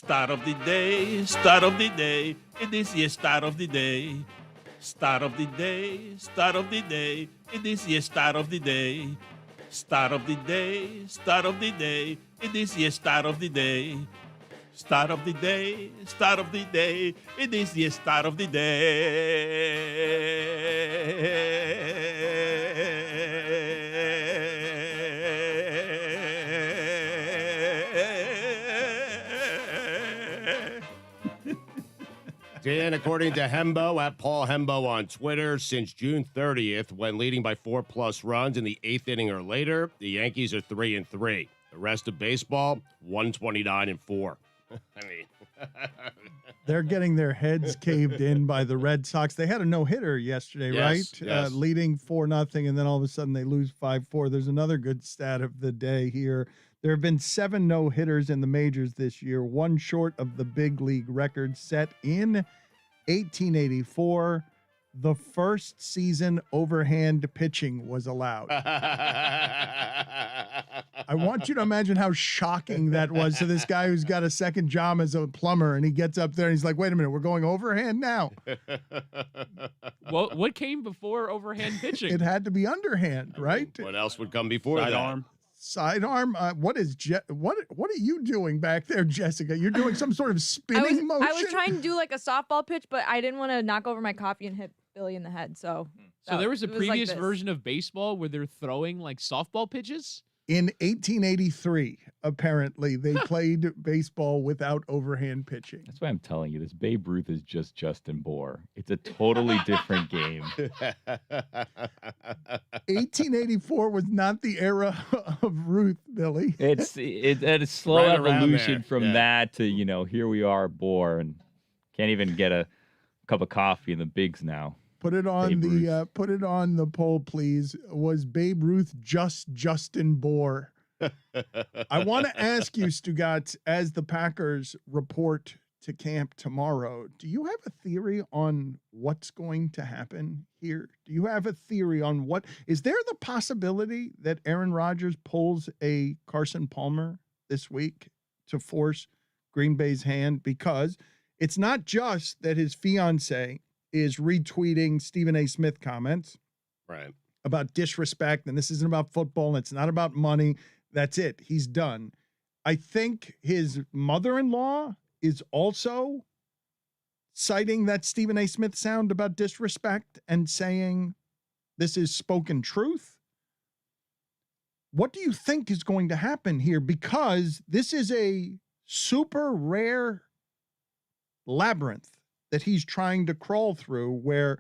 Start of the day, start of the day, it is the start of the day. Start of the day, start of the day, it is the start of the day. Start of the day, start of the day, it is the start of the day. Start of the day, start of the day, it is the start of the day. Dan, according to Hembo, at Paul Hembo on Twitter, since June 30th, when leading by 4+ runs in the 8th inning or later, the Yankees are 3-3. The rest of baseball, 129-4. I mean, they're getting their heads caved in by the Red Sox. They had a no-hitter yesterday, Yes, right? yes. Leading 4-0, and then all of a sudden they lose 5-4. There's another good stat of the day here. There have been 7 no-hitters in the majors this year, one short of the big league record set in 1884. The first season overhand pitching was allowed. I want you to imagine how shocking that was to this guy who's got a second job as a plumber, and he gets up there and he's like, wait a minute, we're going overhand now. Well, what came before overhand pitching? It had to be underhand, right? What else would come before that? Sidearm. Sidearm. What are you doing back there, Jessica? You're doing some sort of spinning motion? I was trying to do like a softball pitch, but I didn't want to knock over my coffee and hit Billy in the head. So there was a it like previous this. version of baseball where they're throwing like softball pitches. In 1883, apparently, they played baseball without overhand pitching. That's why I'm telling you, this Babe Ruth is just Justin Bohr. It's a totally different game. 1884 was not the era of Ruth, Billy. It's a slow Right around evolution there, from yeah. that to, here we are, Bohr, and can't even get a cup of coffee in the bigs now. Put it on Babe put it on the poll, please. Was Babe Ruth just Justin Bohr? I want to ask you, Stugotz, as the Packers report to camp tomorrow, do you have a theory on what's going to happen here? Do you have a theory on what is there the possibility that Aaron Rodgers pulls a Carson Palmer this week to force Green Bay's hand? Because it's not just that his fiance is retweeting Stephen A. Smith comments Right. about disrespect, and this isn't about football, and it's not about money. That's it. He's done. I think his mother-in-law is also citing that Stephen A. Smith sound about disrespect and saying this is spoken truth. What do you think is going to happen here? Because this is a super rare labyrinth that he's trying to crawl through, where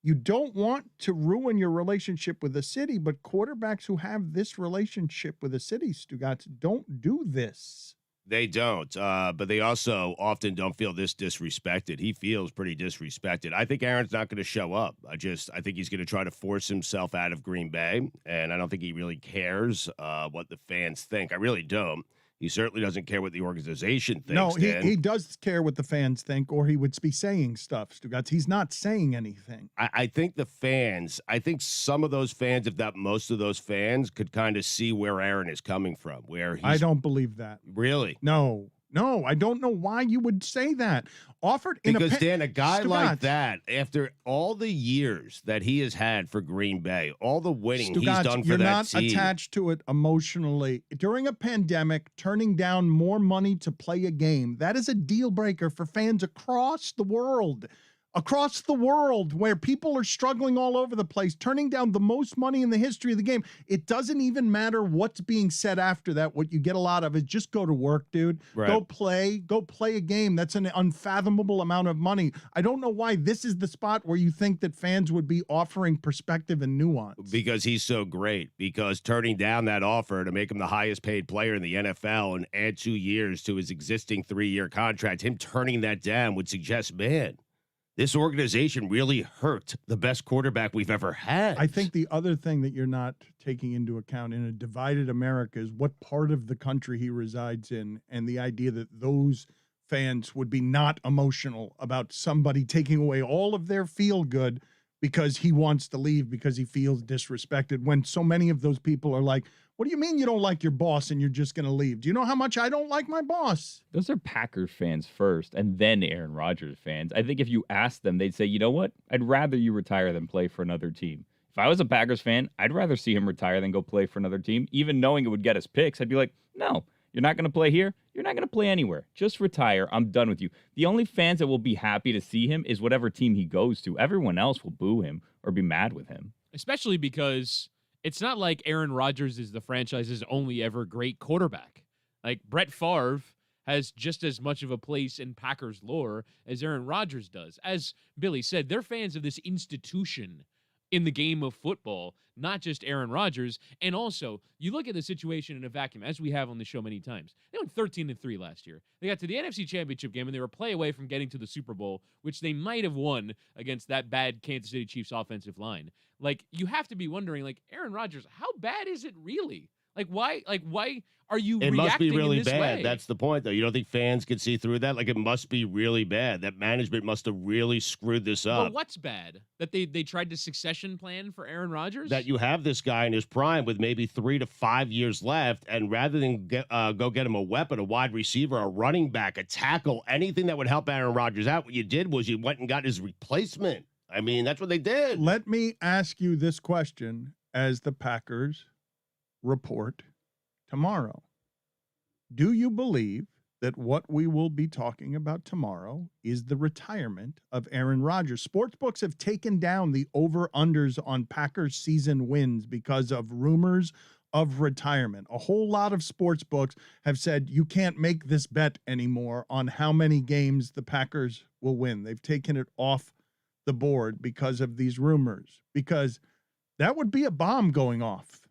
you don't want to ruin your relationship with the city, but quarterbacks who have this relationship with the city, Stugotz, don't do this. They don't, but they also often don't feel this disrespected. He feels pretty disrespected. I think Aaron's not going to show up. I think he's going to try to force himself out of Green Bay, and I don't think he really cares what the fans think. I really don't. He certainly doesn't care what the organization thinks. No, Dan. he does care what the fans think, or he would be saying stuff, Stugotz. He's not saying anything. I think the fans, I think some of those fans, if not most of those fans, could kind of see where Aaron is coming from, where he's... I don't believe that. Really? No, I don't know why you would say that. Offered in Because, Dan, a guy like Stugotz, that, after all the years that he has had for Green Bay, all the winning he's Stugotz, done for you're that not team. attached to it emotionally. During a pandemic, turning down more money to play a game, that is a deal breaker for fans across the world. Across the world, where people are struggling all over the place, turning down the most money in the history of the game. It doesn't even matter what's being said after that. What you get a lot of is just go to work, dude. Right. Go play a game. That's an unfathomable amount of money. I don't know why this is the spot where you think that fans would be offering perspective and nuance. Because he's so great. Because turning down that offer to make him the highest paid player in the NFL and add 2 years to his existing 3-year contract, him turning that down would suggest, man, this organization really hurt the best quarterback we've ever had. I think the other thing that you're not taking into account in a divided America is what part of the country he resides in, and the idea that those fans would be not emotional about somebody taking away all of their feel good because he wants to leave because he feels disrespected, when so many of those people are like, What do you mean you don't like your boss and you're just going to leave? Do you know how much I don't like my boss? Those are Packers fans first, and then Aaron Rodgers fans. I think if you asked them, they'd say, you know what? I'd rather you retire than play for another team. If I was a Packers fan, I'd rather see him retire than go play for another team. Even knowing it would get us picks, I'd be like, no, you're not going to play here. You're not going to play anywhere. Just retire. I'm done with you. The only fans that will be happy to see him is whatever team he goes to. Everyone else will boo him or be mad with him. Especially because it's not like Aaron Rodgers is the franchise's only ever great quarterback. Like, Brett Favre has just as much of a place in Packers lore as Aaron Rodgers does. As Billy said, they're fans of this institution in the game of football, not just Aaron Rodgers. And also, you look at the situation in a vacuum, as we have on the show many times. They went 13-3 last year. They got to the NFC Championship game, and they were a play away from getting to the Super Bowl, which they might have won against that bad Kansas City Chiefs offensive line. Like, you have to be wondering, like, Aaron Rodgers, how bad is it really? Why are you It reacting must be really in this bad. way? That's the point, though. You don't think fans can see through that? Like, it must be really bad. That management must have really screwed this up. But what's bad? That they tried to succession plan for Aaron Rodgers? That you have this guy in his prime with maybe 3 to 5 years left, and rather than go get him a weapon, a wide receiver, a running back, a tackle, anything that would help Aaron Rodgers out, what you did was you went and got his replacement. I mean, that's what they did. Let me ask you this question as the Packers report tomorrow. Do you believe that what we will be talking about tomorrow is the retirement of Aaron Rodgers? Sportsbooks have taken down the over-unders on Packers season wins because of rumors of retirement. A whole lot of sportsbooks have said you can't make this bet anymore on how many games the Packers will win. They've taken it off the board because of these rumors, because that would be a bomb going off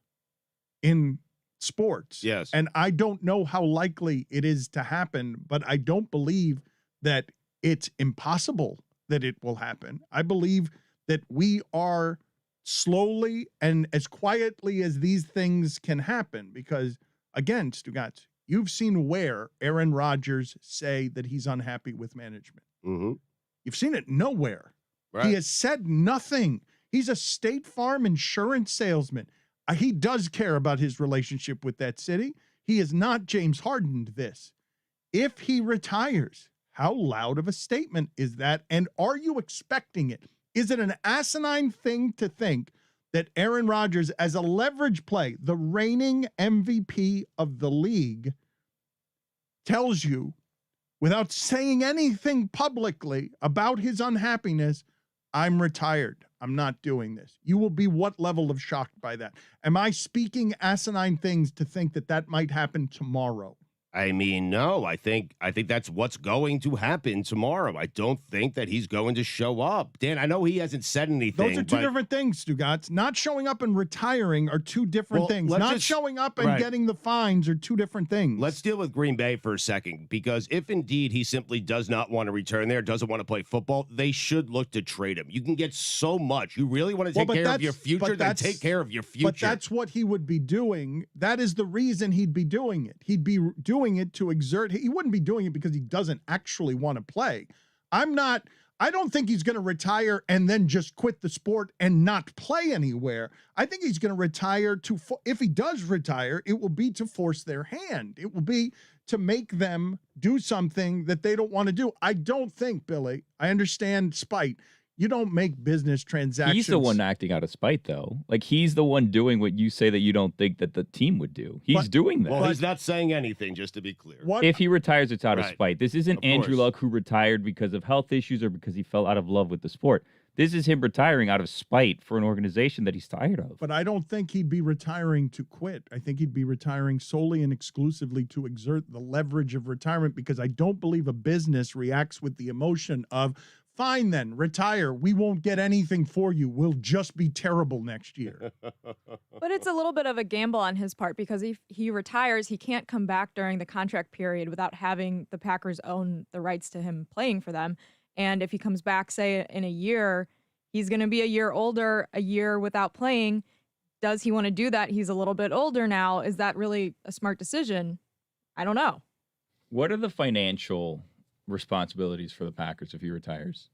in sports. Yes. And I don't know how likely it is to happen, but I don't believe that it's impossible that it will happen. I believe that we are slowly and as quietly as these things can happen, because again, Stugotz, you've seen where Aaron Rodgers say that he's unhappy with management. Mm-hmm. You've seen it nowhere. Right. He has said nothing. He's a State Farm insurance salesman. He does care about his relationship with that city. He is not James Hardened this. If he retires, how loud of a statement is that? And are you expecting it? Is it an asinine thing to think that Aaron Rodgers, as a leverage play, the reigning MVP of the league, tells you, without saying anything publicly about his unhappiness, I'm retired. I'm not doing this. You will be what level of shocked by that? Am I speaking asinine things to think that that might happen tomorrow? I mean, no, I think that's what's going to happen tomorrow. I don't think that he's going to show up. Dan, I know he hasn't said anything. Those are two different things, Stugotz. Not showing up and retiring are two different things. Not showing up and getting the fines are two different things. Let's deal with Green Bay for a second, because if indeed he simply does not want to return there, doesn't want to play football, they should look to trade him. You can get so much. You really want to take care of your future, then take care of your future. But that's what he would be doing. That is the reason he'd be doing it. He'd be doing it to exert. He wouldn't be doing it because he doesn't actually want to play. I don't think he's going to retire and then just quit the sport and not play anywhere. I think he's going to retire if he does retire, it will be to force their hand. It will be to make them do something that they don't want to do. I don't think, Billy, I understand spite. You don't make business transactions. He's the one acting out of spite, though. Like, he's the one doing what you say that you don't think that the team would do. He's doing that. Well, he's not saying anything, just to be clear. If he retires, it's out of Right. spite. This isn't Of Andrew course. Luck, who retired because of health issues or because he fell out of love with the sport. This is him retiring out of spite for an organization that he's tired of. But I don't think he'd be retiring to quit. I think he'd be retiring solely and exclusively to exert the leverage of retirement, because I don't believe a business reacts with the emotion of, fine then, retire. We won't get anything for you. We'll just be terrible next year. But it's a little bit of a gamble on his part, because if he retires, he can't come back during the contract period without having the Packers own the rights to him playing for them. And if he comes back, say, in a year, he's going to be a year older, a year without playing. Does he want to do that? He's a little bit older now. Is that really a smart decision? I don't know. What are the financial responsibilities for the Packers if he retires?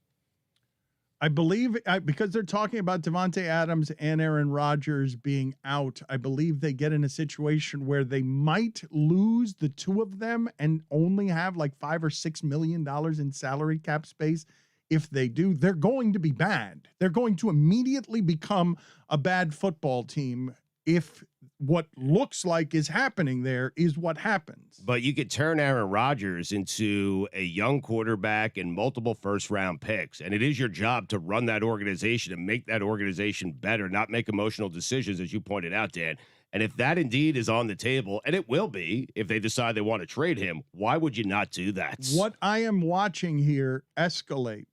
I believe because they're talking about Devontae Adams and Aaron Rodgers being out, I believe they get in a situation where they might lose the two of them and only have like $5 or $6 million in salary cap space. If they do, they're going to be bad. They're going to immediately become a bad football team if what looks like is happening there is what happens. But you could turn Aaron Rodgers into a young quarterback and multiple first-round picks, and it is your job to run that organization and make that organization better, not make emotional decisions, as you pointed out, Dan. And if that indeed is on the table, and it will be if they decide they want to trade him, why would you not do that? What I am watching here escalate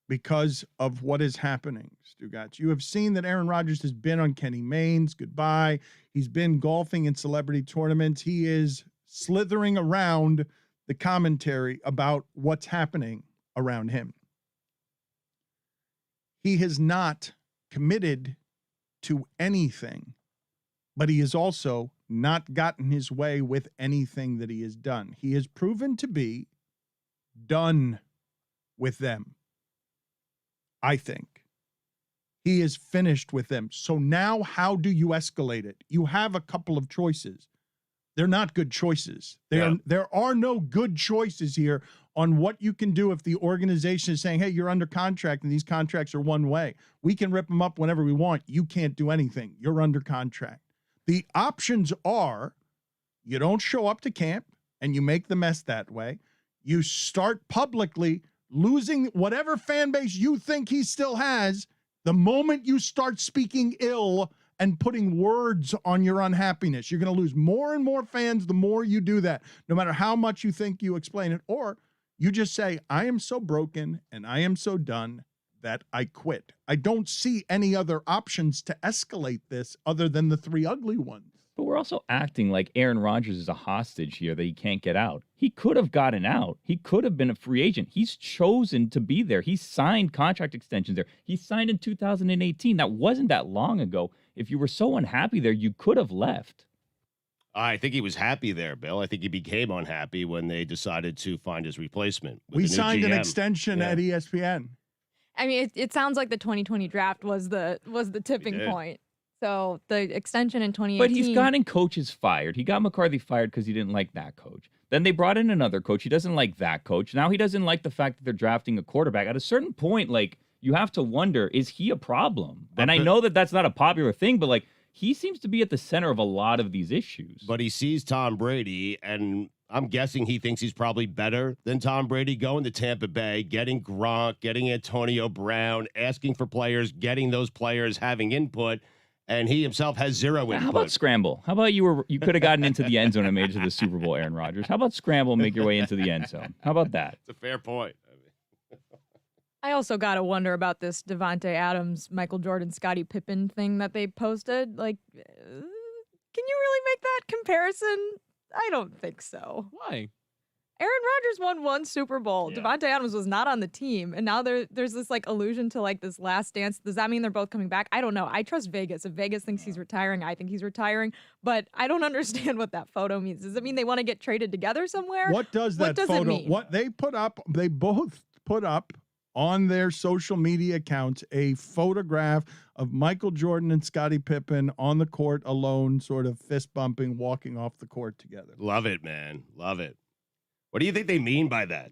because of what is happening, Stugotz. You have seen that Aaron Rodgers has been on Kenny Mayne's goodbye. He's been golfing in celebrity tournaments. He is slithering around the commentary about what's happening around him. He has not committed to anything, but he has also not gotten his way with anything that he has done. He has proven to be done with them. I think he is finished with them. So now how do you escalate it? You have a couple of choices. They're not good choices. There are no good choices here on what you can do if the organization is saying, hey, you're under contract and these contracts are one way. We can rip them up whenever we want. You can't do anything. You're under contract. The options are you don't show up to camp and you make the mess that way. You start publicly losing whatever fan base you think he still has the moment you start speaking ill and putting words on your unhappiness. You're going to lose more and more fans the more you do that, no matter how much you think you explain it. Or you just say, I am so broken and I am so done that I quit. I don't see any other options to escalate this other than the three ugly ones. But we're also acting like Aaron Rodgers is a hostage here that he can't get out. He could have gotten out. He could have been a free agent. He's chosen to be there. He signed contract extensions there. He signed in 2018. That wasn't that long ago. If you were so unhappy there, you could have left. I think he was happy there, Bill. I think he became unhappy when they decided to find his replacement. We signed an extension at ESPN. I mean, it sounds like the 2020 draft was the tipping point. So the extension in 2018. But he's gotten coaches fired. He got McCarthy fired because he didn't like that coach. Then they brought in another coach. He doesn't like that coach. Now he doesn't like the fact that they're drafting a quarterback. At a certain point, like, you have to wonder, is he a problem? And I know that that's not a popular thing, but, like, he seems to be at the center of a lot of these issues. But he sees Tom Brady, and I'm guessing he thinks he's probably better than Tom Brady, going to Tampa Bay, getting Gronk, getting Antonio Brown, asking for players, getting those players, having input. And he himself has zero input. How about scramble? How about you could have gotten into the end zone and made it to the Super Bowl, Aaron Rodgers? How about scramble and make your way into the end zone? How about that? It's a fair point. I also got to wonder about this Devontae Adams, Michael Jordan, Scottie Pippen thing that they posted. Like, can you really make that comparison? I don't think so. Why? Aaron Rodgers won one Super Bowl. Yeah. Devontae Adams was not on the team. And now there's this like allusion to like this last dance. Does that mean they're both coming back? I don't know. I trust Vegas. If Vegas thinks he's retiring, I think he's retiring. But I don't understand what that photo means. Does it mean they want to get traded together somewhere? What does that What does it photo, mean? what they put up, they both put up on their social media accounts a photograph of Michael Jordan and Scottie Pippen on the court alone, sort of fist bumping, walking off the court together. Love it, man. Love it. What do you think they mean by that?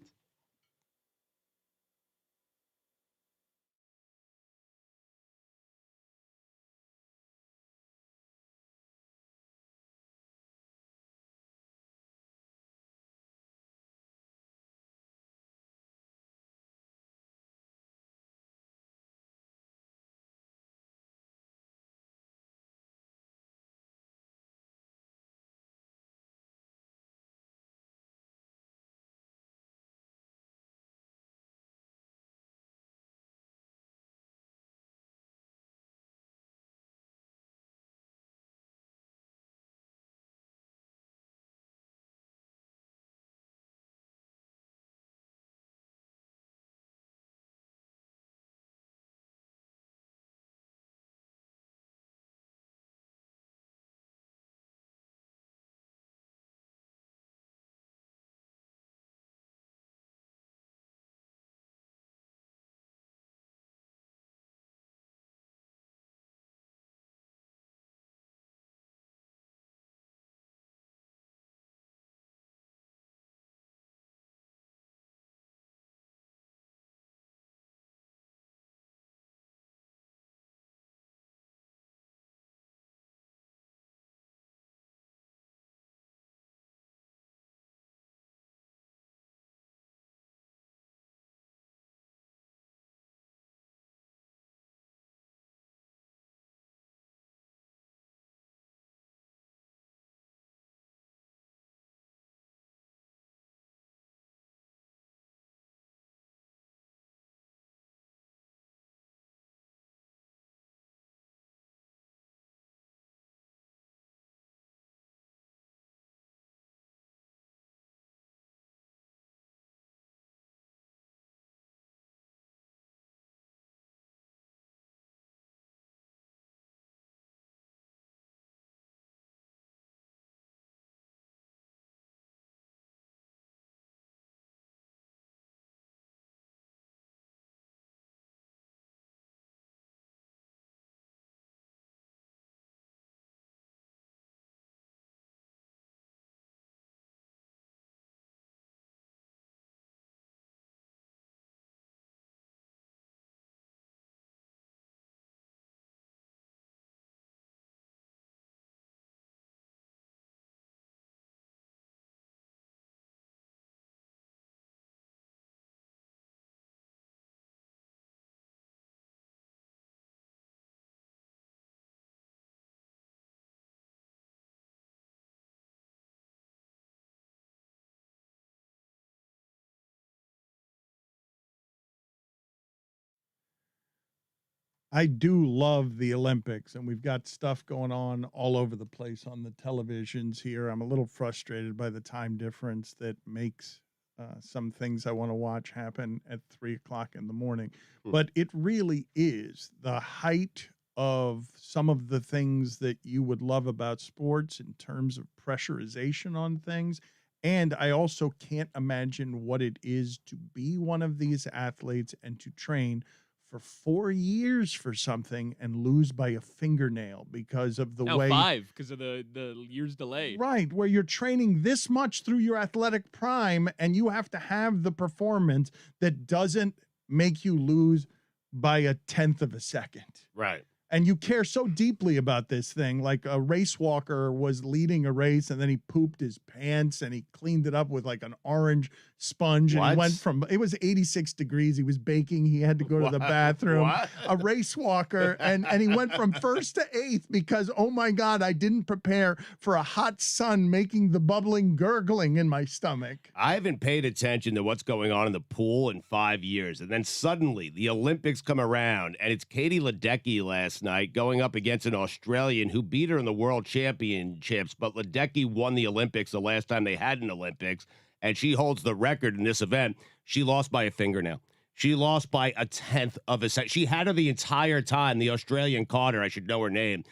I do love the Olympics, and we've got stuff going on all over the place on the televisions here. I'm a little frustrated by the time difference that makes some things I want to watch happen at 3:00 in the morning. But it really is the height of some of the things that you would love about sports in terms of pressurization on things. And I also can't imagine what it is to be one of these athletes and to train for 4 years for something and lose by a fingernail because of the Now way 5 because of the years delay. right, where you're training this much through your athletic prime and you have to have the performance that doesn't make you lose by a tenth of a second. Right. And you care so deeply about this thing. Like a race walker was leading a race and then he pooped his pants and he cleaned it up with like an orange sponge. And he What? went from, it was 86 degrees. He was baking. He had to go to the bathroom. What? A race walker. And he went from first to eighth because, oh my God, I didn't prepare for a hot sun making the bubbling gurgling in my stomach. I haven't paid attention to what's going on in the pool in 5 years. And then suddenly the Olympics come around and it's Katie Ledecky last night going up against an Australian who beat her in the world championships. But Ledecky won the Olympics the last time they had an Olympics. And she holds the record in this event. She lost by a fingernail. She lost by a tenth of a second. She had her the entire time. The Australian caught her. I should know her name.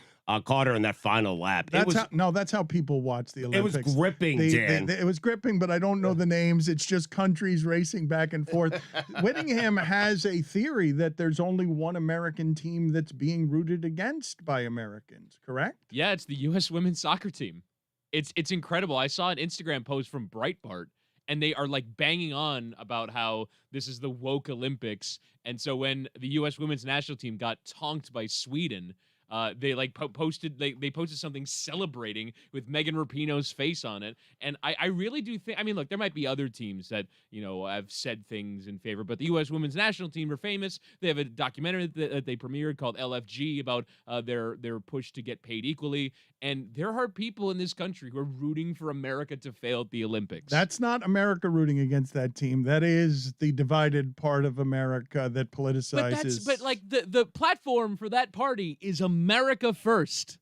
Caught her in that final lap. That's how people watch the Olympics. It was gripping, Dan. It was gripping, but I don't know the names. It's just countries racing back and forth. Whittingham has a theory that there's only one American team that's being rooted against by Americans, correct? Yeah, it's the U.S. women's soccer team. It's incredible. I saw an Instagram post from Breitbart, and they are like banging on about how this is the woke Olympics. And so when the U.S. women's national team got tonked by Sweden, they like posted something celebrating with Megan Rapinoe's face on it. And I really do think, I mean, look, there might be other teams that, you know, have said things in favor, but the U.S. women's national team are famous. They have a documentary that they premiered called LFG about their push to get paid equally. And there are people in this country who are rooting for America to fail at the Olympics. That's not America rooting against that team. That is the divided part of America that politicizes. But like the platform for that party is America first.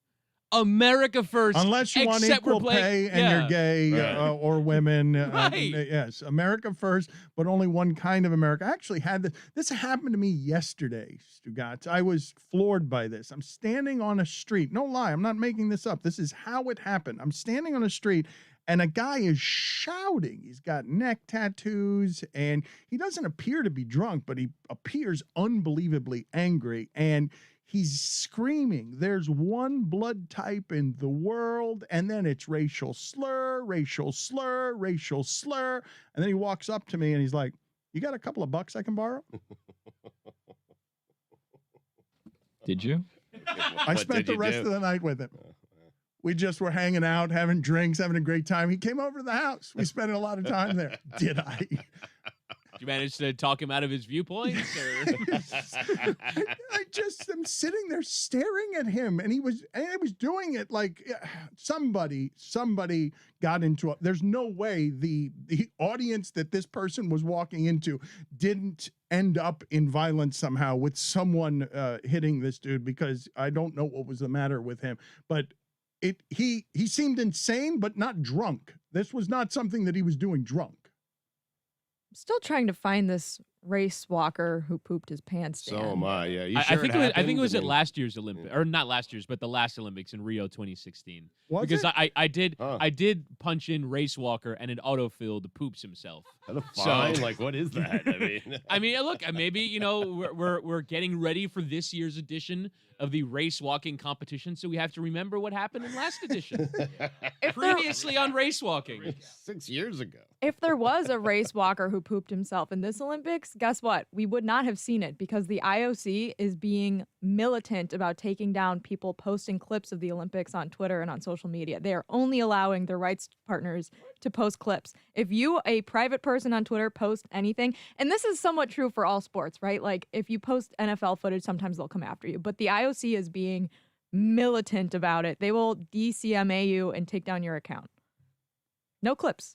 America first. Unless you want except we're equal playing- pay and yeah. you're gay or women. Right. Yes, America first, but only one kind of America. I actually had this happened to me yesterday, Stugotz. I was floored by this. I'm standing on a street. No lie, I'm not making this up. This is how it happened. I'm standing on a street and a guy is shouting. He's got neck tattoos and he doesn't appear to be drunk, but he appears unbelievably angry. And he's screaming, there's one blood type in the world, and then it's racial slur, racial slur, racial slur. And then he walks up to me and he's like, you got a couple of bucks I can borrow? Did you? I spent the rest of the night with him. We just were hanging out, having drinks, having a great time. He came over to the house. We spent a lot of time there. Did I? Did you manage to talk him out of his viewpoints? Or? I just am sitting there staring at him, and he was doing it like somebody got into it. There's no way the audience that this person was walking into didn't end up in violence somehow with someone hitting this dude, because I don't know what was the matter with him, but he seemed insane but not drunk. This was not something that he was doing drunk. I'm still trying to find this race walker who pooped his pants. Dan. So am I. Yeah, you I sure think it I think it was happened? at last year's Olympics, or not last year's, but the last Olympics in Rio 2016. Was Because it? I did Huh. I did punch in race walker and it autofilled poops himself. That's So- fine. Like, what is that? I mean, I mean, look, maybe, you know, we're getting ready for this year's edition of the race walking competition, so we have to remember what happened in last edition. If there, Previously on race walking. 6 years ago. if there was a race walker who pooped himself in this Olympics, guess what? We would not have seen it because the IOC is being militant about taking down people posting clips of the Olympics on Twitter and on social media. They are only allowing their rights partners to post clips. If you, a private person on Twitter, post anything, and this is somewhat true for all sports, right? Like if you post NFL footage, sometimes they'll come after you, but the IOC is being militant about it. They will DCMA you and take down your account. No clips.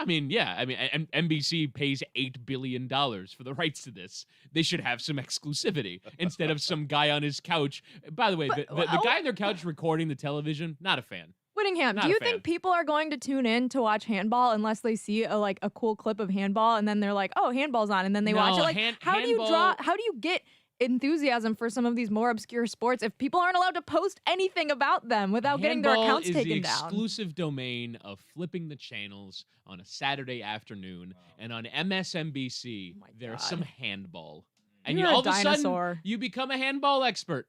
I mean, yeah. I mean, NBC pays $8 billion for the rights to this. They should have some exclusivity instead of some guy on his couch. By the way, the guy on their couch recording the television, not a fan. Whittingham, Not do a you fan. think people are going to tune in to watch handball unless they see a cool clip of handball and then they're like, oh, handball's on, and then they watch it? Like, how do you get enthusiasm for some of these more obscure sports if people aren't allowed to post anything about them without getting their accounts taken Handball is the down? exclusive domain of flipping the channels on a Saturday afternoon, and on MSNBC there's some handball, and You're all a of a sudden dinosaur. you become a handball expert.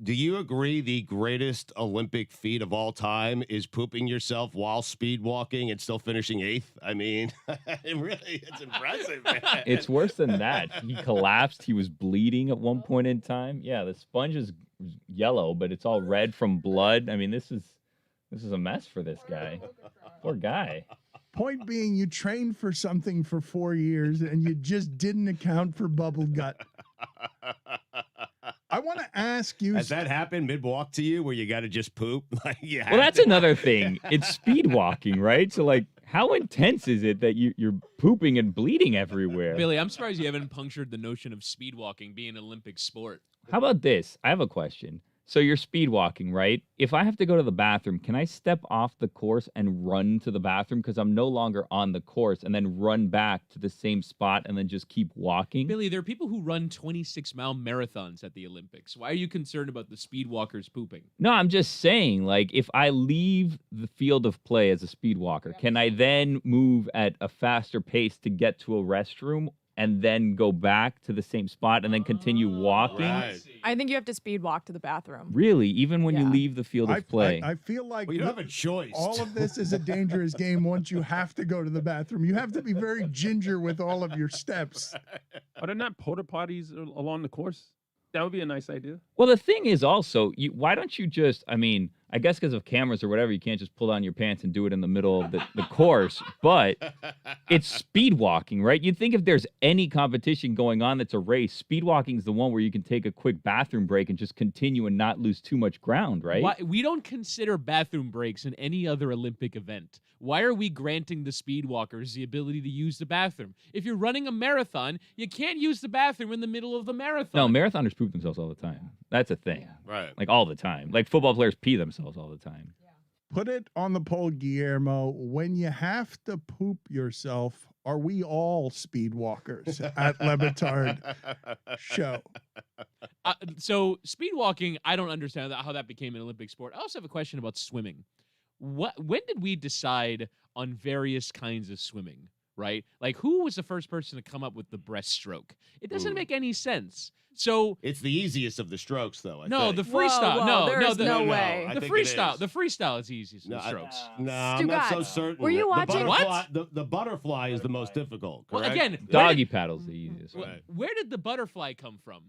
Do you agree the greatest Olympic feat of all time is pooping yourself while speed walking and still finishing 8th? I mean, it's impressive, man. It's worse than that. He collapsed. He was bleeding at one point in time. Yeah, the sponge is yellow, but it's all red from blood. I mean, this is a mess for this guy. Poor guy. Point being, you trained for something for 4 years and you just didn't account for bubble gut. I want to ask you. Has that happened mid-walk to you where you got to just poop? Like, Well, that's another thing. It's speed walking, right? So, like, how intense is it that you're pooping and bleeding everywhere? Billy, I'm surprised you haven't punctured the notion of speed walking being an Olympic sport. How about this? I have a question. So you're speed walking, right? If I have to go to the bathroom, can I step off the course and run to the bathroom because I'm no longer on the course, and then run back to the same spot and then just keep walking? Billy, there are people who run 26-mile marathons at the Olympics. Why are you concerned about the speed walkers pooping? No, I'm just saying, like, if I leave the field of play as a speed walker, can I then move at a faster pace to get to a restroom and then go back to the same spot and then continue walking? Right. I think you have to speed walk to the bathroom. Really? Even when you Yeah. leave the field of play? I feel like Well, you don't have a choice. all of this is a dangerous game once you have to go to the bathroom. You have to be very ginger with all of your steps. Are there not porta potties along the course? That would be a nice idea. Well, the thing is also, why don't you just, I mean, I guess because of cameras or whatever, you can't just pull down your pants and do it in the middle of the course, but it's speed walking, right? You'd think if there's any competition going on that's a race, speed walking is the one where you can take a quick bathroom break and just continue and not lose too much ground, right? Why, we don't consider bathroom breaks in any other Olympic event. Why are we granting the speed walkers the ability to use the bathroom? If you're running a marathon, you can't use the bathroom in the middle of the marathon. No, marathoners poop themselves all the time. That's a thing. Right. Like all the time. Like football players pee themselves all the time. Put it on the poll, Guillermo. When you have to poop yourself, are we all speed walkers at Batard show? So speed walking, I don't understand how that became an Olympic sport. I also have a question about swimming. When did we decide on various kinds of swimming, right? Like, who was the first person to come up with the breaststroke? It doesn't make any sense. So It's the easiest of the strokes, though. I no, think. the freestyle. Whoa, no, there's the, no no, way. I the think it freestyle. is. The freestyle is the easiest No, of the strokes. No, I'm not so Stugotz, certain. were you The watching- butterfly, the butterfly is the most difficult, Well, correct? again, where Doggy did- paddle's the easiest. Right. Where did the butterfly come from?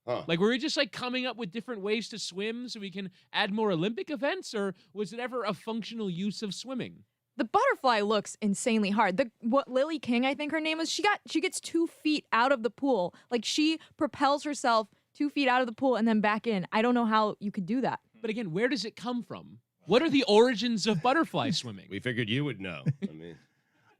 Huh. Like, were we just like coming up with different ways to swim so we can add more Olympic events, or was it ever a functional use of swimming? The butterfly looks insanely hard. What Lily King, I think her name is, she gets 2 feet out of the pool. Like, she propels herself 2 feet out of the pool and then back in. I don't know how you could do that. But again, where does it come from? What are the origins of butterfly swimming? We figured you would know. I mean,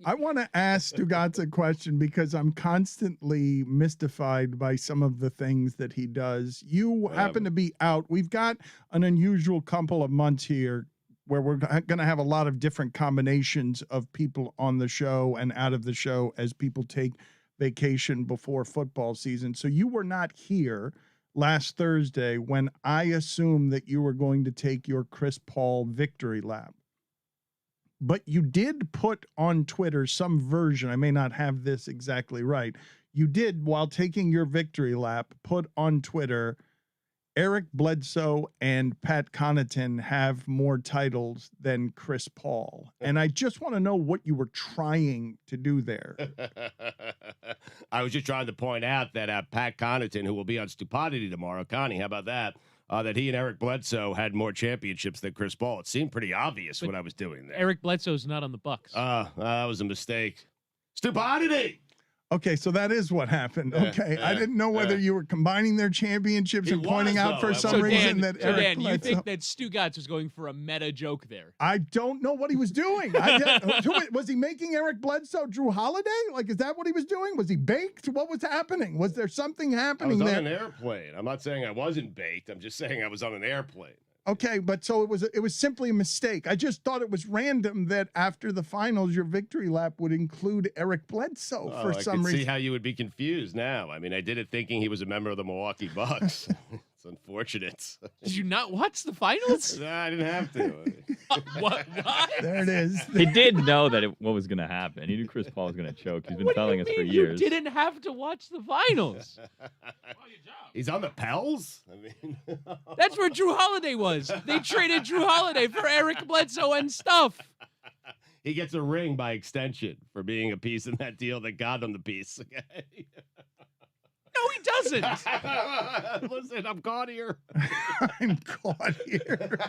I want to ask Stugotz a question because I'm constantly mystified by some of the things that he does. You happen to be out. We've got an unusual couple of months here where we're going to have a lot of different combinations of people on the show and out of the show as people take vacation before football season. So you were not here last Thursday when I assumed that you were going to take your Chris Paul victory lap. But you did put on Twitter some version, I may not have this exactly right. You did, while taking your victory lap, put on Twitter, Eric Bledsoe and Pat Connaughton have more titles than Chris Paul. And I just want to know what you were trying to do there. I was just trying to point out that Pat Connaughton, who will be on Stupidity tomorrow, Connie, how about that? That he and Eric Bledsoe had more championships than Chris Paul. It seemed pretty obvious what I was doing there. Eric Bledsoe's not on the Bucks. That was a mistake. Stupidity! Okay, so that is what happened. Yeah, Okay, I yeah, didn't know whether yeah. you were combining their championships He and pointing was, out though, for at some one So reason Dan, that Eric you Bledsoe. think that Stugotz was going for a meta joke there? I don't know what he was doing. Was he making Eric Bledsoe Drew Holiday? Like, is that what he was doing? Was he baked? What was happening? Was there something I happening was there? on an airplane. I'm not saying I wasn't baked. I'm just saying I was on an airplane. Okay, but so it was simply a mistake. I just thought it was random that after the finals, your victory lap would include Eric Bledsoe Oh, for I some can reason. see how you would be confused now. I mean, I did it thinking he was a member of the Milwaukee Bucks. It's unfortunate. Did you not watch the finals? Nah, I didn't have to. What? There it is. He did know that what was going to happen. He knew Chris Paul was going to choke. He's been What do telling you us for mean years. You didn't have to watch the finals. He's on the Pels? I mean, That's where Drew Holiday was. They traded Drew Holiday for Eric Bledsoe and stuff. he gets a ring by extension for being a piece in that deal that got him the piece. Okay? No, he doesn't. Listen, I'm caught here. I'm caught here.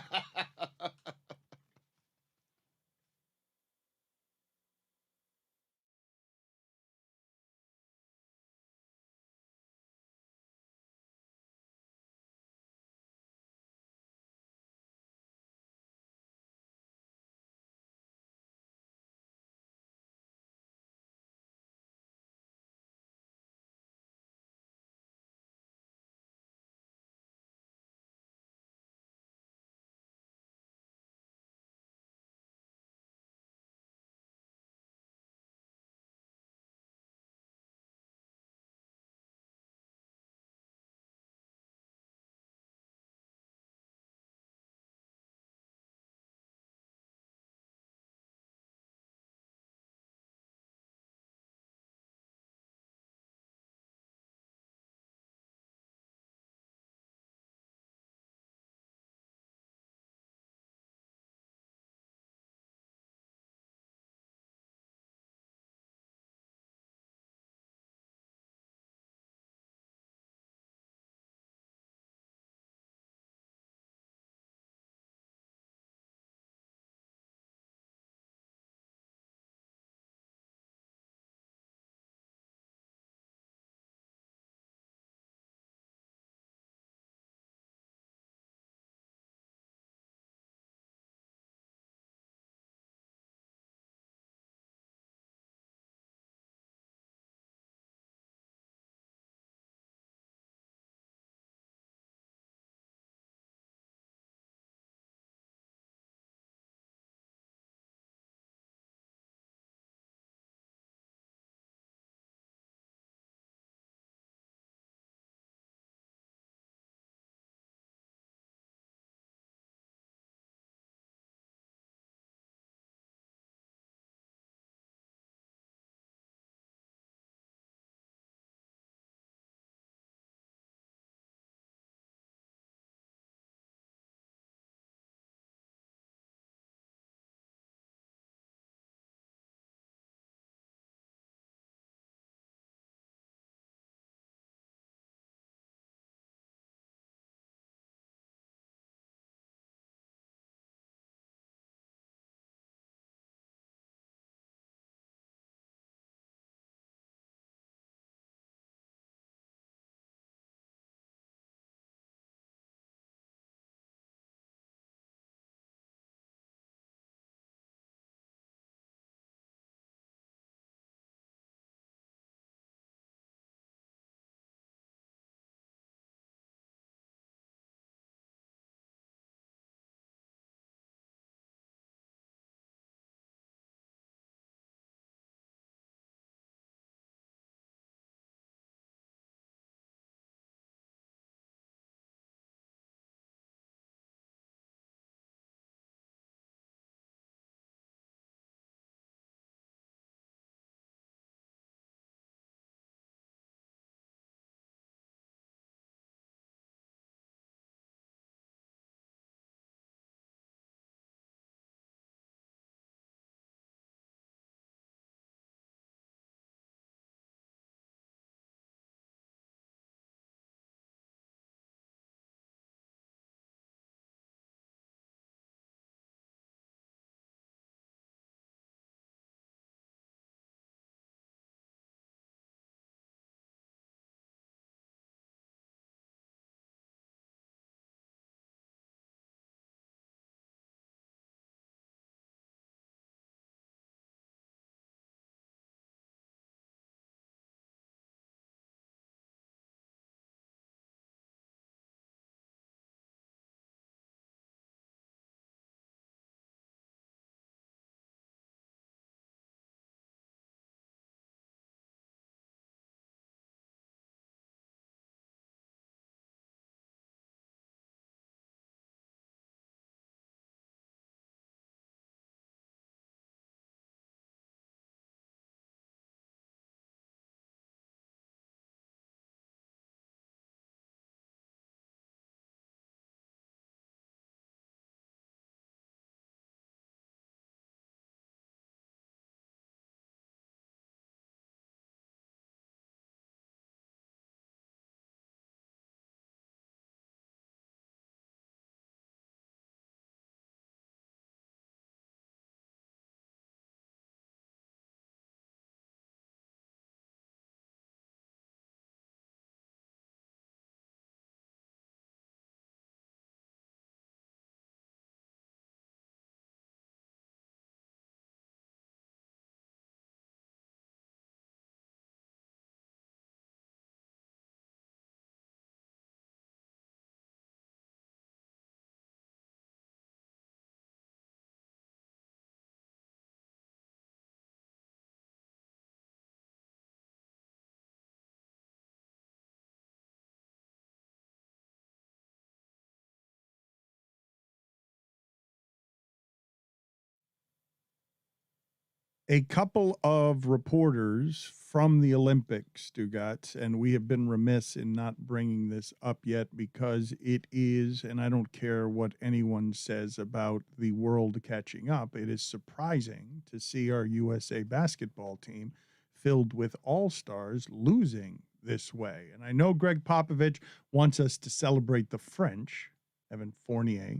a couple of reporters from the Olympics, Stugotz, and we have been remiss in not bringing this up yet because it is, and I don't care what anyone says about the world catching up, it is surprising to see our USA basketball team filled with all-stars losing this way. And I know Greg Popovich wants us to celebrate the French, Evan Fournier,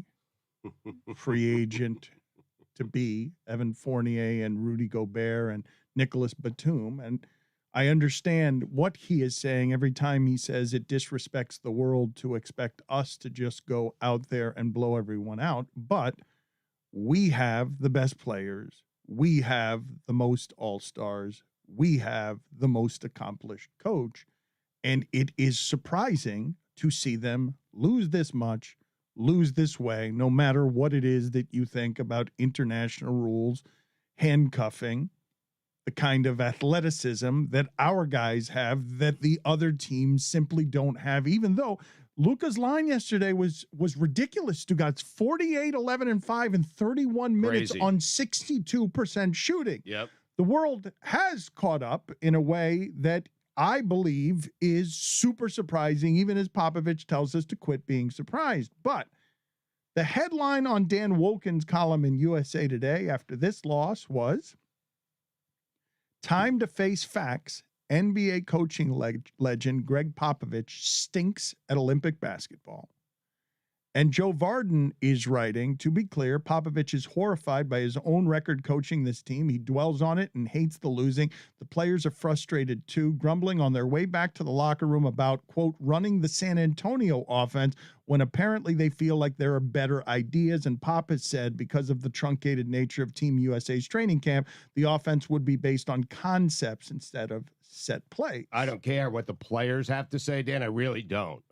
free agent to be Evan Fournier and Rudy Gobert and Nicholas Batum. And I understand what he is saying every time he says it disrespects the world to expect us to just go out there and blow everyone out. But we have the best players. We have the most all-stars. We have the most accomplished coach. And it is surprising to see them lose this much, lose this way, no matter what it is that you think about international rules, handcuffing, the kind of athleticism that our guys have that the other teams simply don't have, even though Luka's line yesterday was ridiculous. Stugotz 48, 11, and 5 in 31 minutes Crazy. on 62% shooting. Yep. The world has caught up in a way that I believe is super surprising, even as Popovich tells us to quit being surprised. But the headline on Dan Wolken's column in USA Today after this loss was, "Time to face facts. NBA coaching legend Greg Popovich stinks at Olympic basketball." And Joe Varden is writing, "To be clear, Popovich is horrified by his own record coaching this team. He dwells on it and hates the losing. The players are frustrated too, grumbling on their way back to the locker room about, quote, running the San Antonio offense when apparently they feel like there are better ideas. And Pop has said because of the truncated nature of Team USA's training camp, the offense would be based on concepts instead of set plays." I don't care what the players have to say, Dan. I really don't.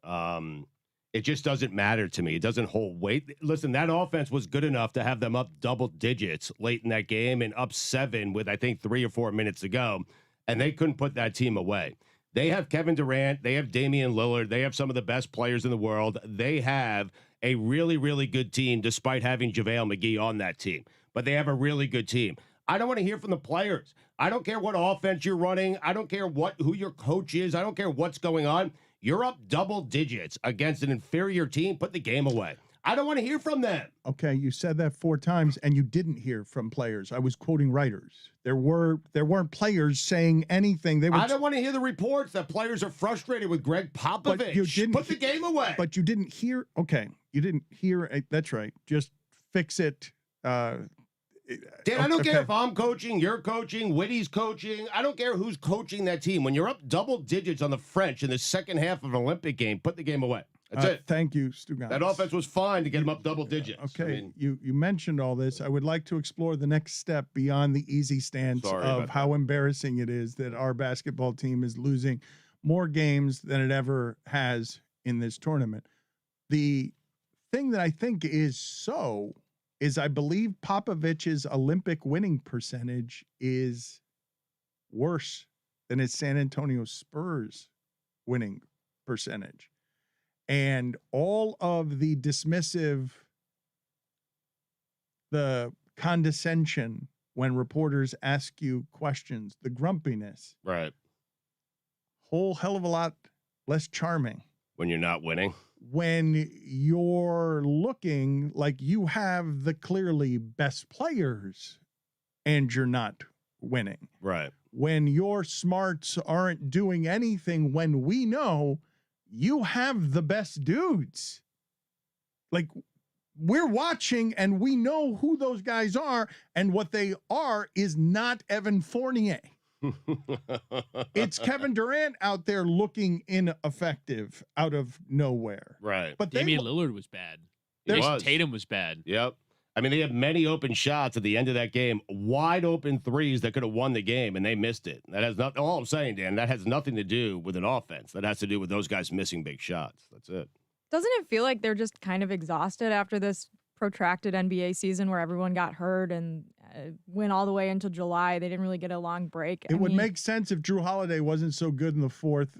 It just doesn't matter to me. It doesn't hold weight. Listen, that offense was good enough to have them up double digits late in that game and up 7 with, I think, 3 or 4 minutes to go, and they couldn't put that team away. They have Kevin Durant. They have Damian Lillard. They have some of the best players in the world. They have a really, really good team despite having JaVale McGee on that team. But they have a really good team. I don't want to hear from the players. I don't care what offense you're running. I don't care who your coach is. I don't care what's going on. You're up double digits against an inferior team. Put the game away. I don't want to hear from them. Okay, you said that 4 times, and you didn't hear from players. I was quoting writers. There weren't players saying anything. I don't want to hear the reports that players are frustrated with Greg Popovich. But you didn't put the game away. But you didn't hear. Okay, you didn't hear. That's right. Just fix it. Dan, I don't care if I'm coaching, you're coaching, Whitty's coaching. I don't care who's coaching that team. When you're up double digits on the French in the second half of an Olympic game, put the game away. That's it. Thank you, Stugotz. That offense was fine to get them up double digits. Okay, you mentioned all this. I would like to explore the next step beyond the easy stance of how embarrassing it is that our basketball team is losing more games than it ever has in this tournament. The thing that I think is I believe Popovich's Olympic winning percentage is worse than his San Antonio Spurs winning percentage. And all of the dismissive, the condescension when reporters ask you questions, the grumpiness. Right. Whole hell of a lot less charming. When you're not winning. When you're looking like you have the clearly best players and you're not winning. Right. When your smarts aren't doing anything when we know you have the best dudes. Like, we're watching and we know who those guys are, and what they are is not Evan Fournier. It's Kevin Durant out there looking ineffective out of nowhere. Right. But Damian Lillard was bad. Was. Tatum was bad. Yep. I mean, they had many open shots at the end of that game, wide open threes that could have won the game, and they missed it. That has nothing. All I'm saying, Dan, that has nothing to do with an offense. That has to do with those guys missing big shots. That's it. Doesn't it feel like they're just kind of exhausted after this protracted NBA season where everyone got hurt and went all the way until July. They didn't really get a long break. It would make sense if Drew Holiday wasn't so good in the fourth,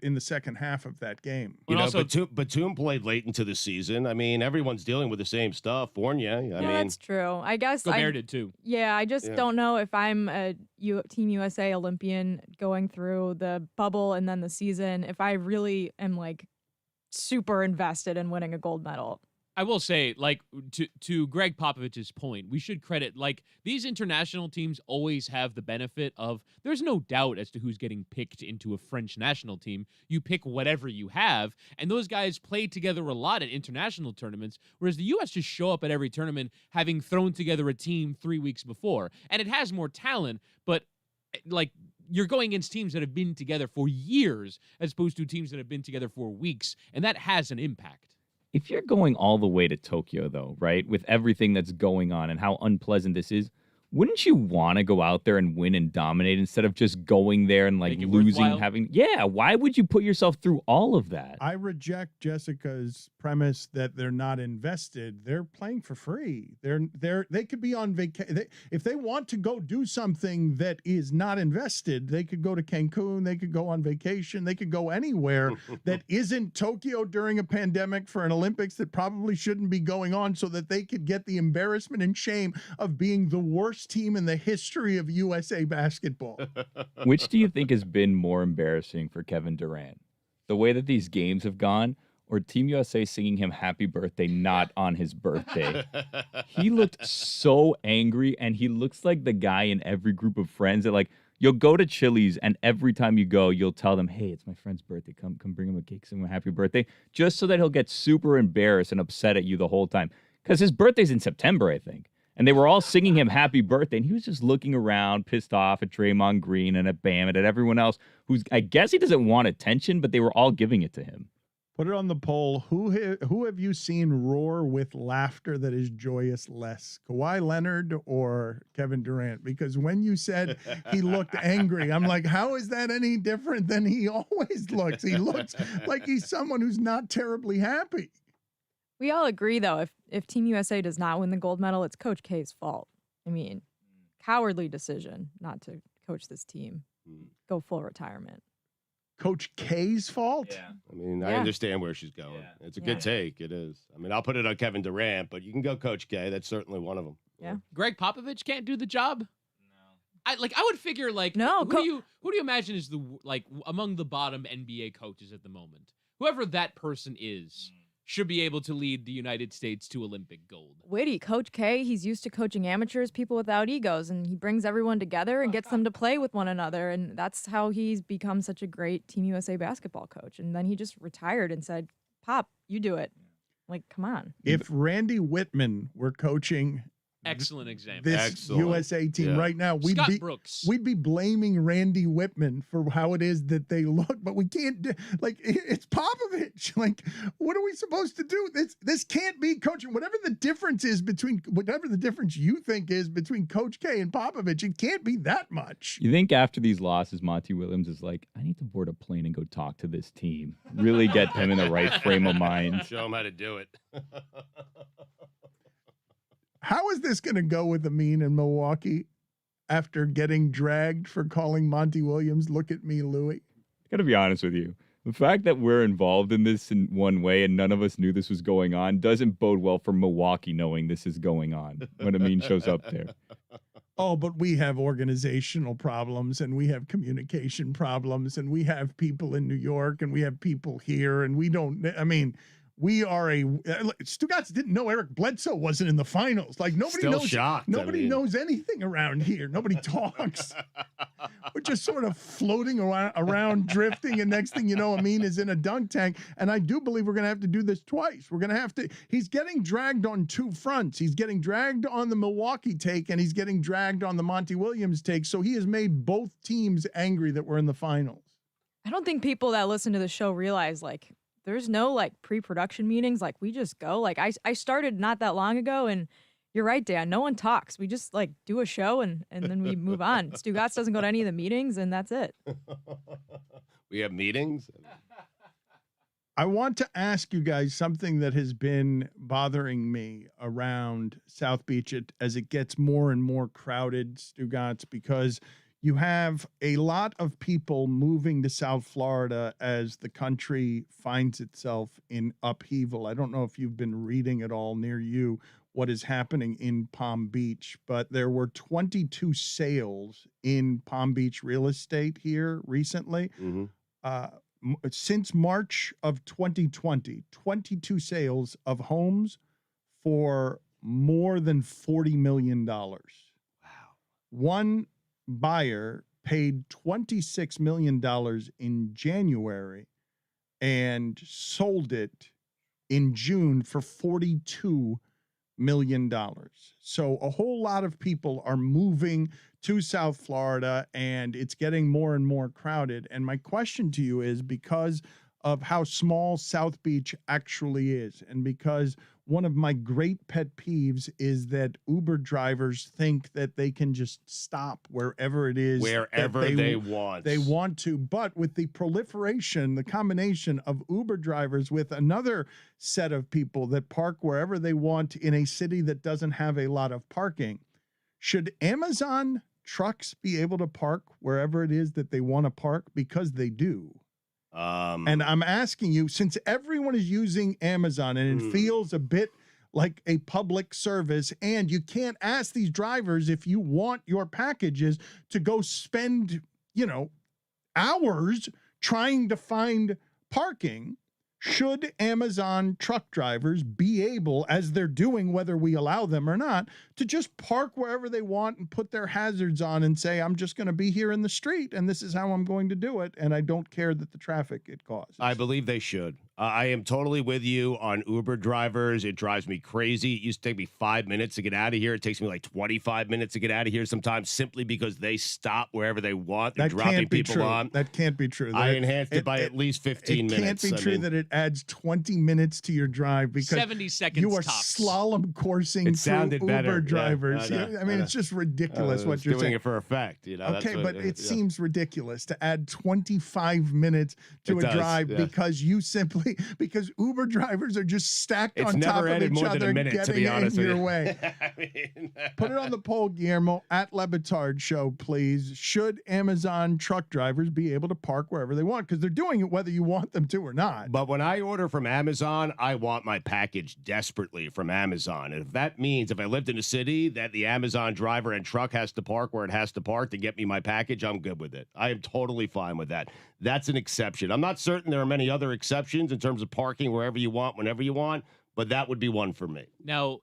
in the second half of that game. You And know, also- Batum played late into the season. I mean, everyone's dealing with the same stuff. Fournier, I Yeah, mean, that's true. I guess Gobert did too. Yeah, I just Yeah. don't know if I'm a Team USA Olympian going through the bubble and then the season, if I really am like super invested in winning a gold medal. I will say, like, to Greg Popovich's point, we should credit, like, these international teams always have the benefit of, there's no doubt as to who's getting picked into a French national team. You pick whatever you have, and those guys play together a lot at international tournaments, whereas the U.S. just show up at every tournament having thrown together a team 3 weeks before. And it has more talent, but, like, you're going against teams that have been together for years as opposed to teams that have been together for weeks, and that has an impact. If you're going all the way to Tokyo, though, right, with everything that's going on and how unpleasant this is, wouldn't you want to go out there and win and dominate instead of just going there and, like, Make it losing, worthwhile? Yeah, why would you put yourself through all of that? I reject Jessica's premise that they're not invested. They're playing for free. They could be on vacation. If they want to go do something that is not invested, they could go to Cancun. They could go on vacation. They could go anywhere that isn't Tokyo during a pandemic for an Olympics that probably shouldn't be going on, so that they could get the embarrassment and shame of being the worst team in the history of USA basketball. Which do you think has been more embarrassing for Kevin Durant? The way that these games have gone, or Team USA singing him happy birthday not on his birthday? He looked so angry, and he looks like the guy in every group of friends that, like, you'll go to Chili's, and every time you go, you'll tell them, hey, it's my friend's birthday. Come bring him a cake, sing him a happy birthday, just so that he'll get super embarrassed and upset at you the whole time. Because his birthday's in September, I think. And they were all singing him happy birthday, and he was just looking around, pissed off at Draymond Green and at Bam and at everyone else who's, I guess he doesn't want attention, but they were all giving it to him. Put it on the poll. Who have you seen roar with laughter that is joyous less? Kawhi Leonard or Kevin Durant? Because when you said he looked angry, I'm like, how is that any different than he always looks? He looks like he's someone who's not terribly happy. We all agree, though, if Team USA does not win the gold medal, it's Coach K's fault. I mean, cowardly decision not to coach this team. Go full retirement. Coach K's fault? I mean, I Yeah. understand where she's going. Yeah. It's a Yeah. good take. It is. I mean, I'll put it on Kevin Durant, but you can go Coach K. That's certainly one of them. Yeah. Greg Popovich can't do the job. I would figure, like, No, who do you imagine is among the bottom NBA coaches at the moment? Whoever that person is should be able to lead the United States to Olympic gold. Witty, Coach K, he's used to coaching amateurs, people without egos, and he brings everyone together and gets them to play with one another. And that's how he's become such a great Team USA basketball coach. And then he just retired and said, Pop, you do it. Like, come on. If Randy Whitman were coaching Excellent example. this Excellent. USA team Yeah. right now, Scott Brooks. we'd be blaming Randy Whitman for how it is that they look, but we can't do, like, it's Popovich. Like, what are we supposed to do? This can't be coaching. Whatever the difference you think is between Coach K and Popovich, it can't be that much. You think after these losses, Monty Williams is like, I need to board a plane and go talk to this team. Really get them in the right frame of mind. Show them how to do it. How is this going to go with Amin in Milwaukee after getting dragged for calling Monty Williams, look at me, Louie? I gotta be honest with you. The fact that we're involved in this in one way and none of us knew this was going on doesn't bode well for Milwaukee knowing this is going on when Amin shows up there. Oh, but we have organizational problems and we have communication problems and we have people in New York and we have people here and we don't, I mean, we are Stugotz didn't know Eric Bledsoe wasn't in the finals. Like nobody Still knows. shocked. Nobody knows anything around here. Nobody talks. We're just sort of floating around, drifting, and next thing you know, Amin is in a dunk tank. And I do believe we're going to have to do this twice. We're going to have to. He's getting dragged on two fronts. He's getting dragged on the Milwaukee take, and he's getting dragged on the Monty Williams take. So he has made both teams angry that we're in the finals. I don't think people that listen to the show realize, like, there's no, like, pre-production meetings. Like, we just go. Like, I started not that long ago, and you're right, Dan. No one talks. We just, like, do a show, and then we move on. Stugotz doesn't go to any of the meetings, and that's it. We have meetings. I want to ask you guys something that has been bothering me around South Beach as it gets more and more crowded, Stugotz, because you have a lot of people moving to South Florida as the country finds itself in upheaval. I don't know if you've been reading at all near you what is happening in Palm Beach, but there were 22 sales in Palm Beach real estate here recently. Since March of 2020, 22 sales of homes for more than $40 million. Wow. One buyer paid $26 million in January and sold it in June for $42 million. So a whole lot of people are moving to South Florida, and it's getting more and more crowded. And my question to you is, because of how small South Beach actually is, and because one of my great pet peeves is that Uber drivers think that they can just stop wherever it is they want to. But with the proliferation, the combination of Uber drivers with another set of people that park wherever they want in a city that doesn't have a lot of parking, should Amazon trucks be able to park wherever it is that they want to park? Because they do. And I'm asking you, since everyone is using Amazon and it feels a bit like a public service, and you can't ask these drivers if you want your packages to go spend, hours trying to find parking, should Amazon truck drivers be able, as they're doing, whether we allow them or not, to just park wherever they want and put their hazards on and say, I'm just going to be here in the street and this is how I'm going to do it, and I don't care that the traffic it causes? I believe they should. I am totally with you on Uber drivers. It drives me crazy. It used to take me 5 minutes to get out of here. It takes me like 25 minutes to get out of here sometimes, simply because they stop wherever they want. They're dropping people on. That can't be true. I enhanced it by at least 15 minutes. It can't be true that it adds 20 minutes to your drive because 70 seconds you are tops. slalom coursing through Uber drivers. It's just ridiculous what you're doing saying. It for effect. Okay, but it seems ridiculous to add 25 minutes to a drive because Uber drivers are just stacked on top of each other, getting in your way. Put it on the poll, Guillermo, at Batard Show, please. Should Amazon truck drivers be able to park wherever they want? Because they're doing it whether you want them to or not. But when I order from Amazon, I want my package desperately from Amazon. And if that means if I lived in a city that the Amazon driver and truck has to park where it has to park to get me my package, I'm good with it. I am totally fine with that. That's an exception. I'm not certain there are many other exceptions in terms of parking wherever you want, whenever you want, but that would be one for me. Now,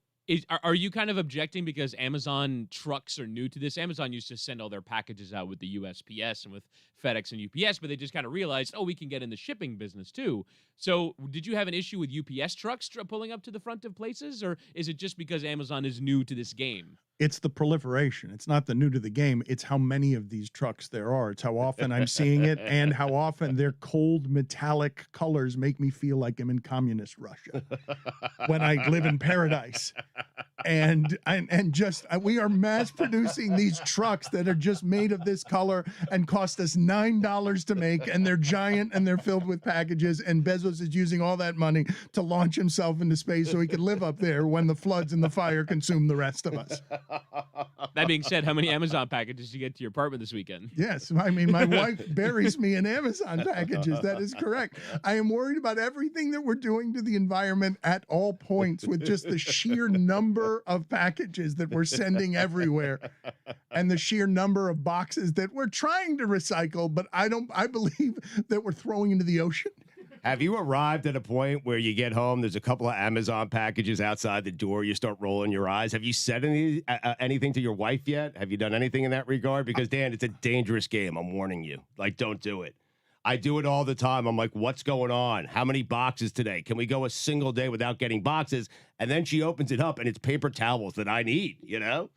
are you kind of objecting because Amazon trucks are new to this? Amazon used to send all their packages out with the USPS and with FedEx and UPS, but they just kind of realized, we can get in the shipping business too. So did you have an issue with UPS trucks pulling up to the front of places, or is it just because Amazon is new to this game? It's the proliferation. It's not the new to the game. It's how many of these trucks there are. It's how often I'm seeing it and how often their cold metallic colors make me feel like I'm in communist Russia when I live in paradise. And we are mass producing these trucks that are just made of this color and cost us $9 to make, and they're giant and they're filled with packages, and Bezos is using all that money to launch himself into space so he can live up there when the floods and the fire consume the rest of us. That being said, how many Amazon packages did you get to your apartment this weekend? Yes. I mean, my wife buries me in Amazon packages. That is correct. I am worried about everything that we're doing to the environment at all points with just the sheer number of packages that we're sending everywhere and the sheer number of boxes that we're trying to recycle, but I believe that we're throwing into the ocean. Have you arrived at a point where you get home, there's a couple of Amazon packages outside the door, you start rolling your eyes? Have you said anything to your wife yet? Have you done anything in that regard? Because, Dan, it's a dangerous game. I'm warning you. Don't do it. I do it all the time. I'm like, what's going on? How many boxes today? Can we go a single day without getting boxes? And then she opens it up, and it's paper towels that I need,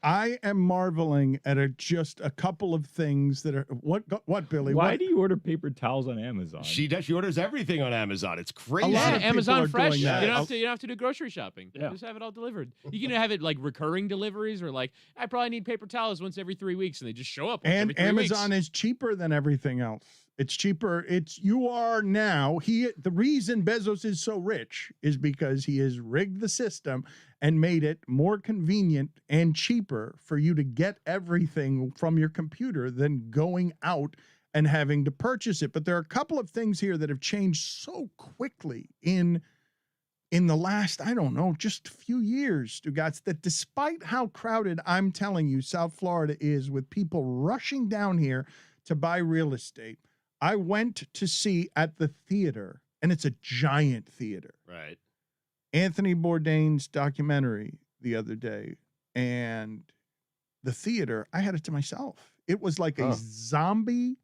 I am marveling at just a couple of things that are... What, Billy? Why do you order paper towels on Amazon? She does. She orders everything on Amazon. It's crazy. A lot of Amazon people are Fresh. doing that. You don't have to do grocery shopping. Yeah. Just have it all delivered. You can have it like recurring deliveries, or like, I probably need paper towels once every 3 weeks, and they just show up once every And 3 weeks. Amazon is cheaper than everything else. It's cheaper. You are now, the reason Bezos is so rich is because he has rigged the system and made it more convenient and cheaper for you to get everything from your computer than going out and having to purchase it. But there are a couple of things here that have changed so quickly in the last, I don't know, just a few years, Stugotz, that despite how crowded, I'm telling you, South Florida is with people rushing down here to buy real estate, I went to see at the theater, and it's a giant theater. Right. Anthony Bourdain's documentary the other day, and the theater, I had it to myself. It was like a zombie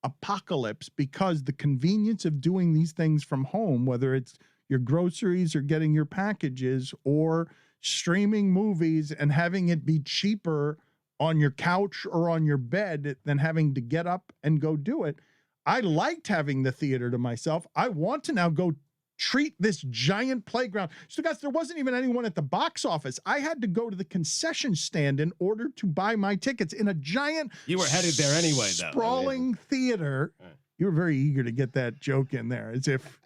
apocalypse because the convenience of doing these things from home, whether it's your groceries or getting your packages or streaming movies and having it be cheaper on your couch or on your bed than having to get up and go do it. I liked having the theater to myself. I want to now go treat this giant playground. So guys, there wasn't even anyone at the box office. I had to go to the concession stand in order to buy my tickets in a giant, You were headed there anyway, though. sprawling theater. You were very eager to get that joke in there, as if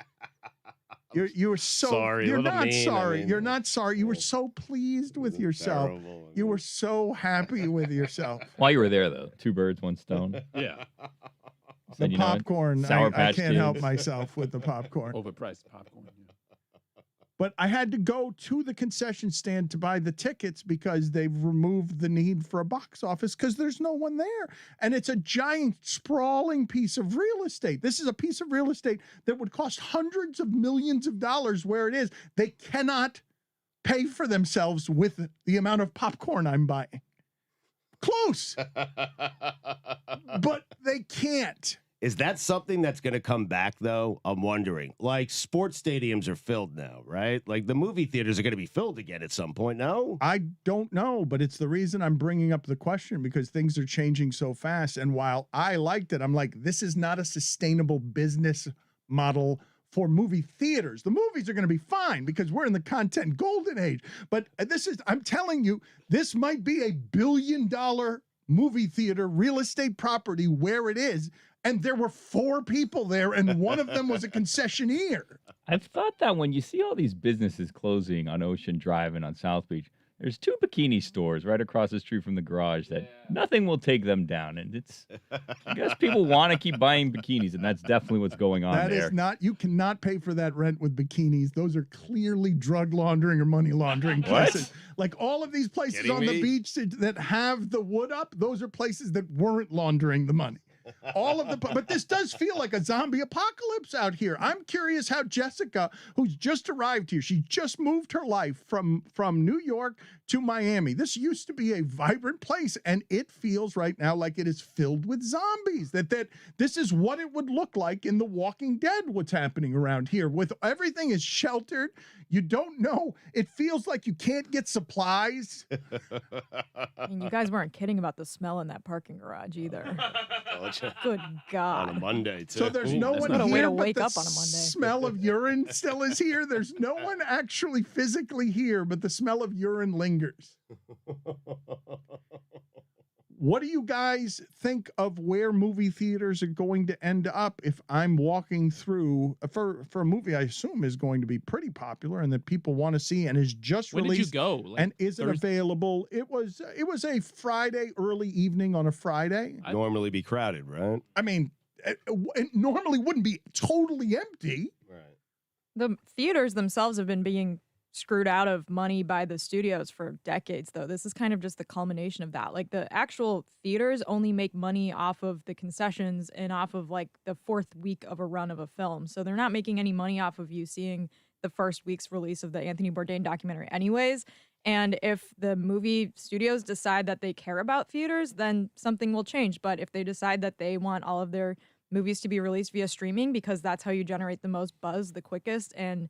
you were so Sorry, You're what a not mean, sorry. I mean, You're not sorry. You were so pleased with yourself. Terrible. You were so happy with yourself. While you were there, though, 2 birds, 1 stone. Yeah. The And you know what? popcorn, Sour I Patch can't help Kids. myself with the popcorn. Overpriced popcorn. Yeah. But I had to go to the concession stand to buy the tickets because they've removed the need for a box office because there's no one there. And it's a giant sprawling piece of real estate. This is a piece of real estate that would cost hundreds of millions of dollars where it is. They cannot pay for themselves with the amount of popcorn I'm buying. Close, but they can't. Is that something that's going to come back, though? I'm wondering. Like, sports stadiums are filled now, right? Like, the movie theaters are going to be filled again at some point, no? I don't know, but it's the reason I'm bringing up the question because things are changing so fast. And while I liked it, I'm like, this is not a sustainable business model for movie theaters. The movies are going to be fine because we're in the content golden age. But I'm telling you, this might be $1 billion movie theater real estate property where it is. And there were 4 people there, and one of them was a concessionaire. I've thought that when you see all these businesses closing on Ocean Drive and on South Beach, there's 2 bikini stores right across the street from the garage that nothing will take them down. And it's, I guess people want to keep buying bikinis, and that's definitely what's going on That there. is not, you cannot pay for that rent with bikinis. Those are clearly drug laundering or money laundering places. Like all of these places Kidding on the me? beach that have the wood up, those are places that weren't laundering the money. All of the, but this does feel like a zombie apocalypse out here. I'm curious how Jessica, who's just arrived here, she just moved her life from New York to Miami. This used to be a vibrant place, and it feels right now like it is filled with zombies. That this is what it would look like in The Walking Dead. What's happening around here with everything is sheltered. You don't know. It feels like you can't get supplies. I mean, you guys weren't kidding about the smell in that parking garage either. Good On a God. Monday, too. So there's no one not a way here, to but wake the up on a Monday. smell of urine still is here. There's no one actually physically here, but the smell of urine lingers. What do you guys think of where movie theaters are going to end up if I'm walking through for a movie I assume is going to be pretty popular and that people want to see and is just When did you released go? Like and isn't Thursday? available? It was a Friday, early evening on a Friday. Normally be crowded, right? I mean, it normally wouldn't be totally empty. Right. The theaters themselves have been being screwed out of money by the studios for decades, though. This is kind of just the culmination of that. Like, the actual theaters only make money off of the concessions and off of, like, the 4th week of a run of a film. So they're not making any money off of you seeing the first week's release of the Anthony Bourdain documentary anyways. And if the movie studios decide that they care about theaters, then something will change. But if they decide that they want all of their movies to be released via streaming because that's how you generate the most buzz the quickest and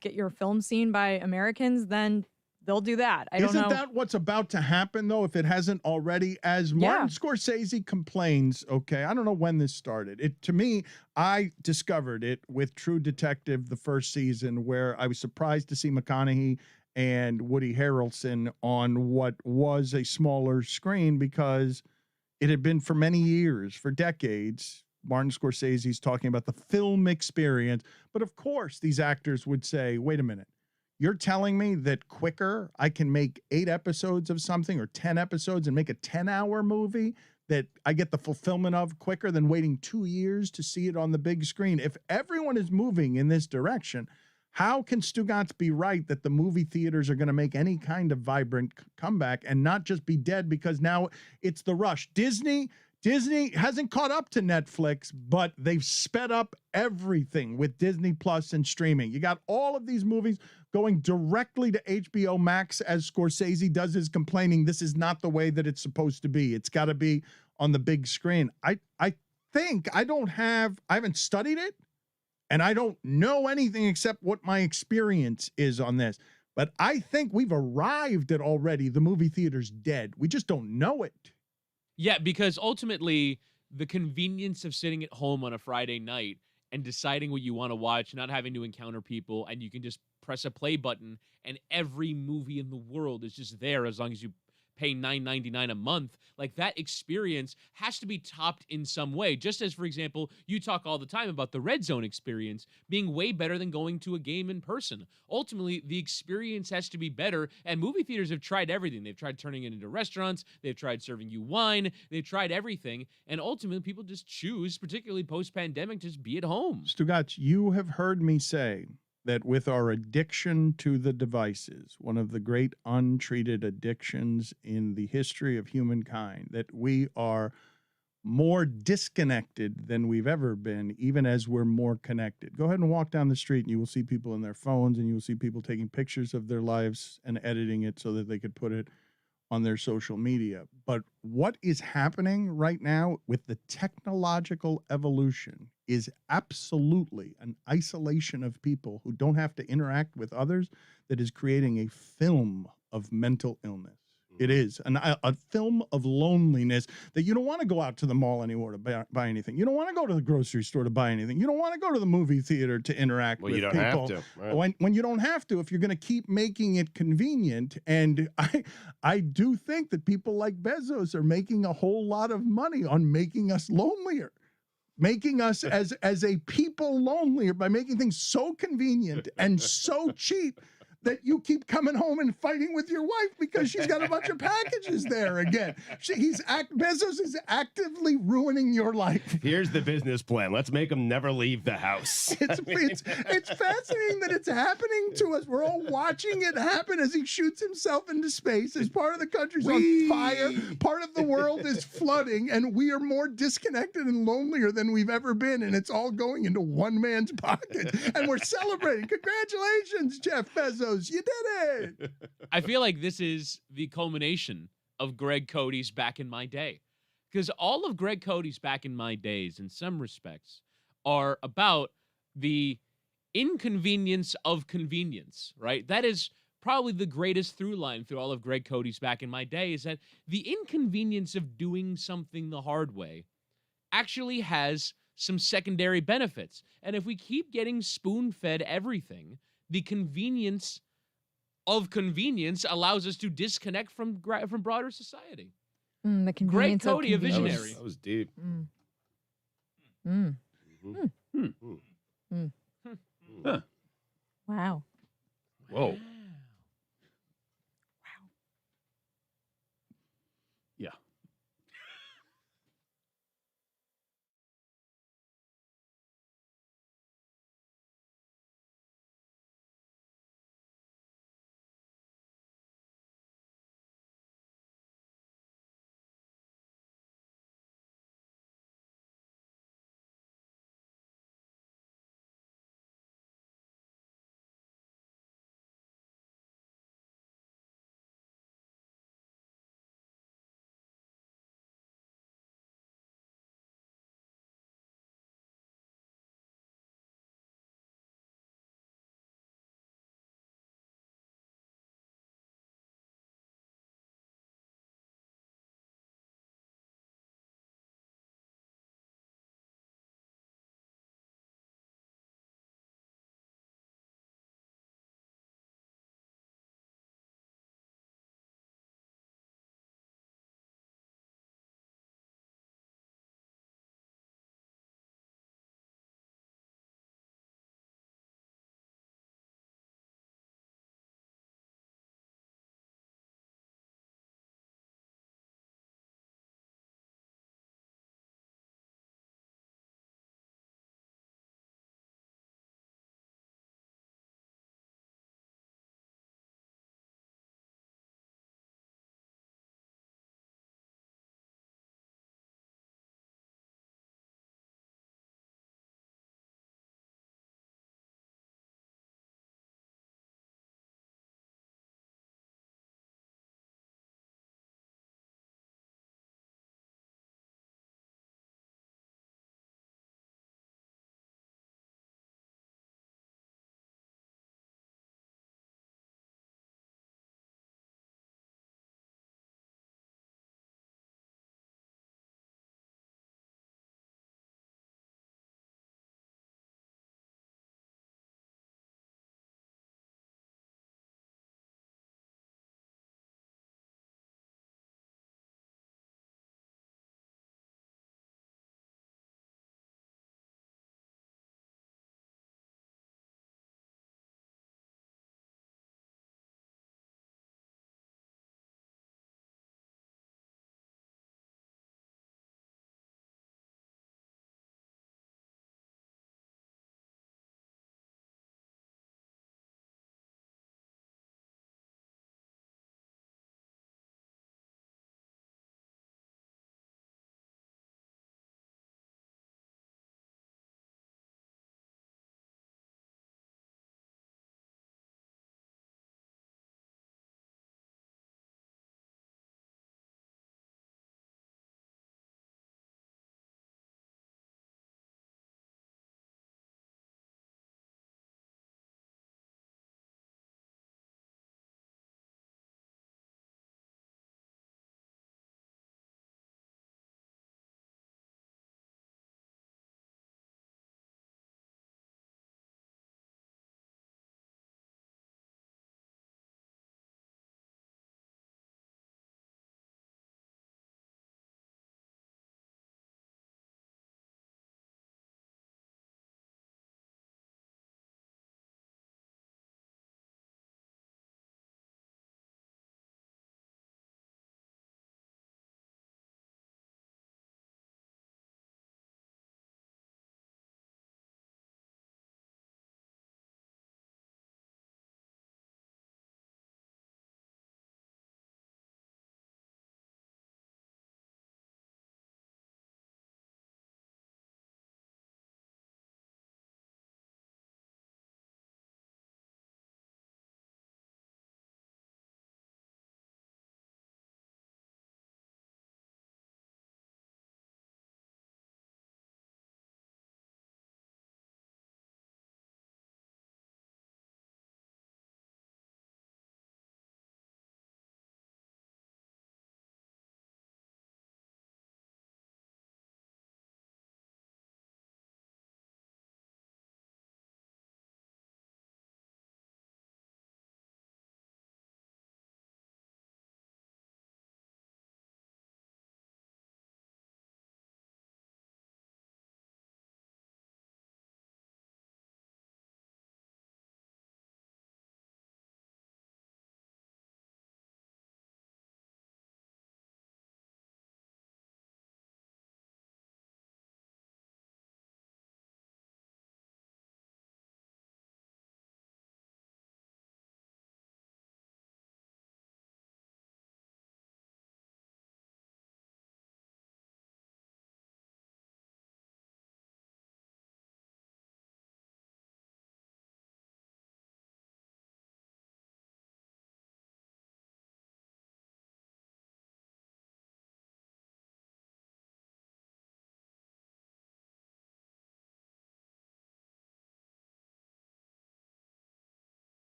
get your film seen by Americans, then they'll do that. I don't know. Isn't that what's about to happen, though, if it hasn't already? As Martin Scorsese complains, okay, I don't know when this started. To me, I discovered it with True Detective, the first season, where I was surprised to see McConaughey and Woody Harrelson on what was a smaller screen because it had been for many years, for decades, Martin Scorsese's talking about the film experience. But of course, these actors would say, wait a minute, you're telling me that quicker I can make 8 episodes of something or 10 episodes and make a 10-hour movie that I get the fulfillment of quicker than waiting 2 years to see it on the big screen. If everyone is moving in this direction, how can Stugotz be right that the movie theaters are going to make any kind of vibrant comeback and not just be dead because now it's the rush? Disney hasn't caught up to Netflix, but they've sped up everything with Disney Plus and streaming. You got all of these movies going directly to HBO Max as Scorsese does his complaining. This is not the way that it's supposed to be. It's got to be on the big screen. I think I haven't studied it, and I don't know anything except what my experience is on this. But I think we've arrived at already the movie theater's dead. We just don't know it. Yeah, because ultimately, the convenience of sitting at home on a Friday night and deciding what you want to watch, not having to encounter people, and you can just press a play button, and every movie in the world is just there as long as you pay $9.99 a month. Like, that experience has to be topped in some way. Just as, for example, you talk all the time about the Red Zone experience being way better than going to a game in person. Ultimately, the experience has to be better, and movie theaters have tried everything. They've tried turning it into restaurants. They've tried serving you wine. They've tried everything, and ultimately, people just choose, particularly post-pandemic, to just be at home. Stugotz, you have heard me say that with our addiction to the devices, one of the great untreated addictions in the history of humankind, that we are more disconnected than we've ever been, even as we're more connected. Go ahead and walk down the street and you will see people in their phones, and you will see people taking pictures of their lives and editing it so that they could put it on their social media. But what is happening right now with the technological evolution is absolutely an isolation of people who don't have to interact with others that is creating a film of mental illness. It is a film of loneliness that you don't want to go out to the mall anymore to buy anything. You don't want to go to the grocery store to buy anything. You don't want to go to the movie theater to interact with people. Well, you don't have to. Right? When you don't have to, if you're going to keep making it convenient. And I do think that people like Bezos are making a whole lot of money on making us lonelier. Making us as a people lonelier by making things so convenient and so cheap that you keep coming home and fighting with your wife because she's got a bunch of packages there again. Bezos is actively ruining your life. Here's the business plan. Let's make him never leave the house. It's fascinating that it's happening to us. We're all watching it happen as he shoots himself into space, as part of the country's on fire, part of the world is flooding, and we are more disconnected and lonelier than we've ever been, and it's all going into one man's pocket. And we're celebrating. Congratulations, Jeff Bezos. You did it. I feel like this is the culmination of Greg Cody's Back in My Day. Because all of Greg Cody's Back in My Days, in some respects, are about the inconvenience of convenience, right? That is probably the greatest through line through all of Greg Cody's Back in My Day, is that the inconvenience of doing something the hard way actually has some secondary benefits. And if we keep getting spoon-fed everything, the convenience of convenience allows us to disconnect from broader society. The convenience Greg Cody, of a convenience. visionary. That was deep. Wow. Whoa.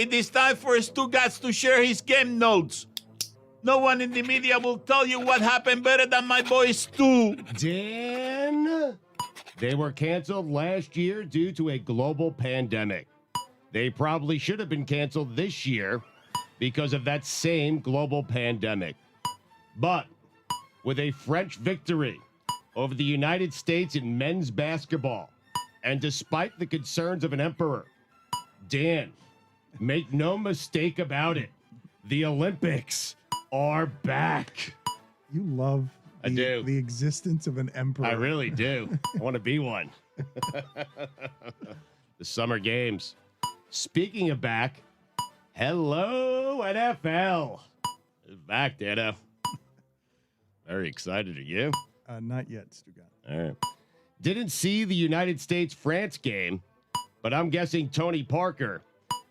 It is time for Stugotz to share his game notes. No one in the media will tell you what happened better than my boy Stu. Dan, they were canceled last year due to a global pandemic. They probably should have been canceled this year because of that same global pandemic. But with a French victory over the United States in men's basketball, and despite the concerns of an emperor, Dan, make no mistake about it, the Olympics are back. You love I do. the existence of an emperor. I really do. I want to be one. The Summer Games. Speaking of back, hello, NFL. It's back, Dano. Very excited. Are you? Not yet, Stugotz. All right. Didn't see the United States-France game, but I'm guessing Tony Parker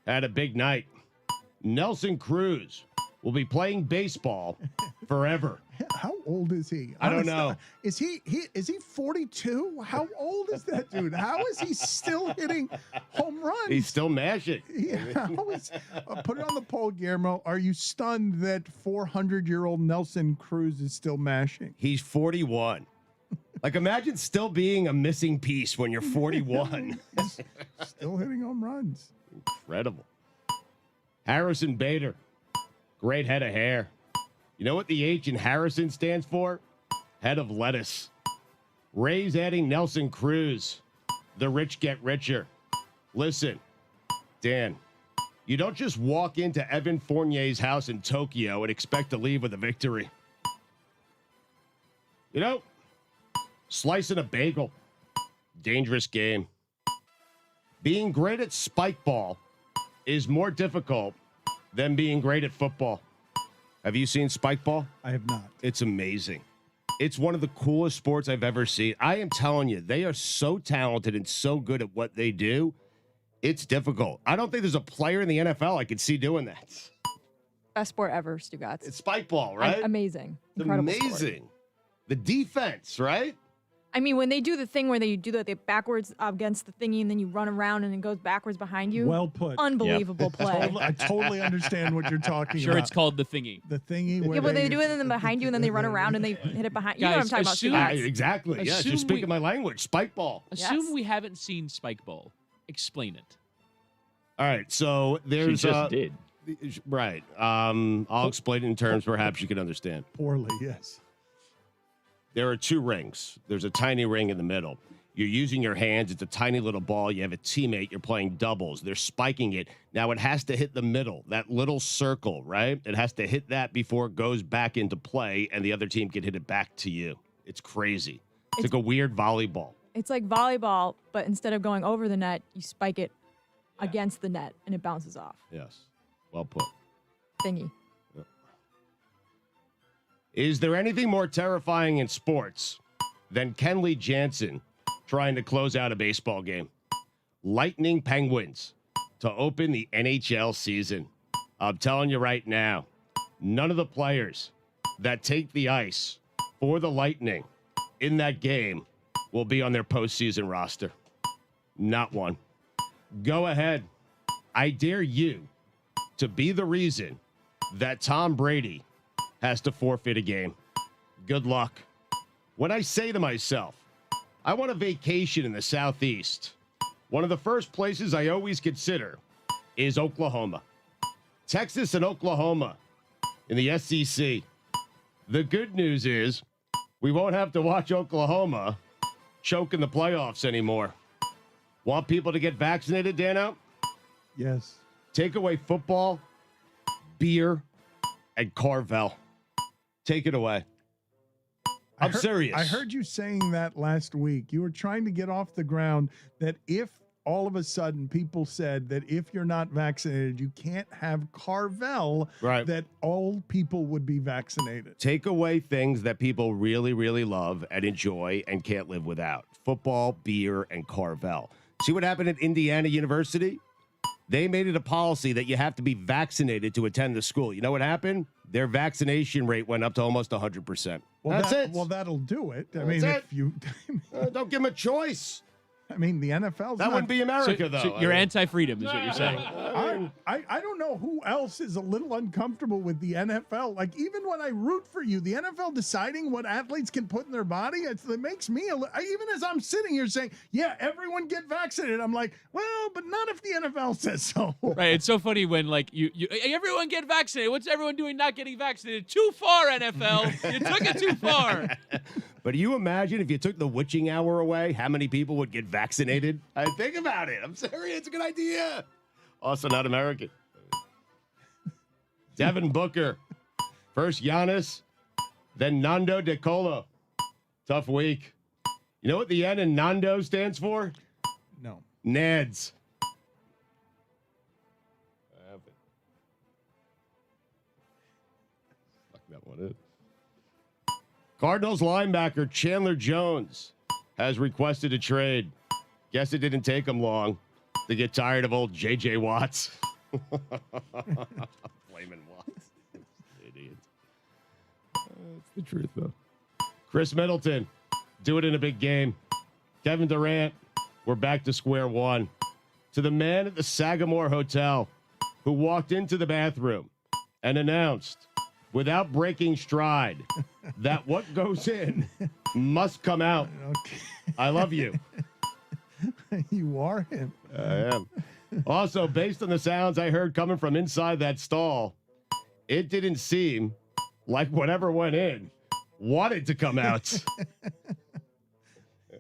had a big night. Nelson Cruz will be playing baseball forever. How old is he? I don't know. Is he 42? How old is that dude? How is he still hitting home runs? He's still mashing. Put it on the poll, Guillermo. Are you stunned that 400-year-old Nelson Cruz is still mashing? He's 41. Like, imagine still being a missing piece when you're 41. He's still hitting home runs. Incredible. Harrison Bader. Great head of hair. You know what the H in Harrison stands for? Head of lettuce. Rays adding Nelson Cruz. The rich get richer. Listen, Dan, you don't just walk into Evan Fournier's house in Tokyo and expect to leave with a victory. You know, slicing a bagel. Dangerous game. Being great at spike ball is more difficult than being great at football. Have you seen spike ball? I have not. It's amazing. It's one of the coolest sports I've ever seen. I am telling you, they are so talented and so good at what they do. It's difficult. I don't think there's a player in the NFL I could see doing that. Best sport ever, Stugotz. It's spike ball, right? Amazing. It's Incredible amazing. sport. The defense, right? I mean, when they do the thing where they do the backwards against the thingy and then you run around and it goes backwards behind you. Well put. Unbelievable play. I totally understand what you're talking Sure, about. it's called the thingy. The thingy where Yeah, but they do it and then behind you and then they run around and they hit it behind. You know what I'm Guys, talking about, assume- Stugotz. Exactly. Yes, you're Assume speaking we- my language. Spike ball. Assume Yes. we haven't seen spike ball. Explain it. All right. So She there's just did. right. I'll explain it in terms perhaps you can understand. Poorly, yes. There are two rings. There's a tiny ring in the middle. You're using your hands. It's a tiny little ball. You have a teammate. You're playing doubles. They're spiking it. Now it has to hit the middle, that little circle, right? It has to hit that before it goes back into play, and the other team can hit it back to you. It's crazy. It's like a weird volleyball. It's like volleyball, but instead of going over the net, you spike it against the net and it bounces off. Yes. Well put. Thingy. Is there anything more terrifying in sports than Kenley Jansen trying to close out a baseball game? Lightning Penguins to open the NHL season. I'm telling you right now, none of the players that take the ice for the Lightning in that game will be on their postseason roster. Not one. Go ahead. I dare you to be the reason that Tom Brady has to forfeit a game. Good luck. When I say to myself, I want a vacation in the Southeast, one of the first places I always consider is Oklahoma. Texas and Oklahoma in the SEC. The good news is we won't have to watch Oklahoma choke in the playoffs anymore. Want people to get vaccinated, Dano? Yes. Take away football, beer, and Carvel. Take it away. I'm serious. I heard you saying that last week. You were trying to get off the ground that if all of a sudden people said that if you're not vaccinated, you can't have Carvel, Right. that all people would be vaccinated. Take away things that people really, really love and enjoy and can't live without. Football, beer, and Carvel. See what happened at Indiana University? They made it a policy that you have to be vaccinated to attend the school. You know what happened? Their vaccination rate went up to almost 100%. Well, That's it. Well, that'll do it. I That's mean, it. if you Don't give them a choice. I mean, the NFL's That not, wouldn't be America, though. So you're anti-freedom, is what you're saying. I don't know who else is a little uncomfortable with the NFL. Like, even when I root for you, the NFL deciding what athletes can put in their body, it makes me, even as I'm sitting here saying, yeah, everyone get vaccinated. I'm like, well, but not if the NFL says so. Right. It's so funny when, like, you everyone get vaccinated. What's everyone doing not getting vaccinated? Too far, NFL. You took it too far. But you imagine if you took the witching hour away, how many people would get vaccinated? I think about it. I'm serious. It's a good idea. Also not American. Devin Booker. First Giannis, then Nando De Colo. Tough week. You know what the N in Nando stands for? No. Nads. Fuck that one in. Cardinals linebacker Chandler Jones has requested a trade. Guess it didn't take him long to get tired of old J.J. Watts. Blaming Watts. Idiot. That's the truth, though. Chris Middleton, do it in a big game. Kevin Durant, we're back to square one. To the man at the Sagamore Hotel who walked into the bathroom and announced, without breaking stride, that what goes in must come out. Okay. I love you. You are him. I am. Also, based on the sounds I heard coming from inside that stall, it didn't seem like whatever went in wanted to come out. I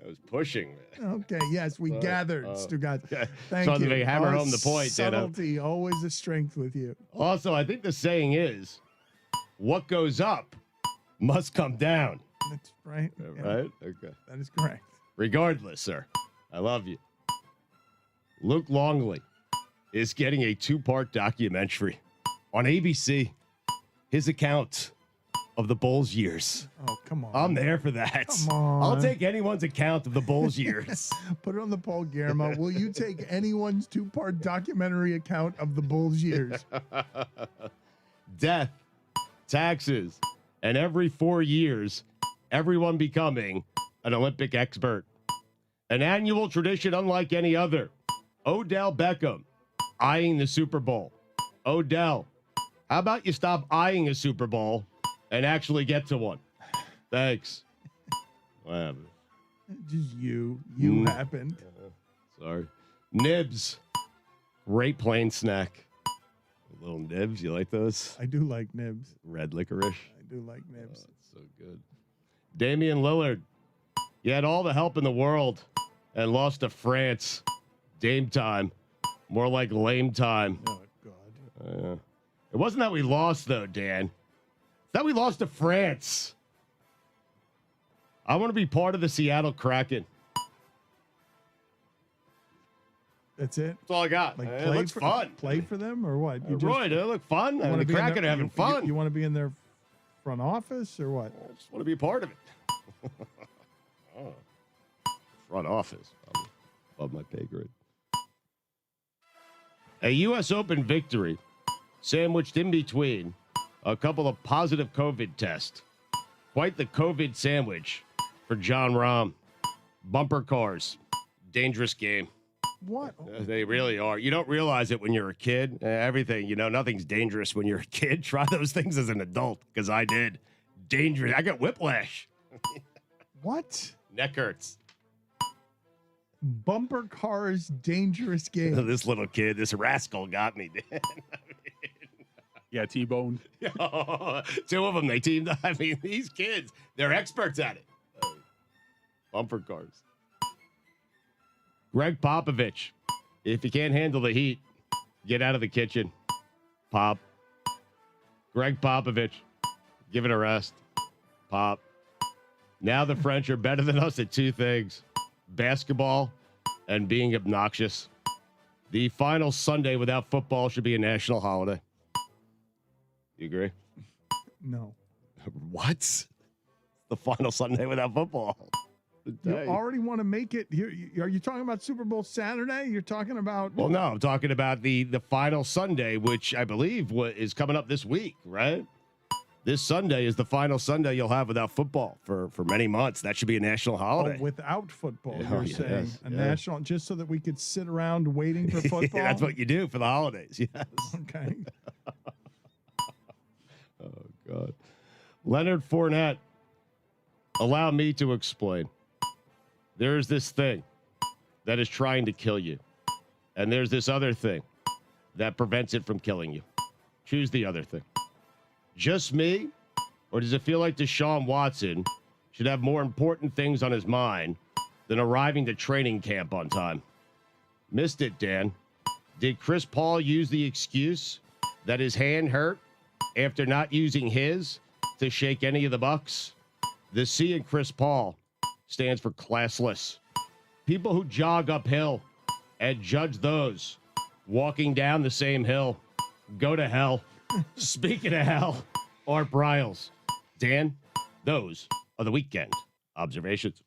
was pushing. Okay, yes, we gathered, Stugotz. Yeah. Thank So you. they hammer home the point. Subtlety, always a strength with you. Also, I think the saying is, what goes up must come down. That's right. Yeah, Right? Okay. that is correct. Regardless, sir, I love you. Luke Longley is getting a 2-part documentary on ABC. His account of the Bulls years. Oh, come on. I'm there for that. Come on. I'll take anyone's account of the Bulls years. Put it on the poll, Guillermo. Will you take anyone's 2-part documentary account of the Bulls' years? Death, taxes, and every 4 years, everyone becoming an Olympic expert. An annual tradition unlike any other. Odell Beckham eyeing the Super Bowl. Odell, how about you stop eyeing a Super Bowl and actually get to one? Thanks. Whatever. Just you happened. Sorry. Nibs. Great plain snack. Little nibs. You like those? I do like nibs. Red licorice. I do like nibs. That's so good. Damian Lillard. You had all the help in the world and lost to France. Dame time. More like lame time. Oh, God. It wasn't that we lost, though, Dan. It's that we lost to France. I want to be part of the Seattle Kraken. That's it? That's all I got. Like It looks fun. Play for them or what? You Roy, do it look fun? wanna The be in Kraken their- are having fun. You want to be in their front office or what? I just want to be a part of it. Oh. Front office. I'm above my pay grade. A U.S. Open victory sandwiched in between a couple of positive COVID tests. Quite the COVID sandwich for John Rahm. Bumper cars. Dangerous game. What? They really are. You don't realize it when you're a kid. Everything, nothing's dangerous when you're a kid. Try those things as an adult, because I did. Dangerous. I got whiplash. What? Neck hurts. Bumper cars, dangerous game. This little kid, this rascal got me, Dan. Yeah, T-boned. Two of them, they teamed up. I mean, these kids, they're experts at it. Bumper cars. Greg Popovich. If you can't handle the heat, get out of the kitchen. Pop. Greg Popovich. Give it a rest. Pop. Now the French are better than us at two things: basketball and being obnoxious. The final Sunday without football should be a national holiday. You agree? No. What? The final Sunday without football. You already want to make it. Are you talking about Super Bowl Saturday? You're talking about. Well, no, I'm talking about the final Sunday, which I believe is coming up this week, right? This Sunday is the final Sunday you'll have without football for many months. That should be a national holiday. Oh, without football, Oh, you're yes, saying a yeah. national, just so that we could sit around waiting for football. That's what you do for the holidays. Yes. Okay. Oh, God. Leonard Fournette, allow me to explain. There's this thing that is trying to kill you, and there's this other thing that prevents it from killing you. Choose the other thing. Just me, or does it feel like Deshaun Watson should have more important things on his mind than arriving to training camp on time? Missed it, Dan. Did Chris Paul use the excuse that his hand hurt after not using his to shake any of the Bucks? The C in Chris Paul stands for classless. People who jog uphill and judge those walking down the same hill go to hell. Speaking of hell, Art Briles. Dan, those are the weekend observations.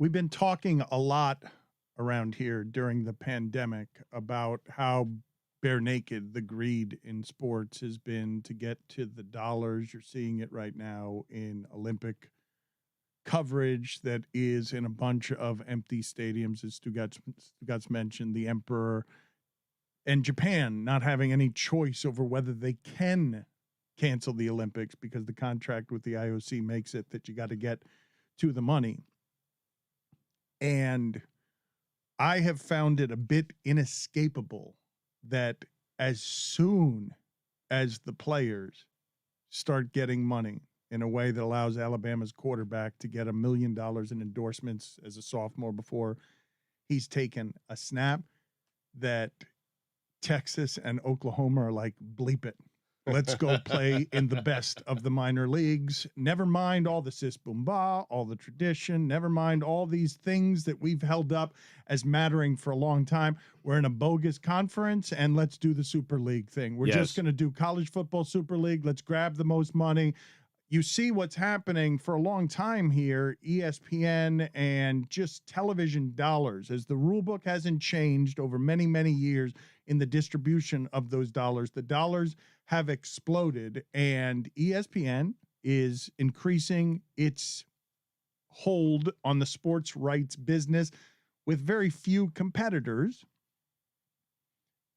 We've been talking a lot around here during the pandemic about how bare naked the greed in sports has been to get to the dollars. You're seeing it right now in Olympic coverage that is in a bunch of empty stadiums, as Stugotz mentioned, the Emperor, and Japan not having any choice over whether they can cancel the Olympics because the contract with the IOC makes it that you got to get to the money. And I have found it a bit inescapable that as soon as the players start getting money in a way that allows Alabama's quarterback to get $1 million in endorsements as a sophomore before he's taken a snap, that Texas and Oklahoma are like, bleep it. Let's go play in the best of the minor leagues. Never mind all the sis boom ba, all the tradition. Never mind all these things that we've held up as mattering for a long time. We're in a bogus conference, and let's do the Super League thing. We're just going to do college football Super League. Let's grab the most money. You see what's happening for a long time here, ESPN and just television dollars, as the rule book hasn't changed over many, many years in the distribution of those dollars. The dollars have exploded, and ESPN is increasing its hold on the sports rights business with very few competitors.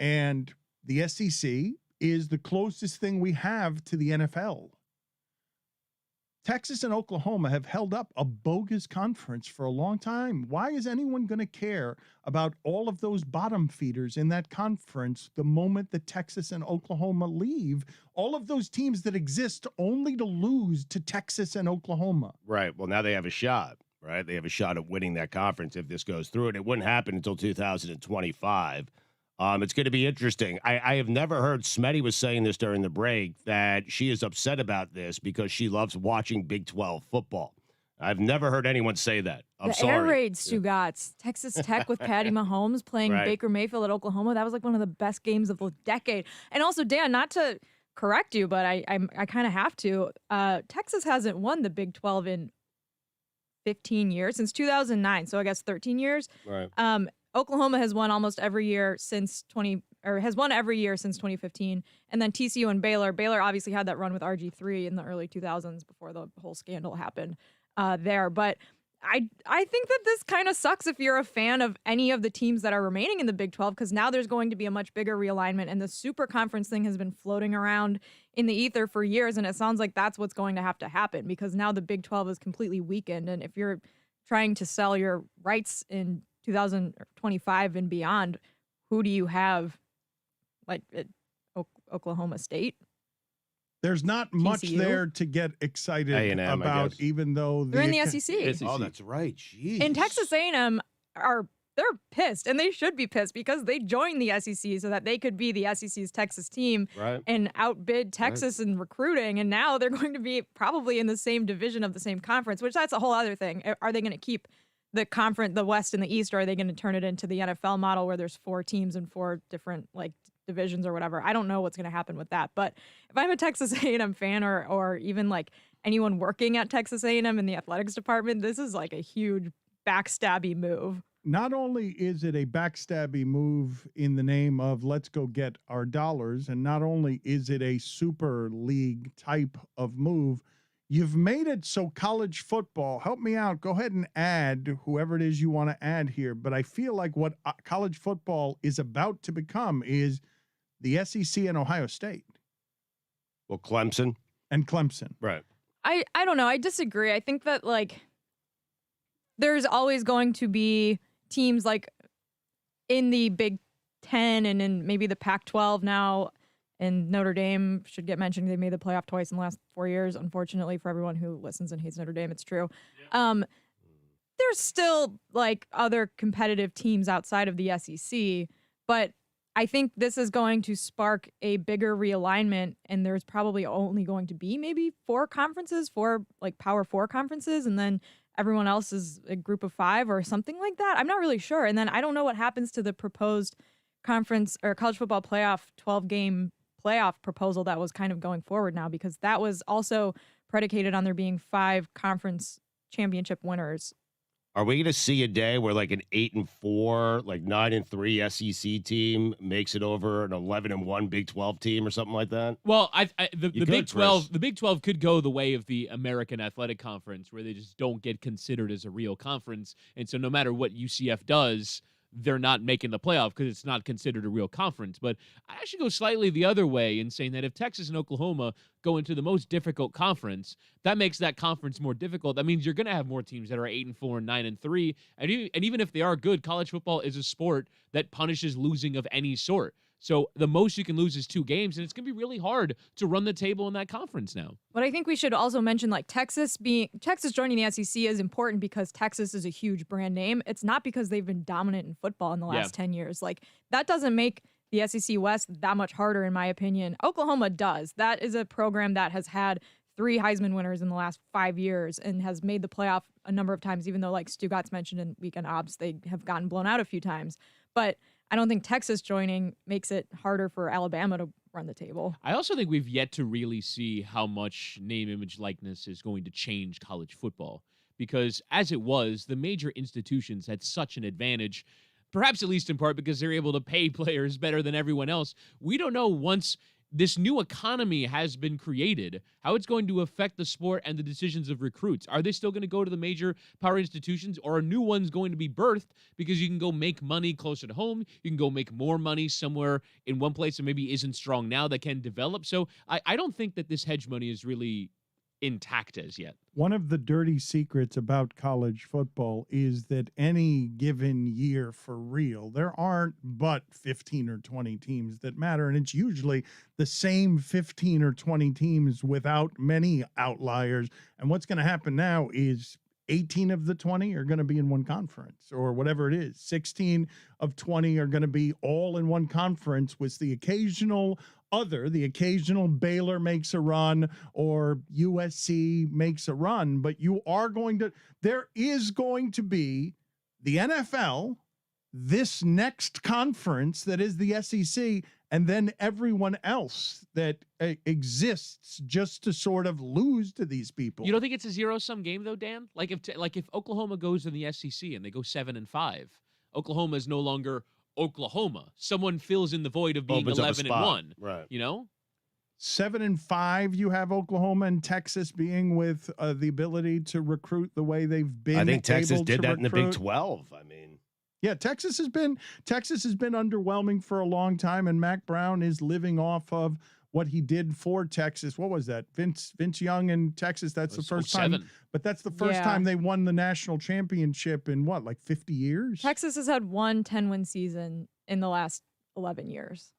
And the SEC is the closest thing we have to the NFL. Texas and Oklahoma have held up a bogus conference for a long time. Why is anyone going to care about all of those bottom feeders in that conference the moment that Texas and Oklahoma leave? All of those teams that exist only to lose to Texas and Oklahoma. Right. Well, now they have a shot, right? They have a shot at winning that conference if this goes through, and it wouldn't happen until 2025. It's going to be interesting. I have never heard, Smetty was saying this during the break, that she is upset about this because she loves watching Big 12 football. I've never heard anyone say that. I'm sorry. Air raid, Stugotz. Texas Tech with Patty Mahomes playing Baker Mayfield at Oklahoma. That was like one of the best games of the decade. And also, Dan, not to correct you, but I kind of have to. Texas hasn't won the Big 12 in 15 years, since 2009. So I guess 13 years. Right. Oklahoma has won almost every year since 2015, and then TCU and Baylor. Baylor obviously had that run with RG3 in the early 2000s before the whole scandal happened there. But I think that this kind of sucks if you're a fan of any of the teams that are remaining in the Big 12, because now there's going to be a much bigger realignment, and the super conference thing has been floating around in the ether for years, and it sounds like that's what's going to have to happen, because now the Big 12 is completely weakened, and if you're trying to sell your rights in 2025 and beyond, who do you have, like at Oklahoma State? There's not much TCU? there to get excited A&M, I about, guess. even though They're in the SEC. Oh, that's right. Jeez. And Texas A&M they're pissed, and they should be pissed, because they joined the SEC so that they could be the SEC's Texas team and outbid Texas in recruiting, and now they're going to be probably in the same division of the same conference, which that's a whole other thing. Are they going to keep the conference, the West and the East, or are they going to turn it into the NFL model where there's 4 teams and 4 different like divisions or whatever? I don't know what's going to happen with that. But if I'm a Texas A&M fan, or even like anyone working at Texas A&M in the athletics department, this is like a huge backstabby move. Not only is it a backstabby move in the name of let's go get our dollars, and not only is it a super league type of move, you've made it so college football, help me out, go ahead and add whoever it is you want to add here, but I feel like what college football is about to become is the SEC and Ohio State. Well, Clemson. And Clemson. Right. I don't know. I disagree. I think that like there's always going to be teams like in the Big Ten and in maybe the Pac-12 now. And Notre Dame should get mentioned. They made the playoff twice in the last 4 years. Unfortunately, for everyone who listens and hates Notre Dame, it's true. There's still like other competitive teams outside of the SEC, but I think this is going to spark a bigger realignment, and there's probably only going to be maybe 4 conferences, 4 like Power 4 conferences, and then everyone else is a group of 5 or something like that. I'm not really sure. And then I don't know what happens to the proposed conference or college football playoff 12-game playoff proposal that was kind of going forward now, because that was also predicated on there being 5 conference championship winners Are we going to see a day where like an 8-4, like 9-3 SEC team makes it over an 11-1 Big 12 team or something like that? Well, the You Big could, 12, Chris. the Big 12 could go the way of the American Athletic Conference, where they just don't get considered as a real conference, and so no matter what UCF does, they're not making the playoff because it's not considered a real conference. But I actually go slightly the other way in saying that if Texas and Oklahoma go into the most difficult conference, that makes that conference more difficult. That means you're going to have more teams that are 8-4 and 9-3. And even if they are good, college football is a sport that punishes losing of any sort. So the most you can lose is 2 games, and it's going to be really hard to run the table in that conference now. But I think we should also mention like Texas joining the SEC is important because Texas is a huge brand name. It's not because they've been dominant in football in the last 10 years. Like that doesn't make the SEC West that much harder, in my opinion. Oklahoma does. That is a program that has had 3 Heisman winners in the last 5 years and has made the playoff a number of times, even though, like Stugotz mentioned in Weekend Obs, they have gotten blown out a few times. But I don't think Texas joining makes it harder for Alabama to run the table. I also think we've yet to really see how much name, image, likeness is going to change college football. Because as it was, the major institutions had such an advantage, perhaps at least in part because they're able to pay players better than everyone else. We don't know once this new economy has been created, how it's going to affect the sport and the decisions of recruits. Are they still going to go to the major power institutions, or are new ones going to be birthed because you can go make money closer to home? You can go make more money somewhere in one place that maybe isn't strong now that can develop. So I don't think that this hedge money is really intact as yet. One of the dirty secrets about college football is that any given year, for real, there aren't but 15 or 20 teams that matter. And it's usually the same 15 or 20 teams without many outliers. And what's going to happen now is 18 of the 20 are going to be in one conference or whatever it is. 16 of 20 are going to be all in one conference with the occasional Baylor makes a run or USC makes a run, but there is going to be the NFL, this next conference that is the SEC, and then everyone else that exists just to sort of lose to these people. You don't think it's a zero-sum game though, Dan? Like if Oklahoma goes in the SEC and they go 7-5, Oklahoma is no longer Oklahoma. Someone fills in the void of being 11-1. Right. You know? 7-5, you have Oklahoma and Texas being with the ability to recruit the way they've been. I think Texas able did to that in the Big recruit. 12. I mean, Yeah, Texas has been underwhelming for a long time, and Mac Brown is living off of what he did for Texas. What was that? Vince Young in Texas. That's the first time. But that's the first time they won the national championship in what, like 50 years? Texas has had one 10-win season in the last 11 years.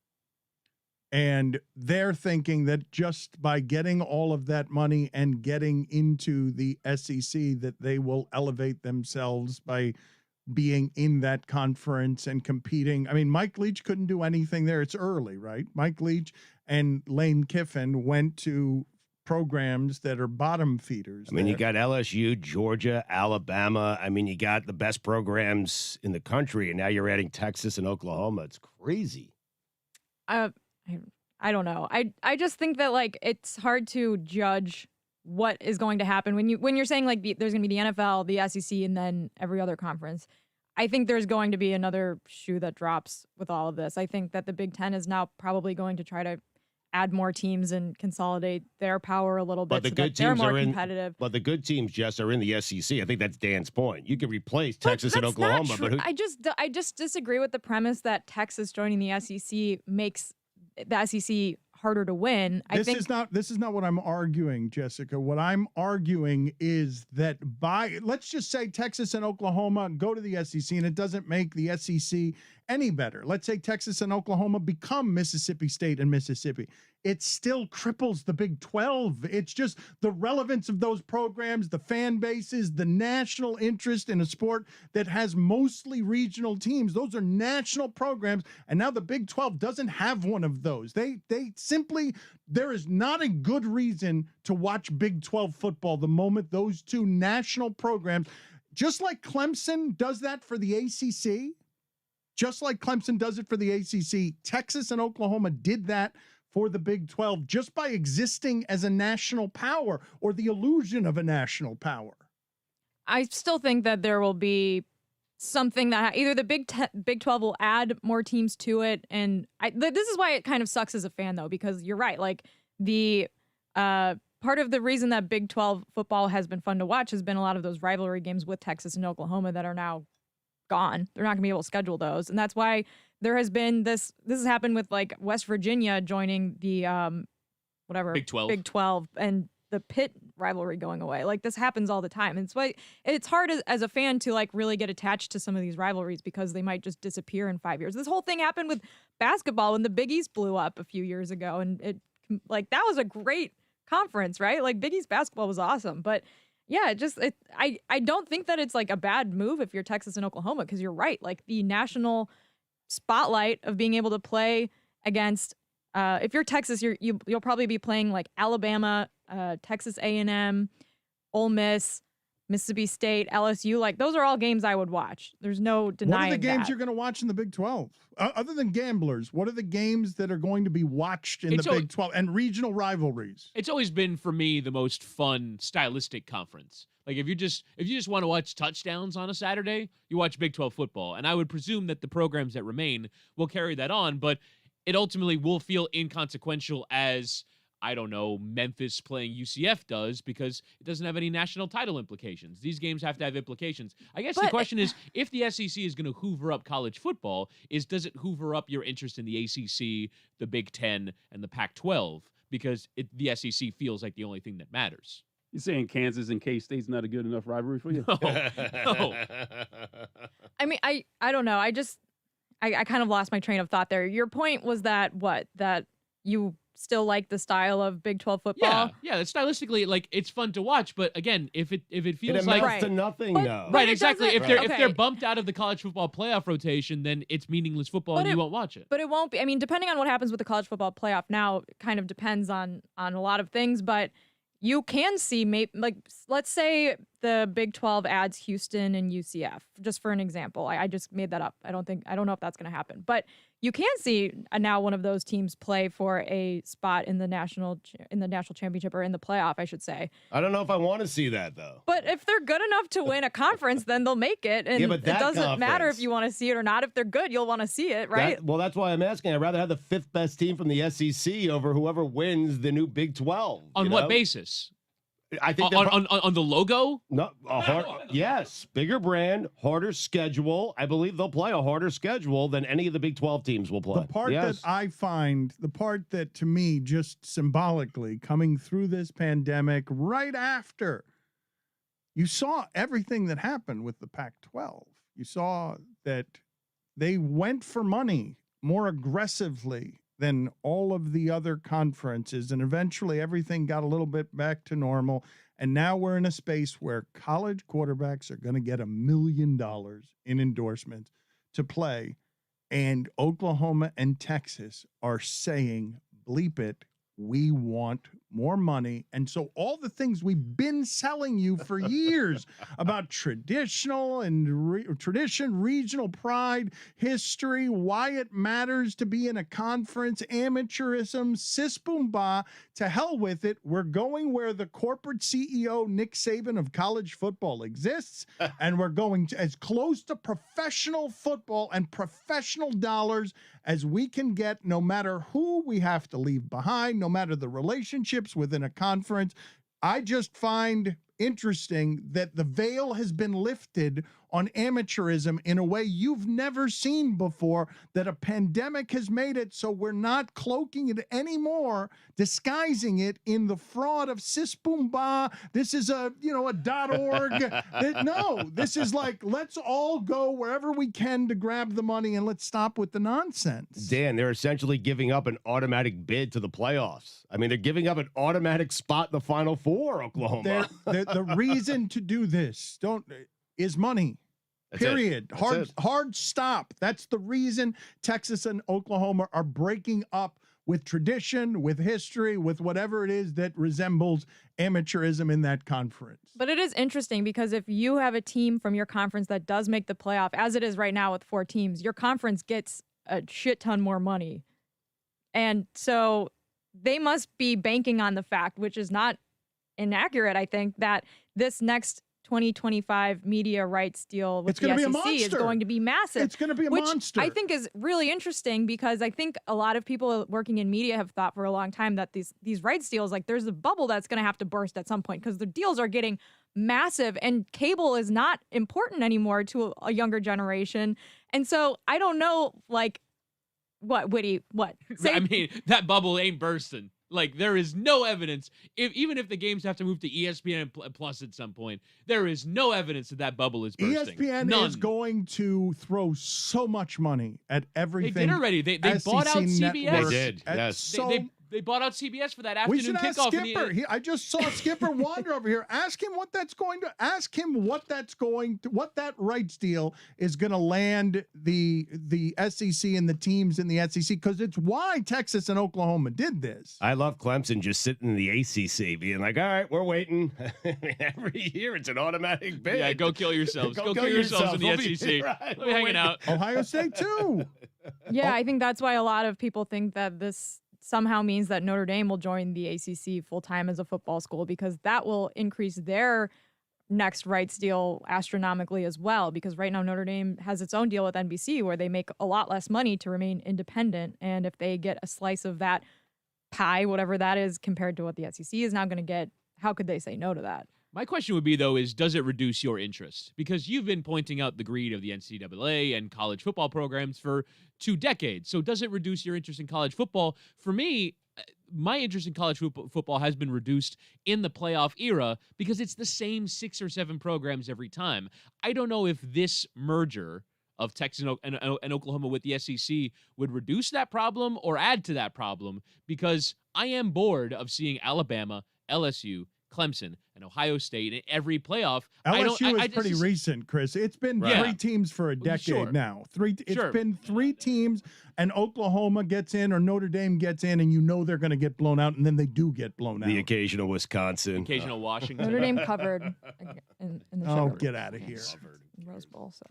And they're thinking that just by getting all of that money and getting into the SEC, that they will elevate themselves by being in that conference and competing. I mean, Mike Leach couldn't do anything there. It's early, right? Mike Leach and Lane Kiffin went to programs that are bottom feeders. I mean, you got LSU, Georgia, Alabama. I mean, you got the best programs in the country, and now you're adding Texas and Oklahoma. It's crazy. I don't know. I just think that like it's hard to judge what is going to happen when you're saying like there's going to be the NFL, the SEC, and then every other conference. I think there's going to be another shoe that drops with all of this. I think that the Big Ten is now probably going to try to add more teams and consolidate their power a little bit. But the so good that they're teams more are in. competitive. But the good teams, Jess, are in the SEC. I think that's Dan's point. You can replace Texas and That's not Oklahoma, true. but I just disagree with the premise that Texas joining the SEC makes the SEC harder to win. This is not what I'm arguing, Jessica. What I'm arguing is that let's just say Texas and Oklahoma go to the SEC, and it doesn't make the SEC any better. Let's say Texas and Oklahoma become Mississippi State and Mississippi. It still cripples the Big 12. It's just the relevance of those programs, the fan bases, the national interest in a sport that has mostly regional teams. Those are national programs, and now the Big 12 doesn't have one of those. They simply, there is not a good reason to watch Big 12 football the moment those two national programs, just like Clemson does that for the ACC, just like Clemson does it for the ACC, Texas and Oklahoma did that for the Big 12 just by existing as a national power or the illusion of a national power. I still think that there will be something that either the Big 12 will add more teams to it. And this is why it kind of sucks as a fan, though, because you're right. Like the part of the reason that Big 12 football has been fun to watch has been a lot of those rivalry games with Texas and Oklahoma that are now gone. They're not going to be able to schedule those. And that's why there has been this has happened with like West Virginia joining the Big 12. Big 12 and the Pitt rivalry going away. Like this happens all the time. And it's why it's hard as a fan to like really get attached to some of these rivalries because they might just disappear in 5 years. This whole thing happened with basketball when the Big East blew up a few years ago. And it like that was a great conference, right? Like Big East basketball was awesome. But yeah, I don't think that it's like a bad move if you're Texas and Oklahoma, because you're right. Like the national spotlight of being able to play against if you're Texas, you'll probably be playing like Alabama, Texas A&M, Ole Miss, Mississippi State, LSU. Like those are all games I would watch. There's no denying that. What are the games you're going to watch in the Big 12? Other than gamblers, what are the games that are going to be watched in the Big 12 and regional rivalries? It's always been for me the most fun stylistic conference. Like if you just want to watch touchdowns on a Saturday, you watch Big 12 football. And I would presume that the programs that remain will carry that on, but it ultimately will feel inconsequential as, I don't know, Memphis playing UCF does because it doesn't have any national title implications. These games have to have implications. I guess the question is, if the SEC is going to hoover up college football, does it hoover up your interest in the ACC, the Big Ten, and the Pac-12? Because the SEC feels like the only thing that matters. You're saying Kansas and K-State's not a good enough rivalry for you? No. I mean, I don't know. I kind of lost my train of thought there. Your point was that you still like the style of Big 12 football? Yeah. Stylistically, like it's fun to watch, but again, if it feels it like amounts to nothing, though. Right, exactly. If doesn't- they're bumped out of the college football playoff rotation, then it's meaningless football and you won't watch it. But it won't be. I mean, depending on what happens with the college football playoff now, it kind of depends on a lot of things, but you can see like let's say the Big 12 adds Houston and UCF, just for an example. I just made that up. I don't know if that's going to happen. But you can see now one of those teams play for a spot in the national championship or in the playoff, I should say. I don't know if I want to see that, though. But if they're good enough to win a conference, then they'll make it. And but it that doesn't matter if conference- you want to see it or not. If they're good, you'll want to see it, right? Well, that's why I'm asking. I'd rather have the fifth best team from the SEC over whoever wins the new Big 12. On you what know? basis? I think On the logo? No, yes, bigger brand, harder schedule. I believe they'll play a harder schedule than any of the Big 12 teams will play. The part Yes. the part that to me, just symbolically coming through this pandemic right after, you saw everything that happened with the Pac-12. You saw that they went for money more aggressively than all of the other conferences. And eventually everything got a little bit back to normal. And now we're in a space where college quarterbacks are going to get $1 million in endorsements to play. And Oklahoma and Texas are saying, bleep it, we want more money. And so all the things we've been selling you for years about traditional and tradition, regional pride, history, why it matters to be in a conference, amateurism, sis boom ba, to hell with it. We're going where the corporate CEO, Nick Saban of college football exists, and we're going as close to professional football and professional dollars as we can get, no matter who we have to leave behind, no matter the relationships within a conference. I just find interesting that the veil has been lifted on amateurism in a way you've never seen before, that a pandemic has made it so we're not cloaking it anymore, disguising it in the fraud of sis boom ba. This is a .org. No, this is like, let's all go wherever we can to grab the money and let's stop with the nonsense. Dan, they're essentially giving up an automatic bid to the playoffs. I mean, they're giving up an automatic spot in the Final Four, Oklahoma. The reason to do this is money. That's Period. it. Hard stop. That's the reason Texas and Oklahoma are breaking up with tradition, with history, with whatever it is that resembles amateurism in that conference. But it is interesting because if you have a team from your conference that does make the playoff, as it is right now with 4 teams, your conference gets a shit ton more money. And so they must be banking on the fact, which is not inaccurate, I think, that this next 2025 media rights deal with It's the gonna be a SEC is monster. going to be massive. It's going to be a which monster. I think is really interesting because I think a lot of people working in media have thought for a long time that these rights deals, like there's a bubble that's going to have to burst at some point because the deals are getting massive and cable is not important anymore to a younger generation. And so I don't know, like, what, Whitty, what? I mean, that bubble ain't bursting. Like, there is no evidence. Even if the games have to move to ESPN Plus at some point, there is no evidence that bubble is bursting. ESPN None. is going to throw so much money at everything. They did already. They bought out SEC CBS. network They did, at yes. So They bought out CBS for that we afternoon should ask kickoff. Skipper. I just saw Skipper wander over here. Ask him what that rights deal is going to land the SEC and the teams in the SEC, because it's why Texas and Oklahoma did this. I love Clemson just sitting in the ACC being like, all right, we're waiting. Every year it's an automatic bid. Yeah, go kill yourselves. Go kill kill yourselves in the yourself. We'll be- SEC. right, We'll be hanging waiting. out. Ohio State too. Yeah, I think that's why a lot of people think that this somehow means that Notre Dame will join the ACC full time as a football school, because that will increase their next rights deal astronomically as well. Because right now Notre Dame has its own deal with NBC where they make a lot less money to remain independent. And if they get a slice of that pie, whatever that is, compared to what the SEC is now going to get, how could they say no to that? My question would be, though, is does it reduce your interest? Because you've been pointing out the greed of the NCAA and college football programs for 2 decades. So does it reduce your interest in college football? For me, my interest in college football has been reduced in the playoff era because it's the same 6 or 7 programs every time. I don't know if this merger of Texas and Oklahoma with the SEC would reduce that problem or add to that problem, because I am bored of seeing Alabama, LSU, Clemson, and Ohio State in every playoff. LSU is pretty recent, Chris. It's been Right. 3 teams for a decade Sure. now. It's Sure. been 3 teams, and Oklahoma gets in or Notre Dame gets in, and you know they're going to get blown out, and then they do get blown out. The occasional Wisconsin. Occasional Washington. Notre Dame covered in the Oh, Sugar get out of here. Rose Bowl. So.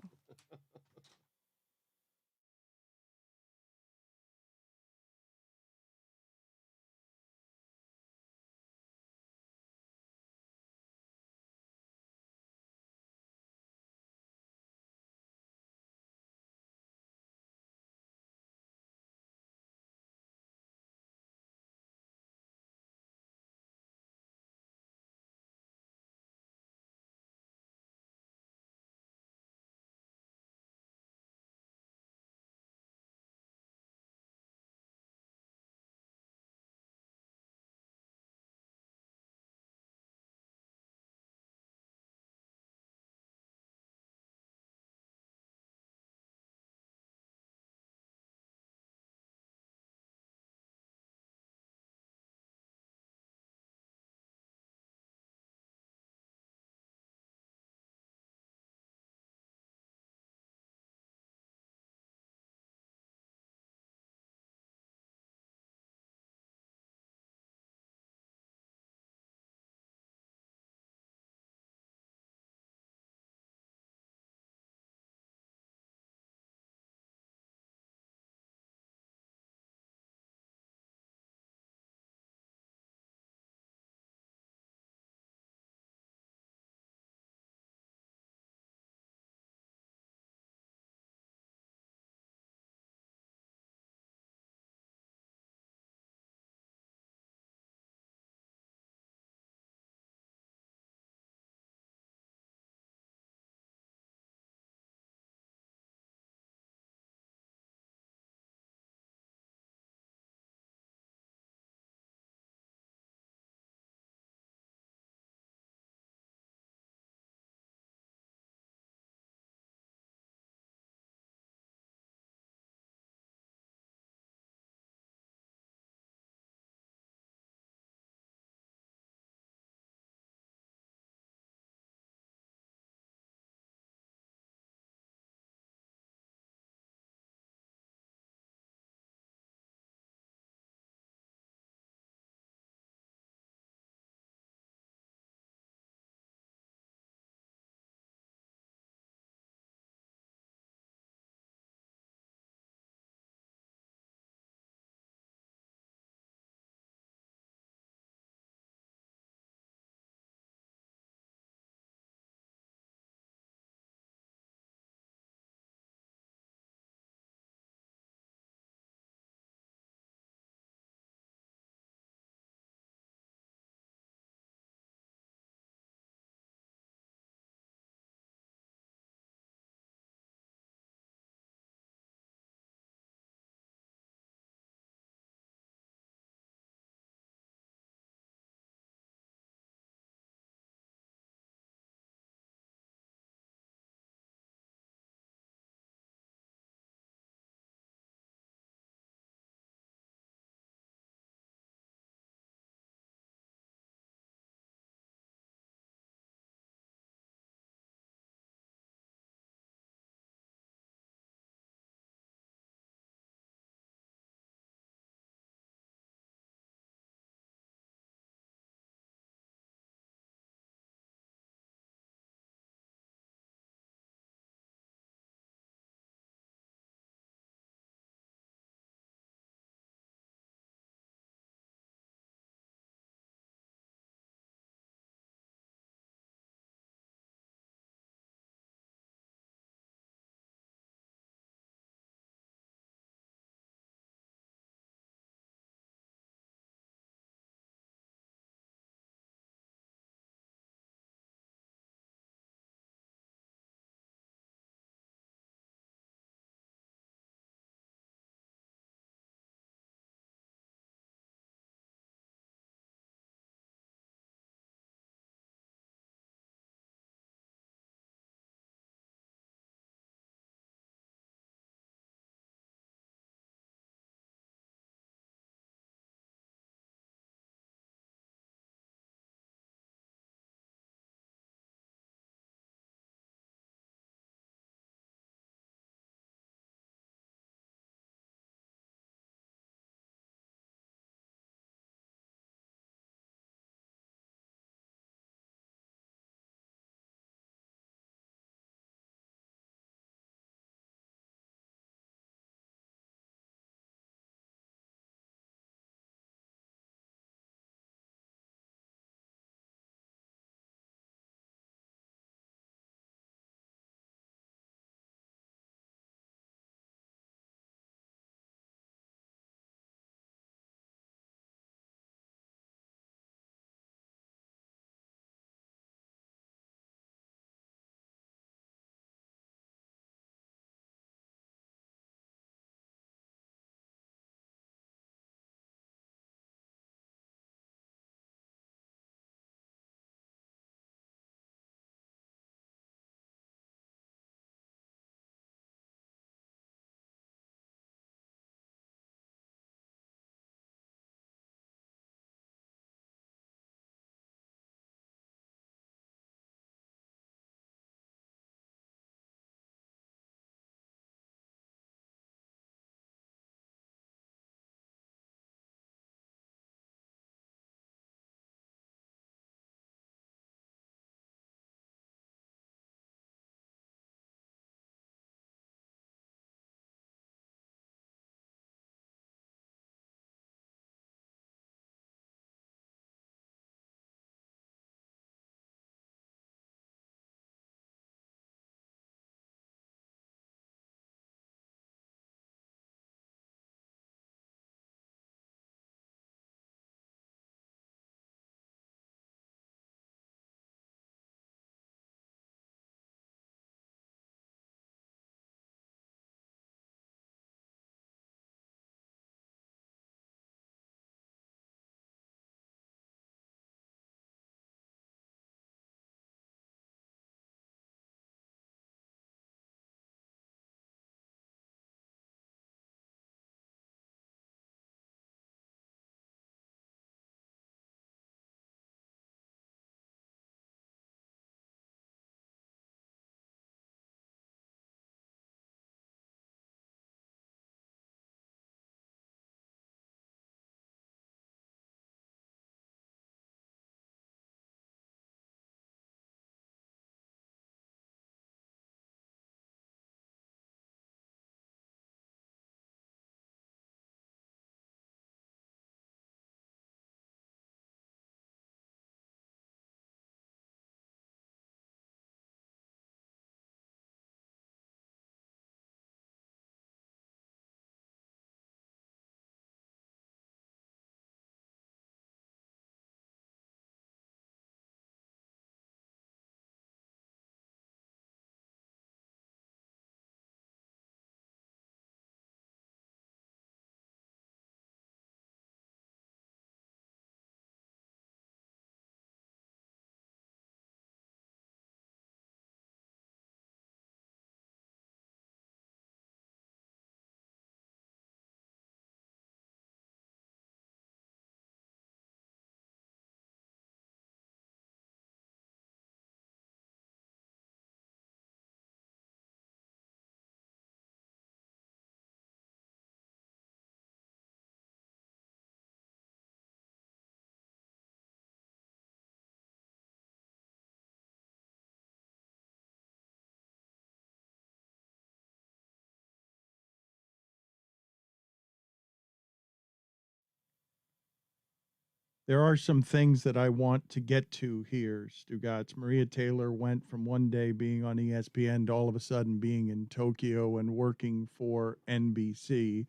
There are some things that I want to get to here, Stugotz. Maria Taylor went from one day being on ESPN to all of a sudden being in Tokyo and working for NBC.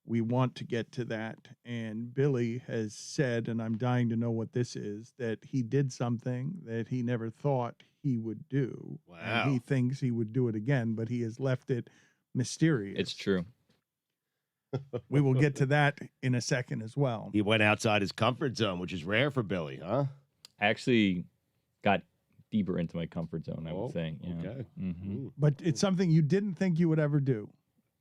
We want to get to that. And Billy has said, and I'm dying to know what this is, that he did something that he never thought he would do. Wow. And he thinks he would do it again, but he has left it mysterious. It's true. We will get to that in a second as well. He went outside his comfort zone, which is rare for Billy, huh? I actually got deeper into my comfort zone, I would say. Yeah. Okay. Mhm. But it's something you didn't think you would ever do.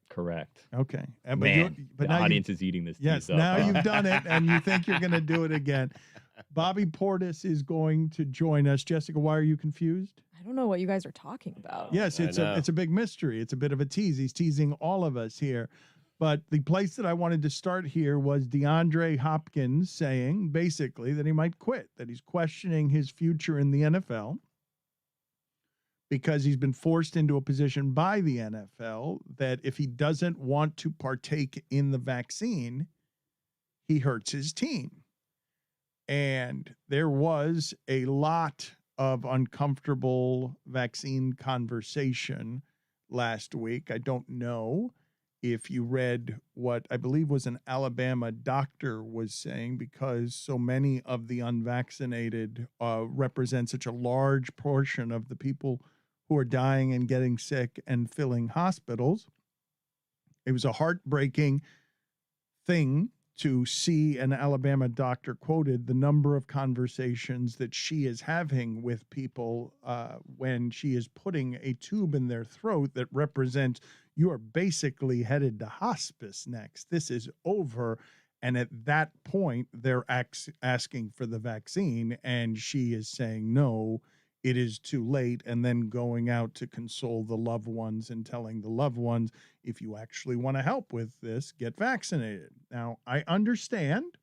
Correct. Okay. But Man, but the now audience is eating this yes, tease up. now huh? you've done it and you think you're going to do it again. Bobby Portis is going to join us. Jessica, why are you confused? I don't know what you guys are talking about. Yes, I it's know. a big mystery. It's a bit of a tease. He's teasing all of us here. But the place that I wanted to start here was DeAndre Hopkins saying basically that he might quit, that he's questioning his future in the NFL because he's been forced into a position by the NFL that if he doesn't want to partake in the vaccine, he hurts his team. And there was a lot of uncomfortable vaccine conversation last week. I don't know if you read what I believe was an Alabama doctor was saying, because so many of the unvaccinated represent such a large portion of the people who are dying and getting sick and filling hospitals. It was a heartbreaking thing to see an Alabama doctor quoted the number of conversations that she is having with people when she is putting a tube in their throat that represents you are basically headed to hospice next. This is over. And at that point, they're asking for the vaccine, and she is saying, no, it is too late, and then going out to console the loved ones and telling the loved ones, if you actually want to help with this, get vaccinated. Now, I understand.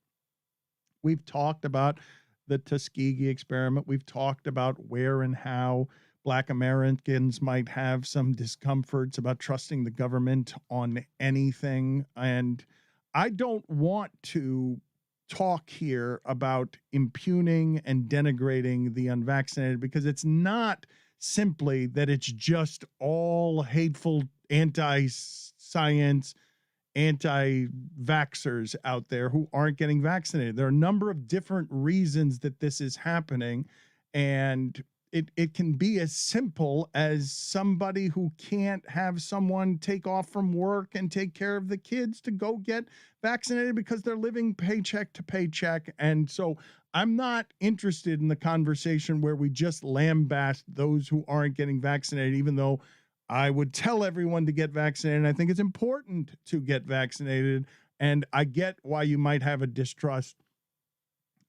We've talked about the Tuskegee experiment. We've talked about where and how Black Americans might have some discomforts about trusting the government on anything. And I don't want to talk here about impugning and denigrating the unvaccinated, because it's not simply that it's just all hateful anti-science, anti-vaxxers out there who aren't getting vaccinated. There are a number of different reasons that this is happening, and it can be as simple as somebody who can't have someone take off from work and take care of the kids to go get vaccinated because they're living paycheck to paycheck. And so I'm not interested in the conversation where we just lambaste those who aren't getting vaccinated, even though I would tell everyone to get vaccinated. And I think it's important to get vaccinated. And I get why you might have a distrust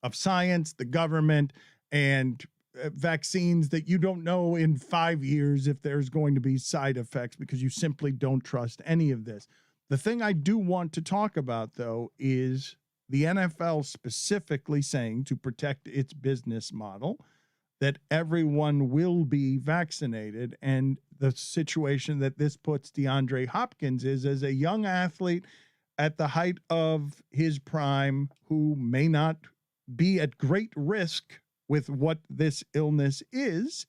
of science, the government, and vaccines that you don't know in 5 years if there's going to be side effects, because you simply don't trust any of this. The thing I do want to talk about, though, is the NFL specifically saying, to protect its business model, that everyone will be vaccinated. And the situation that this puts DeAndre Hopkins is as a young athlete at the height of his prime, who may not be at great risk with what this illness is,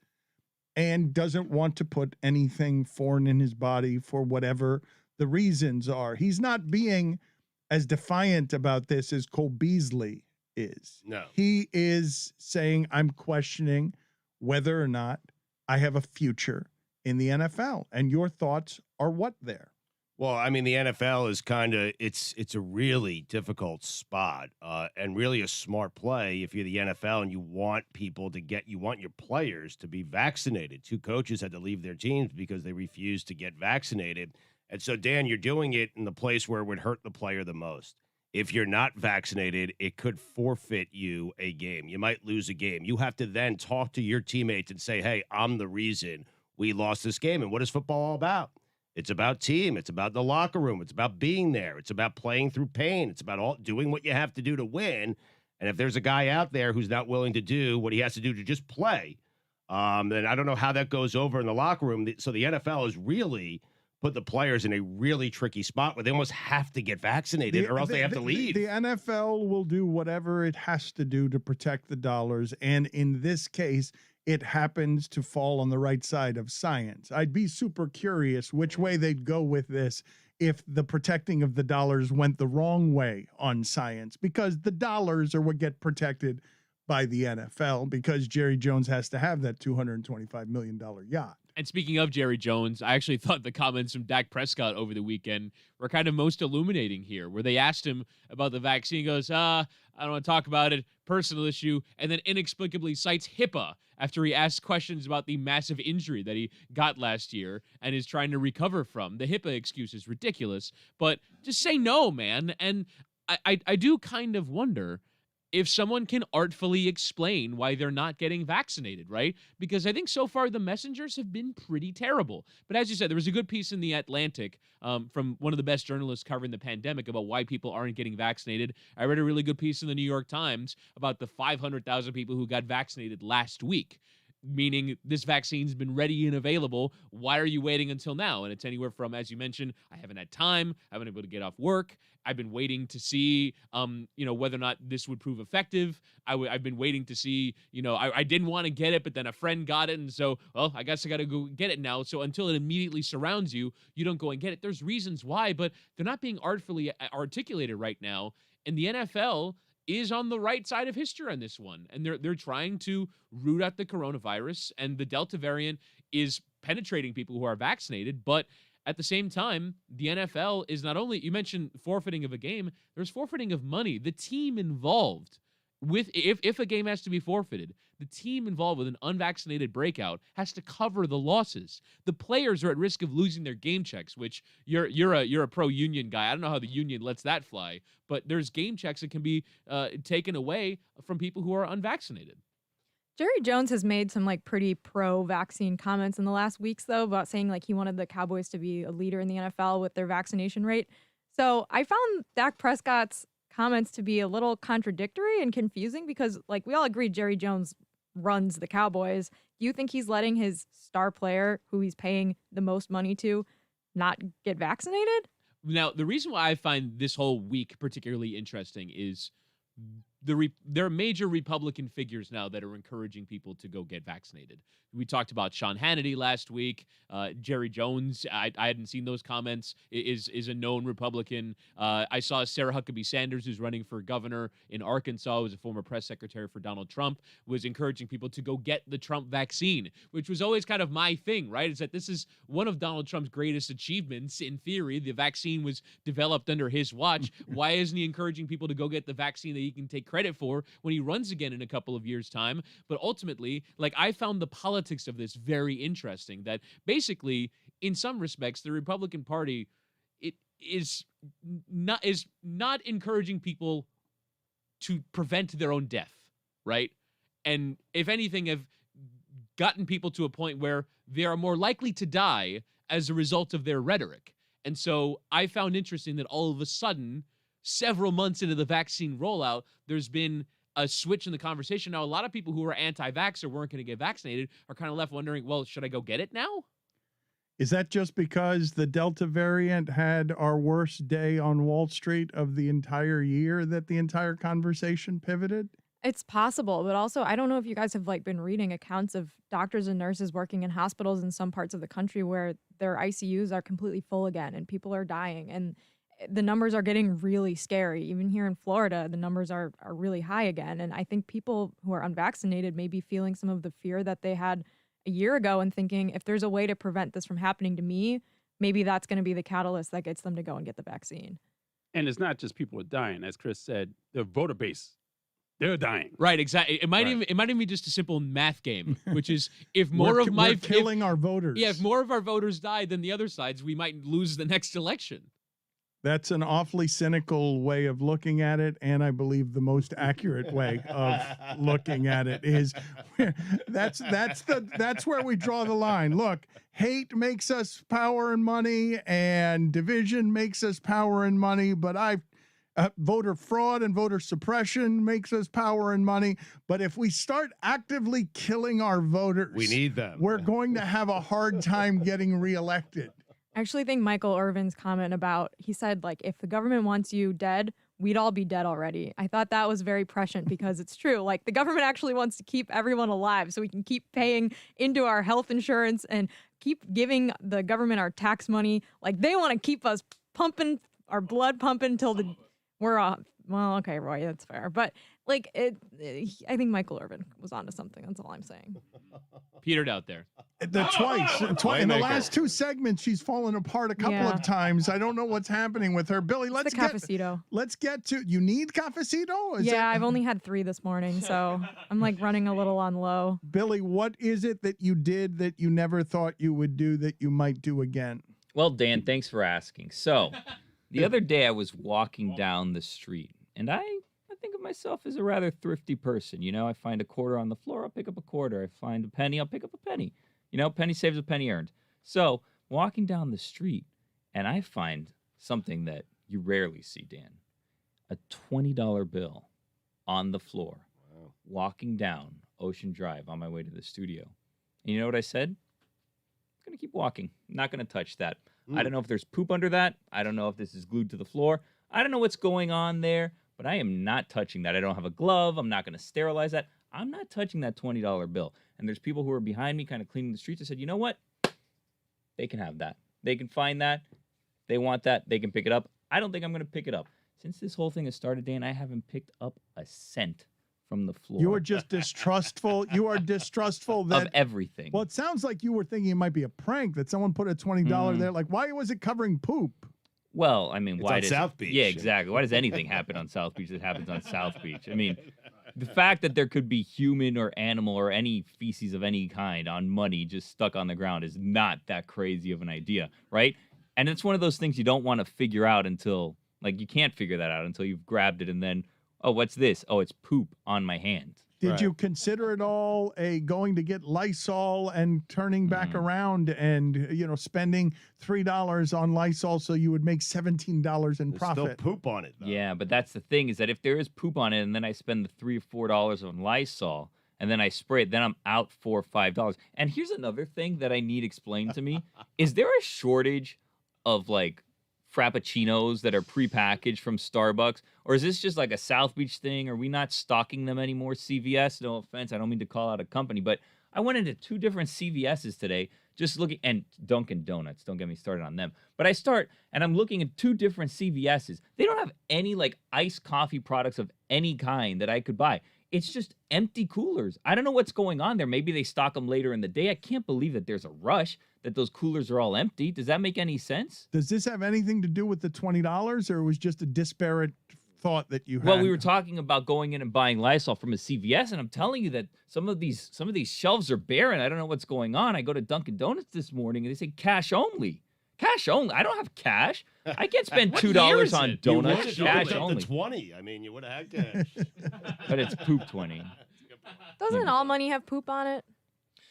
and doesn't want to put anything foreign in his body for whatever the reasons are. He's not being as defiant about this as Cole Beasley is. No. He is saying, I'm questioning whether or not I have a future in the NFL. And your thoughts are what there? Well, I mean, the NFL is kind of it's a really difficult spot, and really a smart play if you're the NFL and you want people to you want your players to be vaccinated. 2 coaches had to leave their teams because they refused to get vaccinated. And so, Dan, you're doing it in the place where it would hurt the player the most. If you're not vaccinated, it could forfeit you a game. You might lose a game. You have to then talk to your teammates and say, hey, I'm the reason we lost this game. And what is football all about? It's about team. It's about the locker room. It's about being there. It's about playing through pain. It's about doing what you have to do to win. And if there's a guy out there who's not willing to do what he has to do to just play, then I don't know how that goes over in the locker room. So the NFL is really put the players in a really tricky spot where they almost have to get vaccinated or else they have to leave. The NFL will do whatever it has to do to protect the dollars. And in this case, it happens to fall on the right side of science. I'd be super curious which way they'd go with this if the protecting of the dollars went the wrong way on science, because the dollars are what get protected by the NFL, because Jerry Jones has to have that $225 million yacht. And speaking of Jerry Jones, I actually thought the comments from Dak Prescott over the weekend were kind of most illuminating here, where they asked him about the vaccine. He goes, I don't want to talk about it, personal issue, and then inexplicably cites HIPAA after he asked questions about the massive injury that he got last year and is trying to recover from. The HIPAA excuse is ridiculous, but just say no, man. And I do kind of wonder if someone can artfully explain why they're not getting vaccinated, right? Because I think so far the messengers have been pretty terrible. But as you said, there was a good piece in The Atlantic from one of the best journalists covering the pandemic about why people aren't getting vaccinated. I read a really good piece in the New York Times about the 500,000 people who got vaccinated last week, meaning this vaccine's been ready and available. Why are you waiting until now? And it's anywhere from, as you mentioned, I haven't had time, I haven't been able to get off work, I've been waiting to see, whether or not this would prove effective. I've been waiting to see, I didn't want to get it, but then a friend got it, and so, well, I guess I got to go get it now. So until it immediately surrounds you, you don't go and get it. There's reasons why, but they're not being artfully articulated right now. And the NFL is on the right side of history on this one. And they're trying to root out the coronavirus, and the Delta variant is penetrating people who are vaccinated. But at the same time, the NFL is not only, you mentioned forfeiting of a game, there's forfeiting of money. The team involved with, if a game has to be forfeited, the team involved with an unvaccinated breakout has to cover the losses. The players are at risk of losing their game checks, which you're a pro union guy. I don't know how the union lets that fly, but there's game checks that can be taken away from people who are unvaccinated. Jerry Jones has made some pretty pro-vaccine comments in the last weeks, though, about saying he wanted the Cowboys to be a leader in the NFL with their vaccination rate. So I found Dak Prescott's comments to be a little contradictory and confusing because, we all agree Jerry Jones runs the Cowboys. Do you think he's letting his star player, who he's paying the most money to, not get vaccinated? Now, the reason why I find this whole week particularly interesting is there are major Republican figures now that are encouraging people to go get vaccinated. We talked about Sean Hannity last week. Jerry Jones, I hadn't seen those comments, is a known Republican. I saw Sarah Huckabee Sanders, who's running for governor in Arkansas, was a former press secretary for Donald Trump, was encouraging people to go get the Trump vaccine, which was always kind of my thing, right? Is that this is one of Donald Trump's greatest achievements, in theory. The vaccine was developed under his watch. Why isn't he encouraging people to go get the vaccine that he can take credit for when he runs again in a couple of years' time? But ultimately, I found the politics of this very interesting, that basically, in some respects, the Republican Party is not encouraging people to prevent their own death, right? And if anything, have gotten people to a point where they are more likely to die as a result of their rhetoric. And so I found interesting that all of a sudden, several months into the vaccine rollout, there's been a switch in the conversation. Now, a lot of people who are anti-vax or weren't going to get vaccinated are kind of left wondering, well, should I go get it now? Is that just because the Delta variant had our worst day on Wall Street of the entire year that the entire conversation pivoted? It's possible, but also I don't know if you guys have been reading accounts of doctors and nurses working in hospitals in some parts of the country where their ICUs are completely full again and people are dying, and the numbers are getting really scary. Even here in Florida, the numbers are really high again. And I think people who are unvaccinated may be feeling some of the fear that they had a year ago and thinking, if there's a way to prevent this from happening to me, maybe that's going to be the catalyst that gets them to go and get the vaccine. And it's not just people are dying. As Chris said, the voter base, they're dying. Right, exactly. It might even be just a simple math game, which is if we're killing our voters. Yeah, if more of our voters die than the other sides, we might lose the next election. That's an awfully cynical way of looking at it, and I believe the most accurate way of looking at it is that's where we draw the line. Look, hate makes us power and money, and division makes us power and money, but voter fraud and voter suppression makes us power and money. But if we start actively killing our voters, we need them. We're going to have a hard time getting reelected. I actually think Michael Irvin's comment about, he said, like, if the government wants you dead, we'd all be dead already. I thought that was very prescient because it's true. Like, the government actually wants to keep everyone alive so we can keep paying into our health insurance and keep giving the government our tax money. Like, they want to keep us pumping, our blood pumping until we're off. Well, okay, Roy, that's fair. But, like, I think Michael Irvin was onto something. That's all I'm saying. Petered out there. Twice in the last 2 segments, she's fallen apart a couple of times. I don't know what's happening with her. Billy, let's get to. You need cafecito? I've only had 3 this morning, so I'm like running a little on low. Billy, what is it that you did that you never thought you would do that you might do again? Well, Dan, thanks for asking. So, the other day I was walking down the street, and I think of myself as a rather thrifty person. You know, I find a quarter on the floor, I'll pick up a quarter. I find a penny, I'll pick up a penny. You know, penny saves a penny earned. So, walking down the street, and I find something that you rarely see, Dan. A $20 bill on the floor, walking down Ocean Drive on my way to the studio. And you know what I said? I'm going to keep walking. I'm not going to touch that. I don't know if there's poop under that. I don't know if this is glued to the floor. I don't know what's going on there, but I am not touching that. I don't have a glove. I'm not going to sterilize that. I'm not touching that $20 bill. And there's people who are behind me kind of cleaning the streets. I said, you know what? They can have that. They can find that. They want that. They can pick it up. I don't think I'm going to pick it up. Since this whole thing has started, Dan, I haven't picked up a cent from the floor. You are just distrustful. You are distrustful of everything. Well, it sounds like you were thinking it might be a prank, that someone put a $20 there. Like, why was it covering poop? Well, I mean, why does South Beach? Yeah, exactly. Why does anything happen on South Beach that happens on South Beach? I mean, the fact that there could be human or animal or any feces of any kind on money just stuck on the ground is not that crazy of an idea, right? And it's one of those things you don't want to figure out until, like, you can't figure that out until you've grabbed it and then, oh, what's this? Oh, it's poop on my hand. Did you consider it all going to get Lysol and turning back around and, spending $3 on Lysol so you would make $17 in profit? Still poop on it, though. Yeah, but that's the thing, is that if there is poop on it and then I spend the $3 or $4 on Lysol and then I spray it, then I'm out $4 or $5. And here's another thing that I need explained to me. Is there a shortage of, like, Frappuccinos that are prepackaged from Starbucks? Or is this just like a South Beach thing? Are we not stocking them anymore? CVS, no offense, I don't mean to call out a company, but I went into 2 different CVS's today just looking, and Dunkin' Donuts, don't get me started on them. But I'm looking at 2 different CVS's. They don't have any, like, iced coffee products of any kind that I could buy. It's just empty coolers. I don't know what's going on there. Maybe they stock them later in the day. I can't believe that there's a rush, that those coolers are all empty. Does that make any sense? Does this have anything to do with the $20, or it was just a disparate thought that you had? Well, we were talking about going in and buying Lysol from a CVS, and I'm telling you that some of these shelves are barren. I don't know what's going on. I go to Dunkin' Donuts this morning, and they say cash only. Cash only. I don't have cash. I can't spend $2 on donuts. Cash only. 20. I mean, you would have had cash. But it's poop 20. Doesn't all money have poop on it?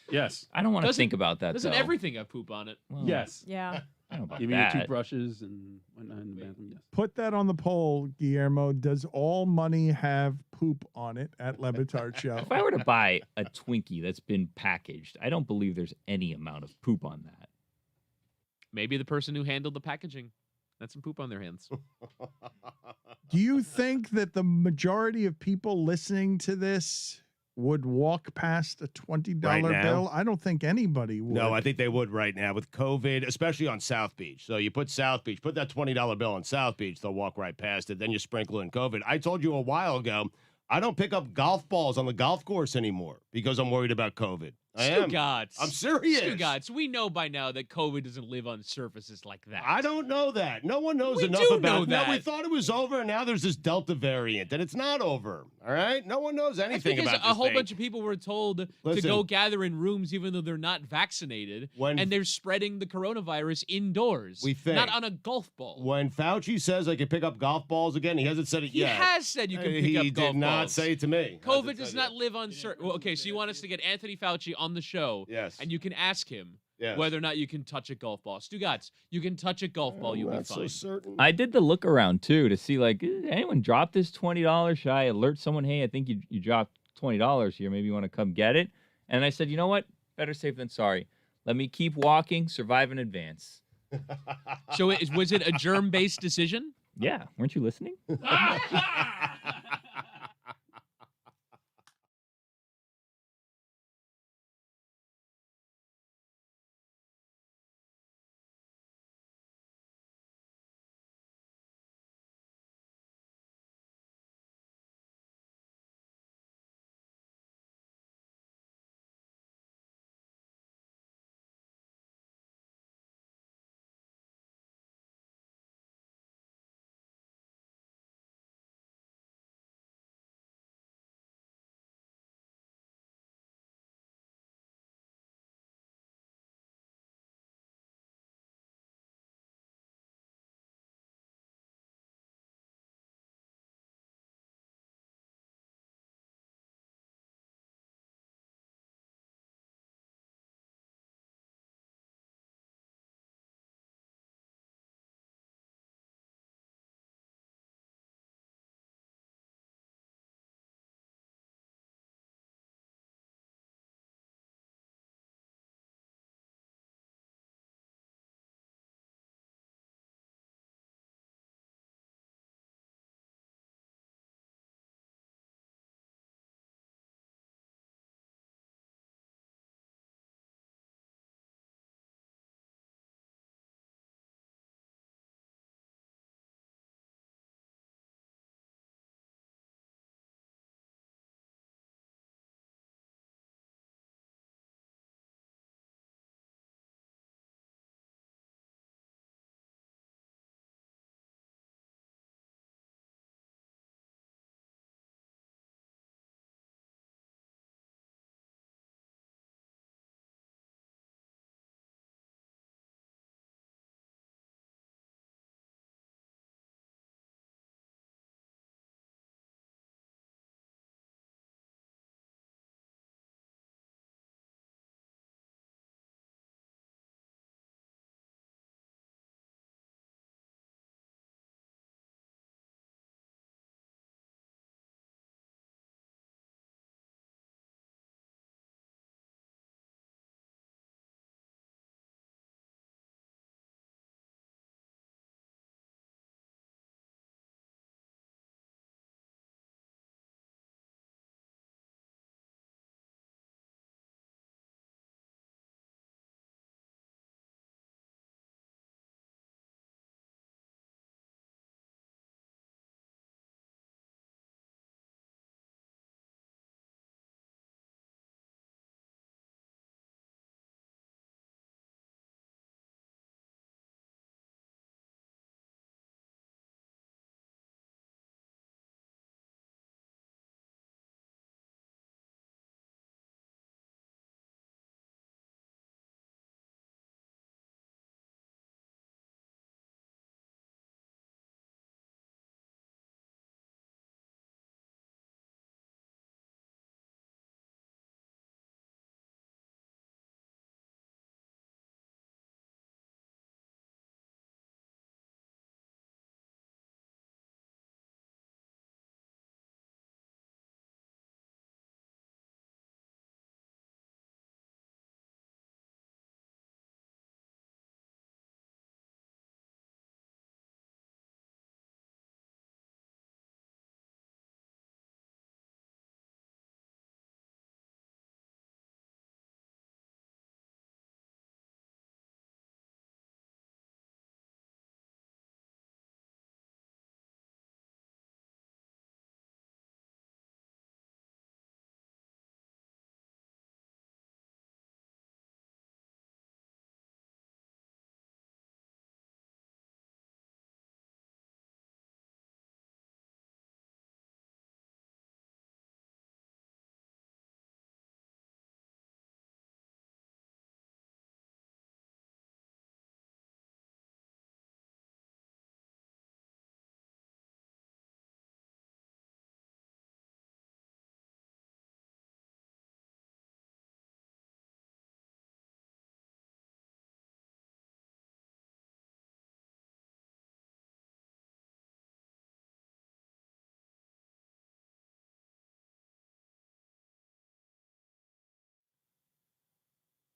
Yes. I don't want to think about that, Doesn't though. everything have poop on it? Well, Yes. Yeah. I don't know about Even your that. toothbrushes and whatnot in the bathroom. Yes. Put that on the poll, Guillermo. Does all money have poop on it at Le Batard Show? If I were to buy a Twinkie that's been packaged, I don't believe there's any amount of poop on that. Maybe the person who handled the packaging had some poop on their hands. Do you think that the majority of people listening to this would walk past a $20 Right now? bill? I don't think anybody would. No, I think they would right now with COVID, especially on South Beach. So you put South Beach, put that $20 bill on South Beach, they'll walk right past it. Then you sprinkle in COVID. I told you a while ago, I don't pick up golf balls on the golf course anymore because I'm worried about COVID. I am. Stugotz. I'm serious. Stugotz, we know by now that COVID doesn't live on surfaces like that. I don't know that. No one knows We enough do about know it. No, we that. thought it was over, and now there's this Delta variant, and it's not over. All right? No one knows That's anything because about this a whole thing. bunch of people were told to Listen. go gather in rooms even though they're not vaccinated, When- and they're spreading the coronavirus indoors, We think. not on a golf ball. When Fauci says I can pick up golf balls again, he hasn't said it He yet. has said you can pick he up did golf not balls. say it to me. COVID Hasn't does said not it. live on certain. Well, okay, so you want us to get Anthony Fauci on the show, Yes. and you can ask him Yes. whether or not you can touch a golf ball. Stugotz, you can touch a golf ball, you'll be not so fine. certain. I did the look around, too, to see, like, did anyone drop this $20? Should I alert someone, hey, I think you dropped $20 here. Maybe you want to come get it? And I said, you know what? Better safe than sorry. Let me keep walking, survive in advance. So was it a germ-based decision? Yeah, weren't you listening?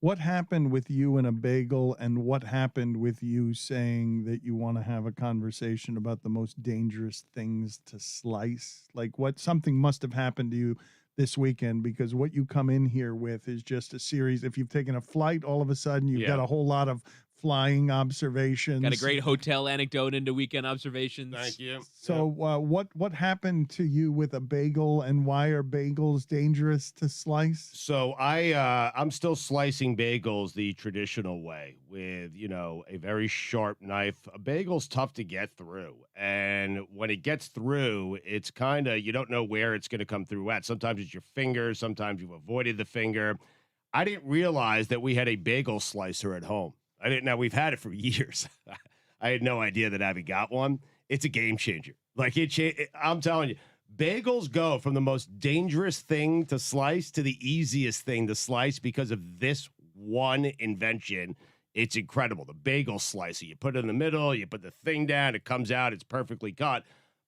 What happened with you and a bagel, and what happened with you saying that you want to have a conversation about the most dangerous things to slice? Like, what something must have happened to you this weekend, because what you come in here with is just a series. If you've taken a flight, all of a sudden you've got a whole lot of flying observations. Got a great hotel anecdote into weekend observations. Thank you. So what happened to you with a bagel, and why are bagels dangerous to slice? So I'm still slicing bagels the traditional way with, a very sharp knife. A bagel's tough to get through. And when it gets through, it's kind of, you don't know where it's going to come through at. Sometimes it's your finger. Sometimes you've avoided the finger. I didn't realize that we had a bagel slicer at home. I didn't know. We've had it for years. I had no idea that Abby got one. It's a game changer. Like I'm telling you, bagels go from the most dangerous thing to slice to the easiest thing to slice because of this one invention. It's incredible. The bagel slicer. You put it in the middle, you put the thing down, it comes out, it's perfectly cut.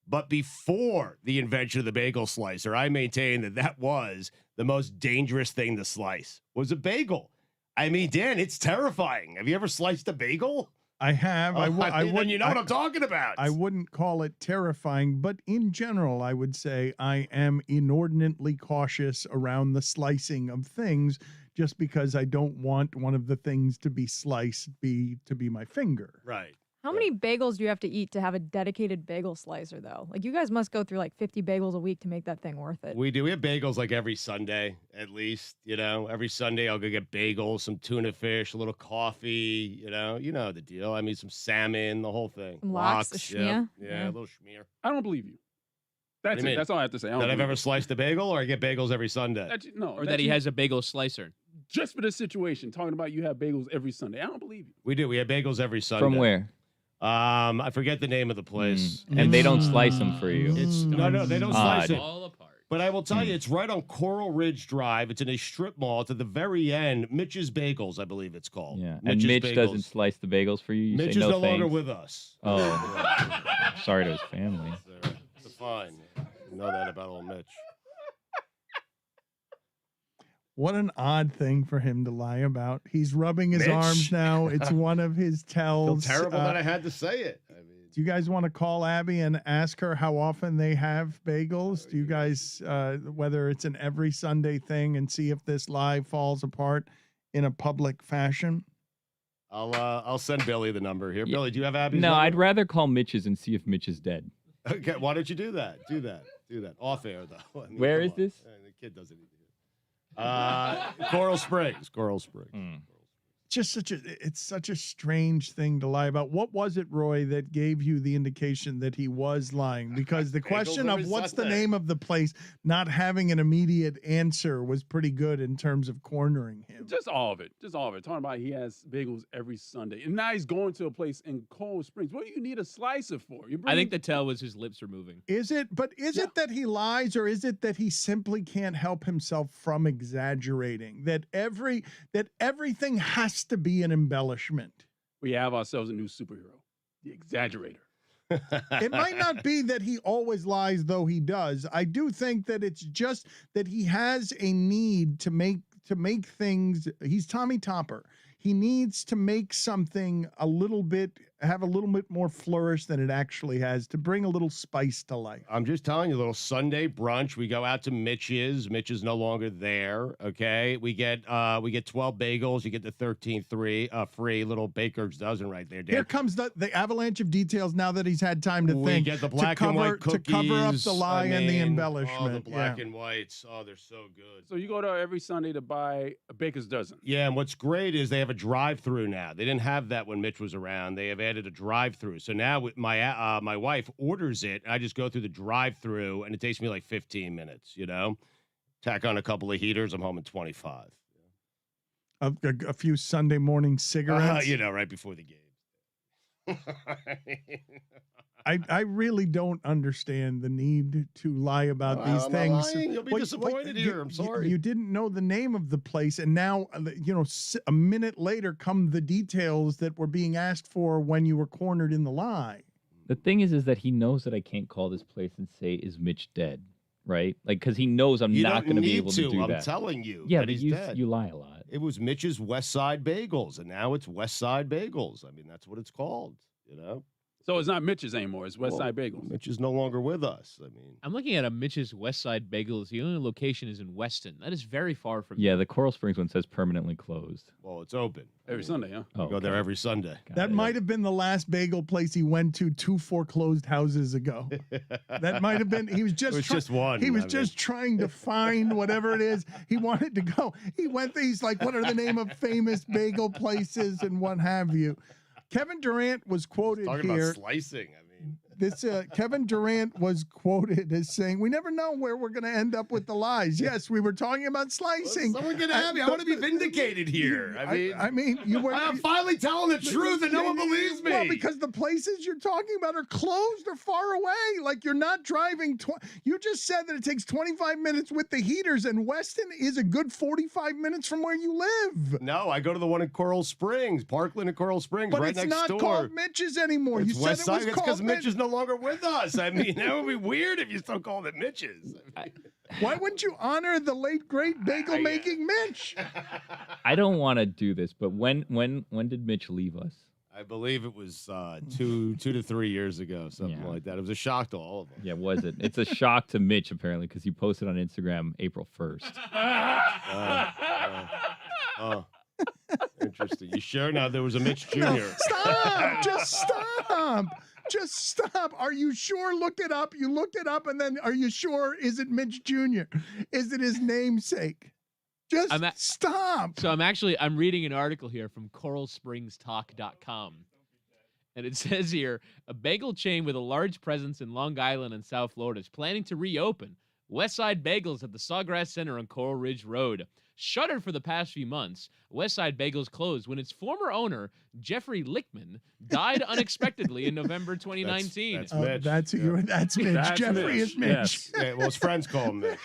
But before the invention of the bagel slicer, I maintain that was the most dangerous thing to slice, was a bagel. I mean, Dan, it's terrifying. Have you ever sliced a bagel? I have. I wouldn't. You know what I'm talking about. I wouldn't call it terrifying, but in general, I would say I am inordinately cautious around the slicing of things, just because I don't want one of the things to be sliced to be my finger. Right. How many bagels do you have to eat to have a dedicated bagel slicer, though? Like, you guys must go through like 50 bagels a week to make that thing worth it. We do. We have bagels like every Sunday, at least. Every Sunday I'll go get bagels, some tuna fish, a little coffee. You know the deal. I mean, some salmon, the whole thing. Some lox, a schmear. Yeah, a little schmear. I don't believe you. That's it. That's all I have to say. I don't That I've believe ever it. sliced a bagel, or I get bagels every Sunday. Or that he has a bagel slicer. Just for this situation, talking about you have bagels every Sunday. I don't believe you. We do. We have bagels every Sunday. From where? I forget the name of the place. And they don't slice them for you. No, they don't slice it. All apart. But I will tell you, it's right on Coral Ridge Drive. It's in a strip mall. It's at the very end. Mitch's Bagels, I believe it's called. Yeah. Mitch's And Mitch Bagels. doesn't slice the bagels for you. You Mitch say is no no longer thanks. with us. Oh, sorry to his family. It's fine. You know that about old Mitch. What an odd thing for him to lie about. He's rubbing his Mitch? arms now. It's one of his I feel tells. terrible that I had to say it. I mean, Do you guys want to call Abby and ask her how often they have bagels? Do you guys, whether it's an every Sunday thing, and see if this lie falls apart in a public fashion? I'll send Billy the number here. Yeah. Billy, do you have Abby's No, number? I'd rather call Mitch's and see if Mitch is dead. Okay, why don't you do that? Do that. Off air, though. I mean, Where come is on. this? The kid doesn't need to hear. Coral Springs. Just it's such a strange thing to lie about. What was it, Roy, that gave you the indication that he was lying? Because the question of every what's the Sunday. name of the place, not having an immediate answer, was pretty good in terms of cornering him. Just all of it. Talking about he has bagels every Sunday. And now he's going to a place in Coral Springs. What do you need a slicer for? I think the tell was his lips are moving. Is it? But is it that he lies, or is it that he simply can't help himself from exaggerating? That everything has to be an embellishment. we have ourselves a new superhero, the exaggerator. It might not be that he always lies, though he does. I do think that it's just that he has a need to make things. He's Tommy Topper. He needs to make something have a little bit more flourish than it actually has, to bring a little spice to life. I'm just telling you, a little Sunday brunch. We go out to Mitch's. Mitch is no longer there. Okay, we get 12 bagels. You get the 13th free little baker's dozen right there, Dan. Here comes the avalanche of details now that he's had time to We think. get the black and white cookies. To cover up the lie and the Oh, embellishment. the black and whites. Oh, they're so good. So you go there every Sunday to buy a baker's dozen. Yeah, and what's great is they have a drive-through now. They didn't have that when Mitch was around. They have added a drive-through. So now with my wife orders it, I just go through the drive-through, and it takes me like 15 minutes. Tack on a couple of heaters. I'm home in 25. A few Sunday morning cigarettes. Right before the game. I really don't understand the need to lie about these I'm not things. lying. You'll be disappointed here. I'm sorry. You didn't know the name of the place, and now, a minute later come the details that were being asked for when you were cornered in the lie. The thing is that he knows that I can't call this place and say, "Is Mitch dead?" right? Like, because he knows I'm You not don't going to be need able to do I'm that. telling you. Yeah, that but he's you dead. you lie a lot. It was Mitch's West Side Bagels, and now it's West Side Bagels. I mean, that's what it's called, So it's not Mitch's anymore. It's West Side Bagels. Mitch is no longer with us. I mean, I'm looking at a Mitch's West Side Bagels. The only location is in Weston. That is very far from Yeah, the Coral Springs one says permanently closed. well, it's open. Every Sunday, huh? Oh, We go there okay. every Sunday. Got That it. might have been the last bagel place he went to 2 foreclosed houses ago. That might have been. He was just. It was just one. He was I mean. just trying to find whatever it is he wanted to go. He went there. He's like, what are the name of famous bagel places and what have you? Kevin Durant was quoted Talking here. about slicing. I mean, This Kevin Durant was quoted as saying, "We never know where we're going to end up with the lies." Yes, we were talking about slicing. someone get at me. I want to be vindicated here. I mean, you were. I'm finally telling the truth, and no one believes me. Well, because the places you're talking about are closed or far away. Like you're not driving. You just said that it takes 25 minutes with the heaters, and Weston is a good 45 minutes from where you live. No, I go to the one in Coral Springs, Parkland and Coral Springs, But right it's next not door. called Mitch's anymore. It's You said West it Side. was It's called because Mitch is no longer with us. I mean, that would be weird if you still called it Mitch's. Why wouldn't you honor the late great bagel making Mitch? I don't want to do this, but when did Mitch leave us? I believe it was 2 to 3 years ago, something Yeah. like that. It was a shock to all of us. Yeah, was it? It's a shock to Mitch apparently because he posted on Instagram April 1st. Oh, interesting. You sure? Now there was a Mitch Jr. Stop! Just stop! Just stop. Are you sure? Look it up. You looked it up, and then are you sure? Is it Mitch Jr.? Is it his namesake? Just stop. So I'm reading an article here from coralspringstalk.com. And it says here, a bagel chain with a large presence in Long Island and South Florida is planning to reopen. Westside Bagels at the Sawgrass Center on Coral Ridge Road. Shuttered for the past few months, Westside Bagels closed when its former owner, Jeffrey Lichtman, died unexpectedly in November 2019. That's Oh, Mitch. that's who you're. That's Mitch. That's Jeffrey Mitch. is Mitch. Yes. Yeah, well, his friends call him Mitch.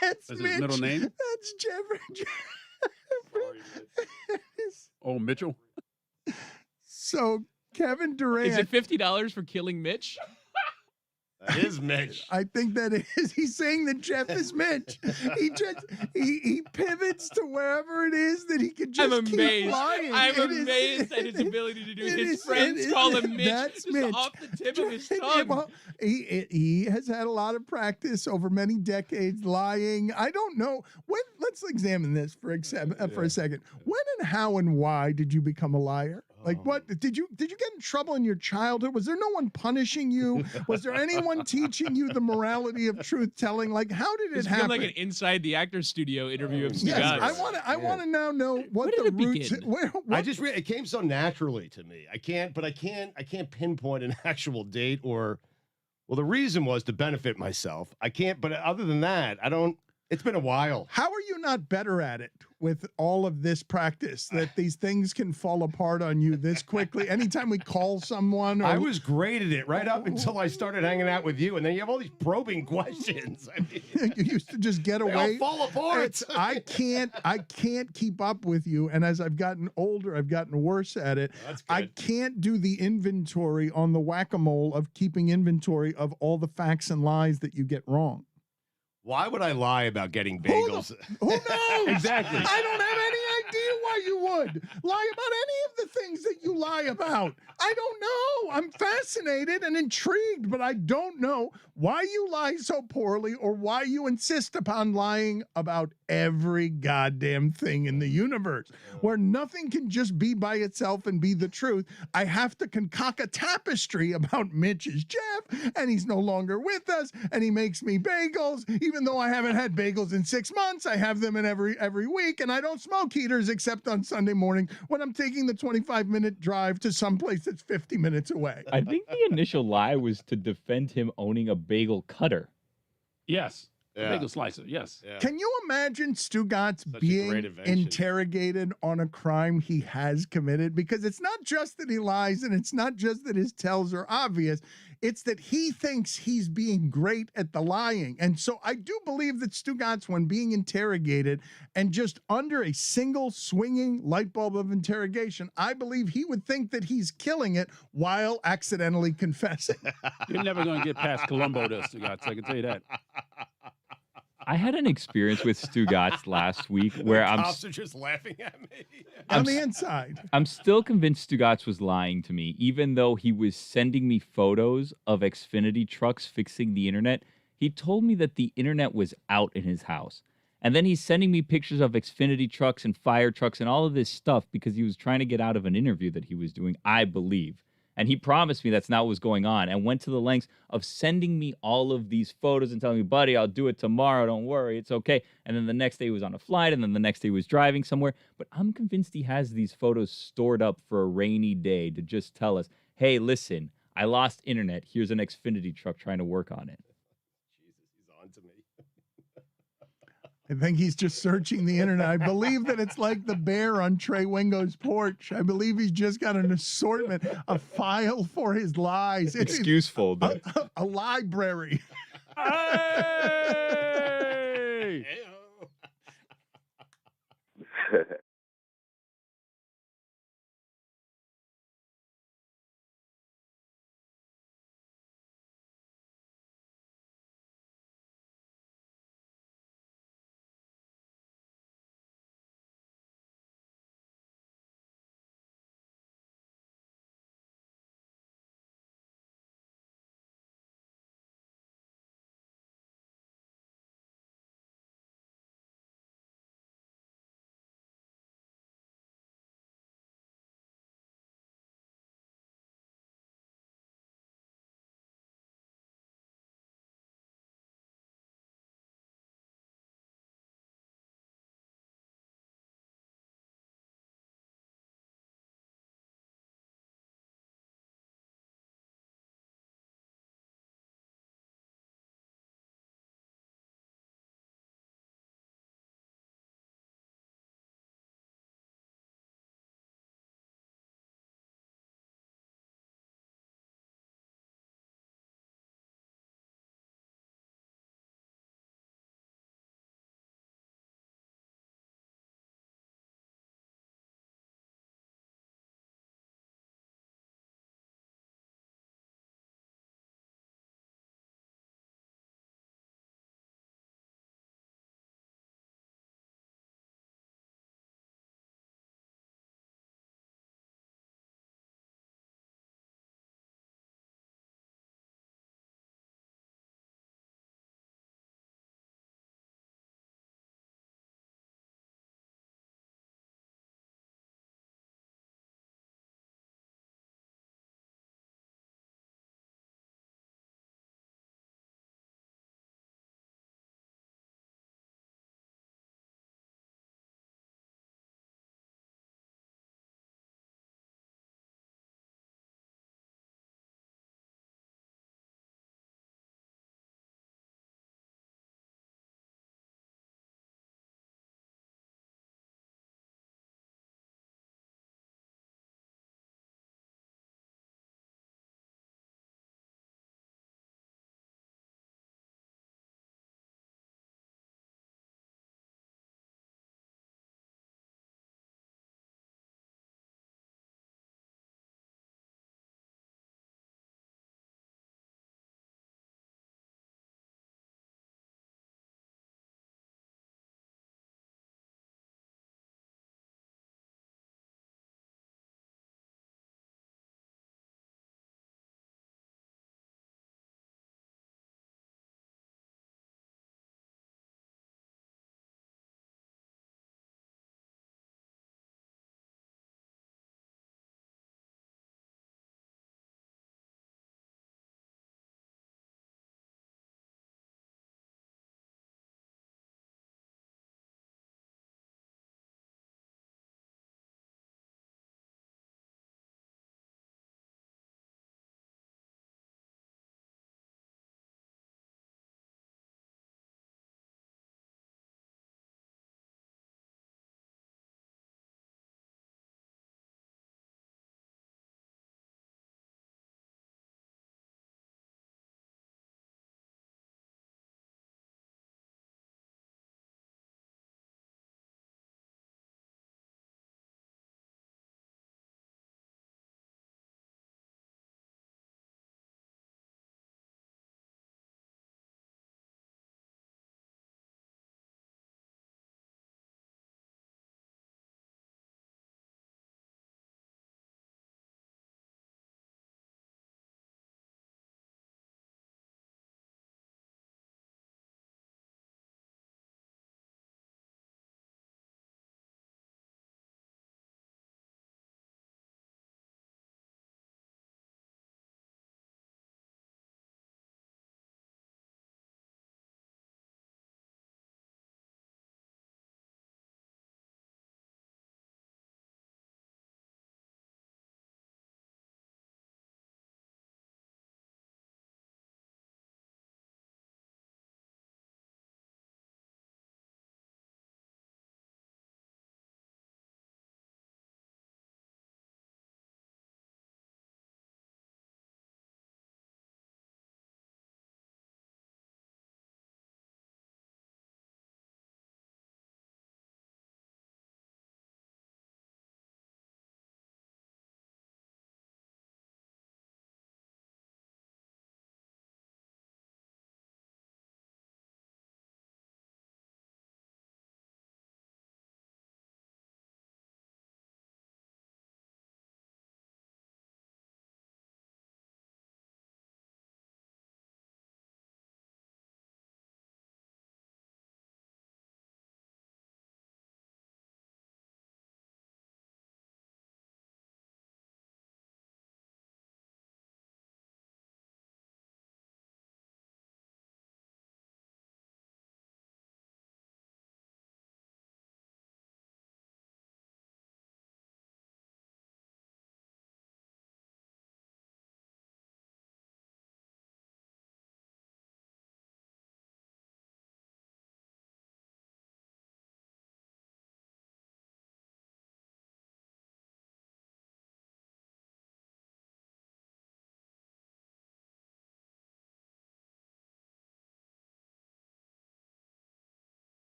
That's Is Mitch. his middle name? That's Jeffrey. Oh, Mitchell. So Kevin Durant. Is it $50 for killing Mitch? That is Mitch. I think that is. He's saying that Jeff is Mitch. He pivots to wherever it is that he can just I'm keep amazed. lying. I'm It is- amazed at his ability to do. it His is- friends it call is- him Mitch. that's Just Mitch. off the tip of his Yeah, tongue. well, he has had a lot of practice over many decades lying. I don't know when. Let's examine this for a second. When and how and why did you become a liar? Like what did you get in trouble in your childhood? Was there no one punishing you? Was there anyone teaching you the morality of truth telling? Like how did it It's become happen? like an inside the actor's studio interview of Stugotz. Yes, I want to now know what did the it roots. begin? It came so naturally to me. I can't pinpoint an actual date or. Well, the reason was to benefit myself. I can't, but other than that, I don't. It's been a while. How are you not better at it with all of this practice that these things can fall apart on you this quickly? Anytime we call someone, or, I was great at it right up until I started hanging out with you, and then you have all these probing questions. I mean, you used to just get they away. all fall apart. I can't keep up with you, and as I've gotten older, I've gotten worse at it. That's good. I can't do the inventory on the whack-a-mole of keeping inventory of all the facts and lies that you get wrong. Why would I lie about getting bagels? Who knows? Exactly. I don't have any idea why you would lie about any of the things that you lie about. I don't know. I'm fascinated and intrigued, but I don't know why you lie so poorly or why you insist upon lying about every goddamn thing in the universe, where nothing can just be by itself and be the truth. I have to concoct a tapestry about Mitch's Jeff, and he's no longer with us, and he makes me bagels, even though I haven't had bagels in 6 months. I have them in every week, and I don't smoke heaters except on Sunday morning when I'm taking the 25-minute drive to someplace that's 50 minutes away. I think the initial lie was to defend him owning a bagel cutter. Yes. Yeah. Bagel slicer, yes. Yeah. Can you imagine Stugotz Such a being great invention. interrogated on a crime he has committed? Because it's not just that he lies and it's not just that his tells are obvious. It's that he thinks he's being great at the lying. And so I do believe that Stugotz, when being interrogated and just under a single swinging light bulb of interrogation, I believe he would think that he's killing it while accidentally confessing. You're never going to get past Columbo this, Stugotz, I can tell you that. I had an experience with Stugotz last week where The cops are just laughing at me. On the inside. I'm still convinced Stugotz was lying to me, even though he was sending me photos of Xfinity trucks fixing the internet. He told me that the internet was out in his house. And then he's sending me pictures of Xfinity trucks and fire trucks and all of this stuff because he was trying to get out of an interview that he was doing, I believe. And he promised me that's not what was going on and went to the lengths of sending me all of these photos and telling me, buddy, I'll do it tomorrow. Don't worry. It's okay. And then the next day he was on a flight, and then the next day he was driving somewhere. But I'm convinced he has these photos stored up for a rainy day to just tell us, hey, listen, I lost internet. Here's an Xfinity truck trying to work on it. Jesus, he's on to me. I think he's just searching the internet. I believe that it's like the bear on Trey Wingo's porch. I believe he's just got an assortment, a file for his lies. It's Excuse folder. a library. Hey! Hey-o.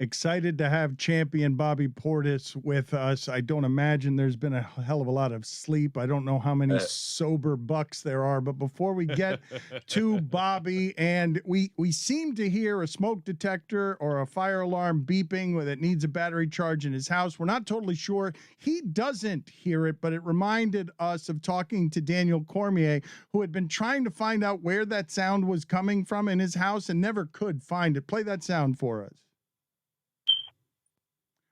Excited to have champion Bobby Portis with us. I don't imagine there's been a hell of a lot of sleep. I don't know how many sober bucks there are, but before we get to Bobby, and we seem to hear a smoke detector or a fire alarm beeping that needs a battery charge in his house. We're not totally sure. He doesn't hear it, but it reminded us of talking to Daniel Cormier, who had been trying to find out where that sound was coming from in his house and never could find it. Play that sound for us.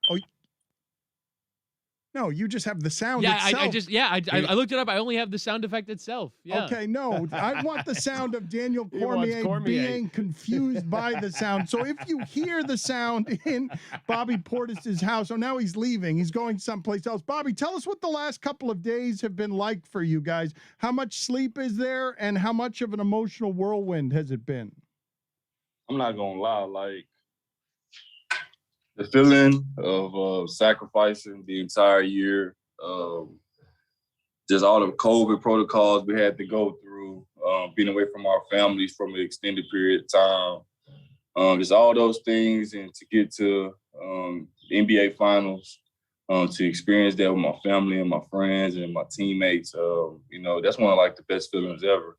Oh, no, you just have the sound itself. I looked it up. I only have the sound effect itself. Yeah. Okay, no, I want the sound of Daniel Cormier being confused by the sound. So if you hear the sound in Bobby Portis's house, now he's leaving. He's going someplace else. Bobby, tell us what the last couple of days have been like for you guys. How much sleep is there, and how much of an emotional whirlwind has it been? I'm not gonna lie, the feeling of sacrificing the entire year, just all the COVID protocols we had to go through, being away from our families from an extended period of time, just all those things, and to get to the NBA Finals, to experience that with my family and my friends and my teammates, that's one of the best feelings ever.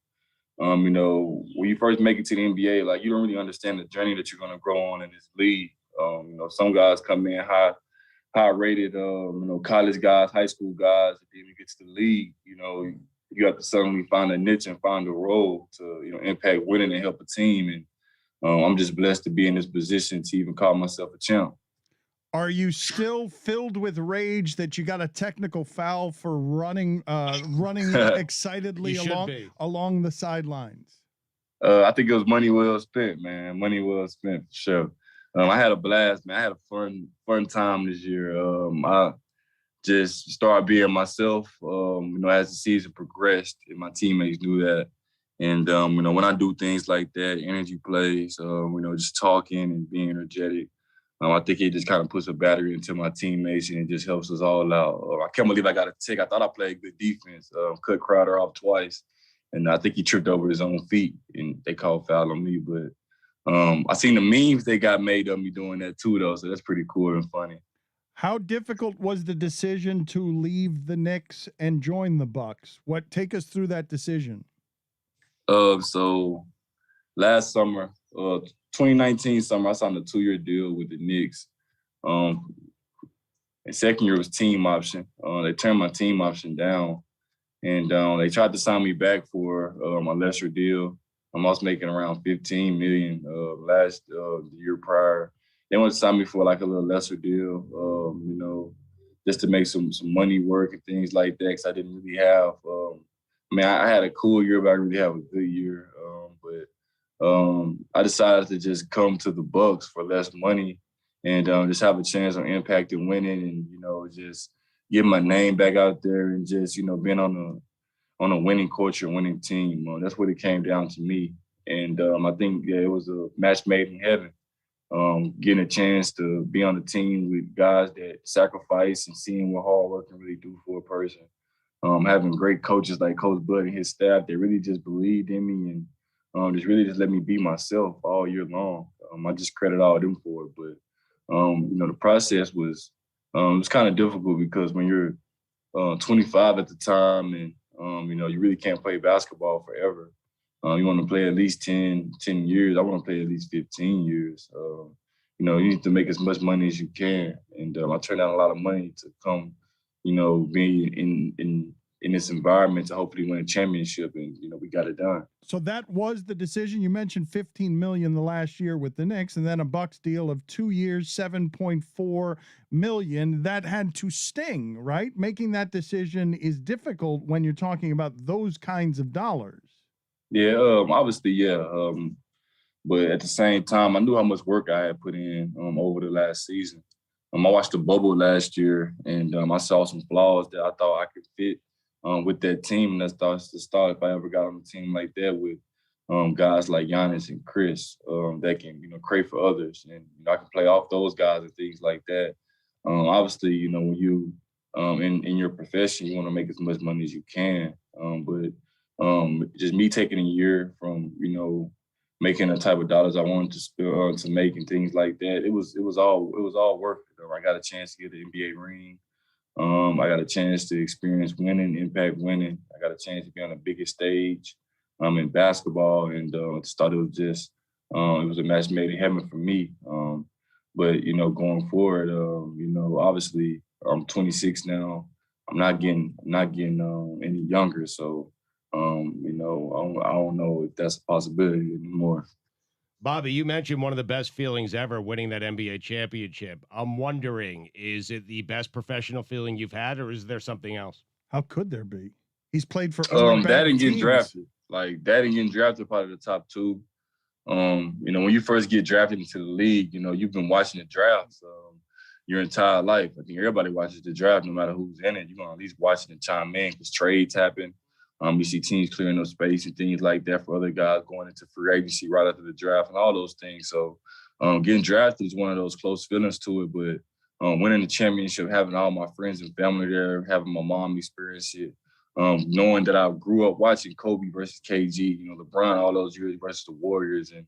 When you first make it to the NBA, you don't really understand the journey that you're gonna grow on in this league. Some guys come in high rated, college guys, high school guys. If you get to the league, you have to suddenly find a niche and find a role to, impact winning and help a team. And I'm just blessed to be in this position to even call myself a champ. Are you still filled with rage that you got a technical foul for running excitedly along the sidelines? I think it was money well spent, man. Money well spent for sure. I had a blast, man. I had a fun time this year. I just started being myself, as the season progressed, and my teammates knew that. And, when I do things like that, energy plays, just talking and being energetic, I think it just kind of puts a battery into my teammates, and it just helps us all out. I can't believe I got a tick. I thought I played good defense, cut Crowder off twice, and I think he tripped over his own feet, and they called foul on me, but I seen the memes they got made of me doing that too, though, so that's pretty cool and funny. How difficult was the decision to leave the Knicks and join the Bucks? Take us through that decision. So last summer, 2019 summer, I signed a 2-year deal with the Knicks. And second year was team option. They turned my team option down, and they tried to sign me back for a lesser deal. I was making around $15 million last year prior. They wanted to sign me for a little lesser deal, just to make some money work and things like that, because I didn't really have. I had a cool year, but I didn't really have a good year. But I decided to just come to the Bucks for less money and just have a chance on impact and winning, and just get my name back out there, and just being on a winning culture, winning team. That's what it came down to me. And I think, it was a match made in heaven. Getting a chance to be on a team with guys that sacrifice and seeing what hard work can really do for a person. Having great coaches like Coach Bud and his staff, they really just believed in me and just let me be myself all year long. I just credit all of them for it. But, the process was it was kind of difficult, because when you're 25 at the time, and you really can't play basketball forever. You want to play at least 10 years. I want to play at least 15 years. You need to make as much money as you can. And I turned down a lot of money to come, being in this environment to hopefully win a championship, and we got it done. So that was the decision. You mentioned $15 million the last year with the Knicks, and then a Bucks deal of 2 years, $7.4 million. That had to sting, right? Making that decision is difficult when you're talking about those kinds of dollars. Yeah, obviously, yeah. But at the same time, I knew how much work I had put in over the last season. I watched the bubble last year, and I saw some flaws that I thought I could fit with that team. And that's the start if I ever got on a team like that with guys like Giannis and Chris that can, create for others. And I can play off those guys and things like that. Obviously, when you in your profession, you want to make as much money as you can. But just me taking a year from, making the type of dollars I wanted to make and things like that. It was all worth it. I got a chance to get the NBA ring. I got a chance to experience winning, impact winning. I got a chance to be on the biggest stage in basketball, and I just thought it was just it was a match made in heaven for me. But going forward, obviously I'm 26 now. I'm not getting any younger, so I don't know if that's a possibility anymore. Bobby, you mentioned one of the best feelings ever, winning that NBA championship. I'm wondering, is it the best professional feeling you've had, or is there something else? How could there be? He's played for other that and getting teams. drafted. Like that and getting drafted, probably the top two. When you first get drafted into the league, you've been watching the drafts your entire life. I think everybody watches the draft, no matter who's in it. You're gonna at least watching and chime in because trades happen. You see teams clearing up space and things like that for other guys going into free agency right after the draft and all those things. So getting drafted is one of those close feelings to it. But winning the championship, having all my friends and family there, having my mom experience it, knowing that I grew up watching Kobe versus KG, LeBron all those years versus the Warriors, and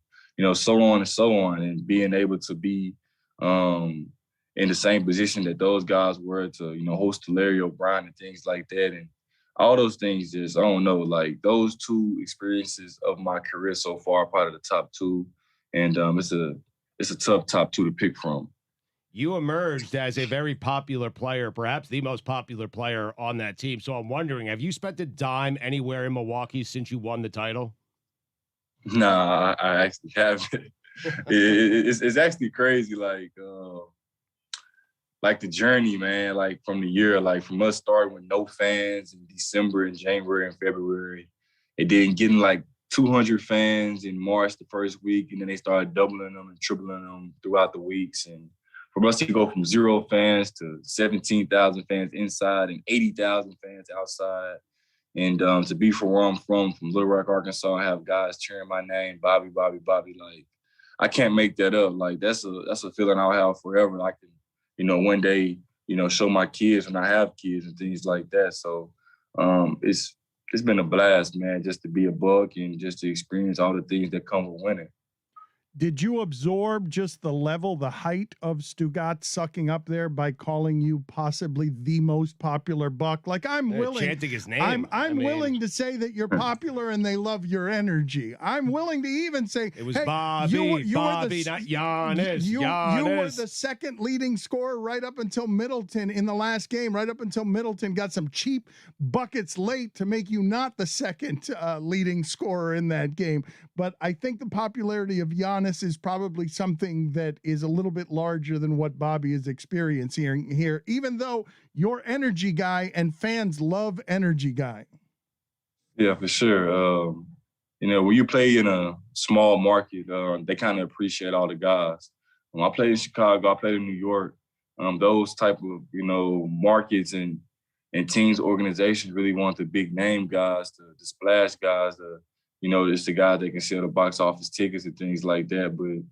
so on and so on, and being able to be in the same position that those guys were to host Larry O'Brien and things like that, and all those things. Just I don't know, like those two experiences of my career so far are part of the top two, and it's a tough top two to pick from. You emerged as a very popular player, perhaps the most popular player on that team. So I'm wondering, have you spent a dime anywhere in Milwaukee since you won the title? Nah, I actually haven't. It's actually crazy, like the journey, man, like from the year, like from us starting with no fans in December and January and February, and then getting like 200 fans in March the first week, and then they started doubling them and tripling them throughout the weeks. And for us to go from 0 fans to 17,000 fans inside and 80,000 fans outside, and to be from where I'm from Little Rock, Arkansas, and have guys cheering my name, Bobby, Bobby, Bobby, like I can't make that up. Like that's a feeling I'll have forever. I can, one day, show my kids when I have kids and things like that. So it's been a blast, man, just to be a Buck and just to experience all the things that come with winning. Did you absorb just the level, the height of Stugotz sucking up there by calling you possibly the most popular Buck? Like I'm willing, chanting his name. I'm willing to say that you're popular and they love your energy. I'm willing to even say it was hey, Bobby, Bobby, not Giannis. You Giannis. were the second leading scorer right up until Middleton in the last game. Right up until Middleton got some cheap buckets late to make you not the second leading scorer in that game. But I think the popularity of Giannis is probably something that is a little bit larger than what Bobby is experiencing here, even though you're energy guy and fans love energy guy. Yeah, for sure. When you play in a small market, they kind of appreciate all the guys. When I played in Chicago, I played in New York. Those type of, markets and teams, organizations really want the big name guys, the splash guys, it's the guys that can sell the box office tickets and things like that. But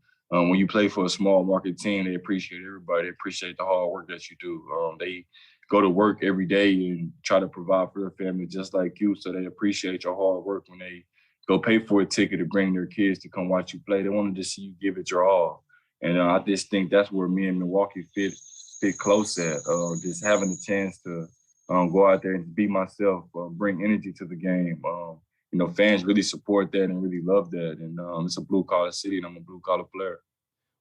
when you play for a small market team, they appreciate everybody. They appreciate the hard work that you do. They go to work every day and try to provide for their family just like you. So they appreciate your hard work when they go pay for a ticket to bring their kids to come watch you play. They wanted to see you give it your all. And I just think that's where me and Milwaukee fit close at. Just having the chance to go out there and be myself, bring energy to the game. Fans really support that and really love that. And it's a blue-collar city, and I'm a blue-collar player.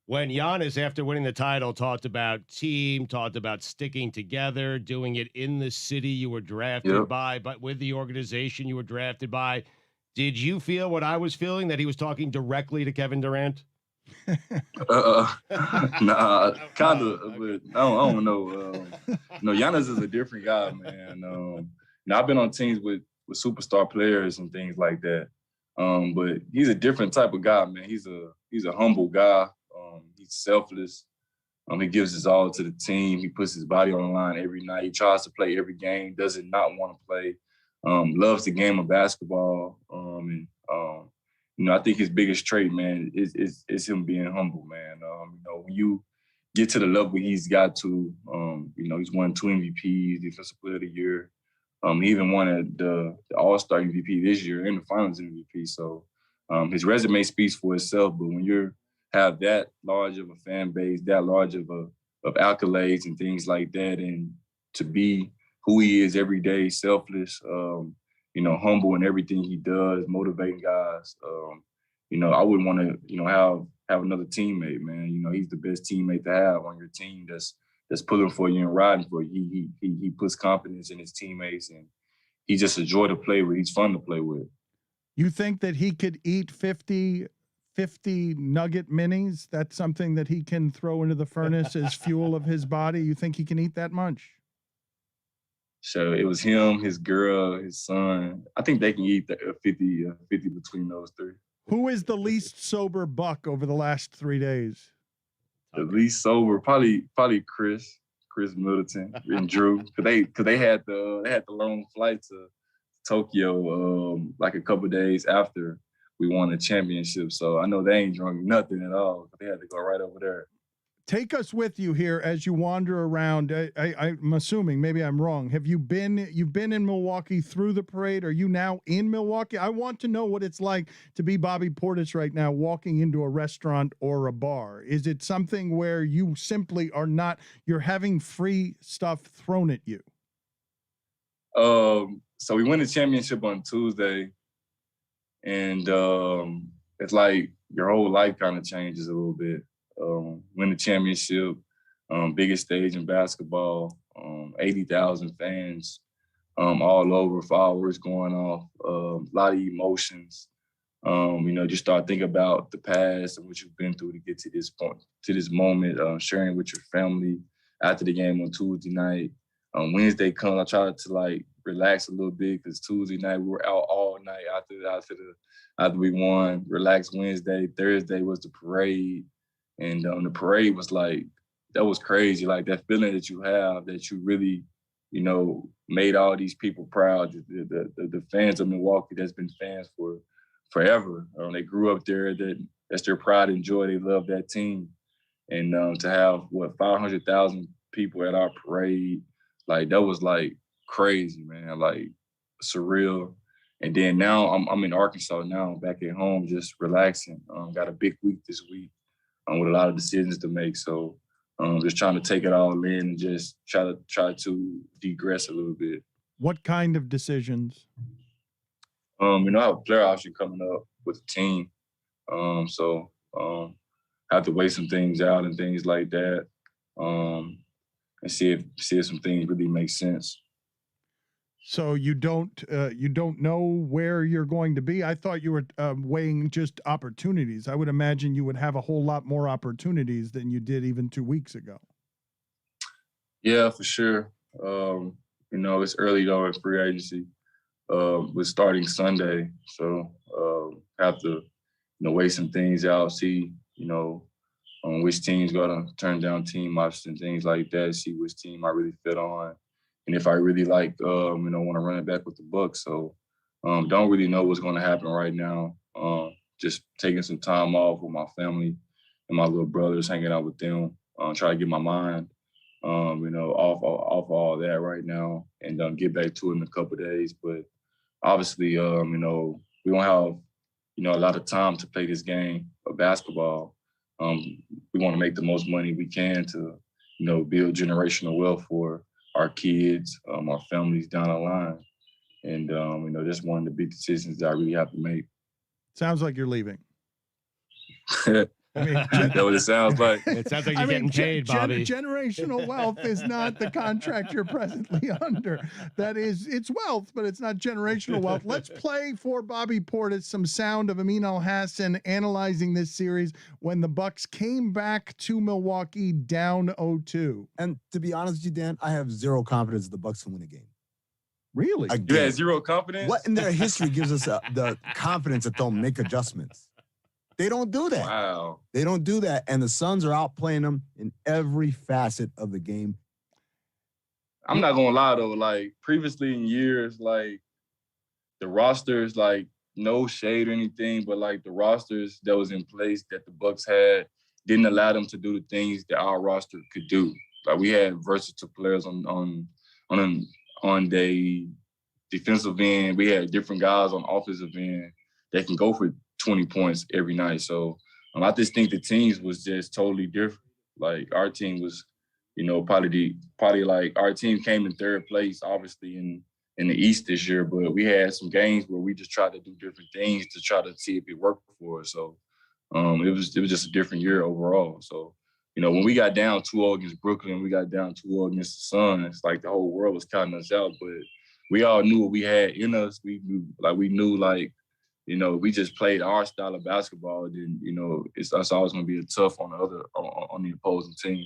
When Giannis, after winning the title, talked about team, talked about sticking together, doing it in the city you were drafted by, but with the organization you were drafted by, did you feel what I was feeling, that he was talking directly to Kevin Durant? Nah, kind of, but I don't know. Giannis is a different guy, man. I've been on teams with superstar players and things like that. But he's a different type of guy, man. He's a humble guy. He's selfless. He gives his all to the team. He puts his body on the line every night. He tries to play every game, doesn't not want to play. Loves the game of basketball. I think his biggest trait, man, is him being humble, man. When you get to the level he's got to, he's won 2 MVPs, Defensive Player of the Year. He even won the All-Star MVP this year and the Finals MVP. So his resume speaks for itself. But when you have that large of a fan base, that large of accolades and things like that, and to be who he is every day, selfless, humble in everything he does, motivating guys. I wouldn't want to, have another teammate, man. He's the best teammate to have on your team that's pulling for you and riding for you. He puts confidence in his teammates, and he's just a joy to play with. He's fun to play with. You think that he could eat 50 nugget minis? That's something that he can throw into the furnace as fuel of his body. You think he can eat that much? So it was him, his girl, his son. I think they can eat 50 between those three. Who is the least sober buck over the last 3 days? The least sober, probably Chris Middleton and Drew, because they had the long flight to Tokyo like a couple of days after we won the championship. So I know they ain't drunk nothing at all, but they had to go right over there. Take us with you here as you wander around. I'm assuming, maybe I'm wrong. You've been in Milwaukee through the parade? Are you now in Milwaukee? I want to know what it's like to be Bobby Portis right now, walking into a restaurant or a bar. Is it something where you simply are not, you're having free stuff thrown at you? So we won the championship on Tuesday, and it's like your whole life kind of changes a little bit. Win the championship, biggest stage in basketball, 80,000 fans all over, fireworks going off, a lot of emotions. Just start thinking about the past and what you've been through to get to this point, to this moment, sharing with your family after the game on Tuesday night. Wednesday comes, I try to relax a little bit because Tuesday night we were out all night after we won. Relax Wednesday. Thursday was the parade. And the parade was that was crazy. Like that feeling that you have that you really, made all these people proud. The fans of Milwaukee that's been fans for forever. They grew up there. That's their pride and joy. They love that team. And to have 500,000 people at our parade, that was crazy, man. Surreal. And then now I'm in Arkansas now, back at home, just relaxing. Got a big week this week. With a lot of decisions to make. So just trying to take it all in and just try to degress a little bit. What kind of decisions? I have a player option coming up with the team. So I have to weigh some things out and things like that. And see if some things really make sense. So you don't know where you're going to be? I thought you were weighing just opportunities. I would imagine you would have a whole lot more opportunities than you did even 2 weeks ago. Yeah, for sure. It's early though in free agency. We're starting Sunday, so have to weigh some things out, see which team's gonna turn down team options and things like that. See which team I really fit on. And if I really want to run it back with the Bucks. So don't really know what's going to happen right now. Just taking some time off with my family and my little brothers, hanging out with them, try to get my mind, off all that right now and get back to it in a couple of days. But obviously, we don't have, a lot of time to play this game of basketball. We want to make the most money we can to, build generational wealth for our kids, our families down the line. And, just one of the big decisions that I really have to make. Sounds like you're leaving. I mean, that's what it sounds like. It sounds like you're getting paid, Bobby. Generational wealth is not the contract you're presently under. It's wealth, but it's not generational wealth. Let's play for Bobby Portis some sound of Amin Elhassan analyzing this series when the Bucks came back to Milwaukee down 0-2. And to be honest with you, Dan, I have zero confidence the Bucks can win a game. Really? You had zero confidence? What in their history gives us the confidence that they'll make adjustments? They don't do that. Wow. They don't do that. And the Suns are outplaying them in every facet of the game. I'm not going to lie, though. Previously in years, the rosters, no shade or anything, but, the rosters that was in place that the Bucks had didn't allow them to do the things that our roster could do. We had versatile players on the defensive end. We had different guys on offensive end that can go for 20 points every night. So I just think the teams was just totally different. Like our team was, probably like our team came in third place, obviously in the East this year, but we had some games where we just tried to do different things to try to see if it worked for us. So it was just a different year overall. So, when we got down 2-0 against Brooklyn, we got down 2-0 against the Sun, it's like the whole world was counting us out, but we all knew what we had in us. We knew we just played our style of basketball, then, it's always going to be a tough on the opposing team.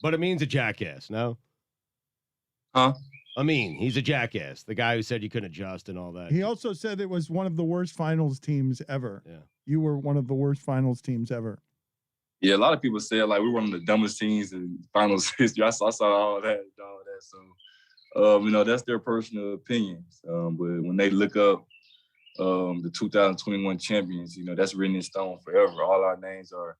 But Amin's a jackass, no? Huh? Amin, he's a jackass. The guy who said you couldn't adjust and all that. He also said it was one of the worst finals teams ever. Yeah. You were one of the worst finals teams ever. Yeah, a lot of people said like we're one of the dumbest teams in finals history. I saw all that. So, that's their personal opinions. But when they look up the 2021 champions, that's written in stone forever. All our names are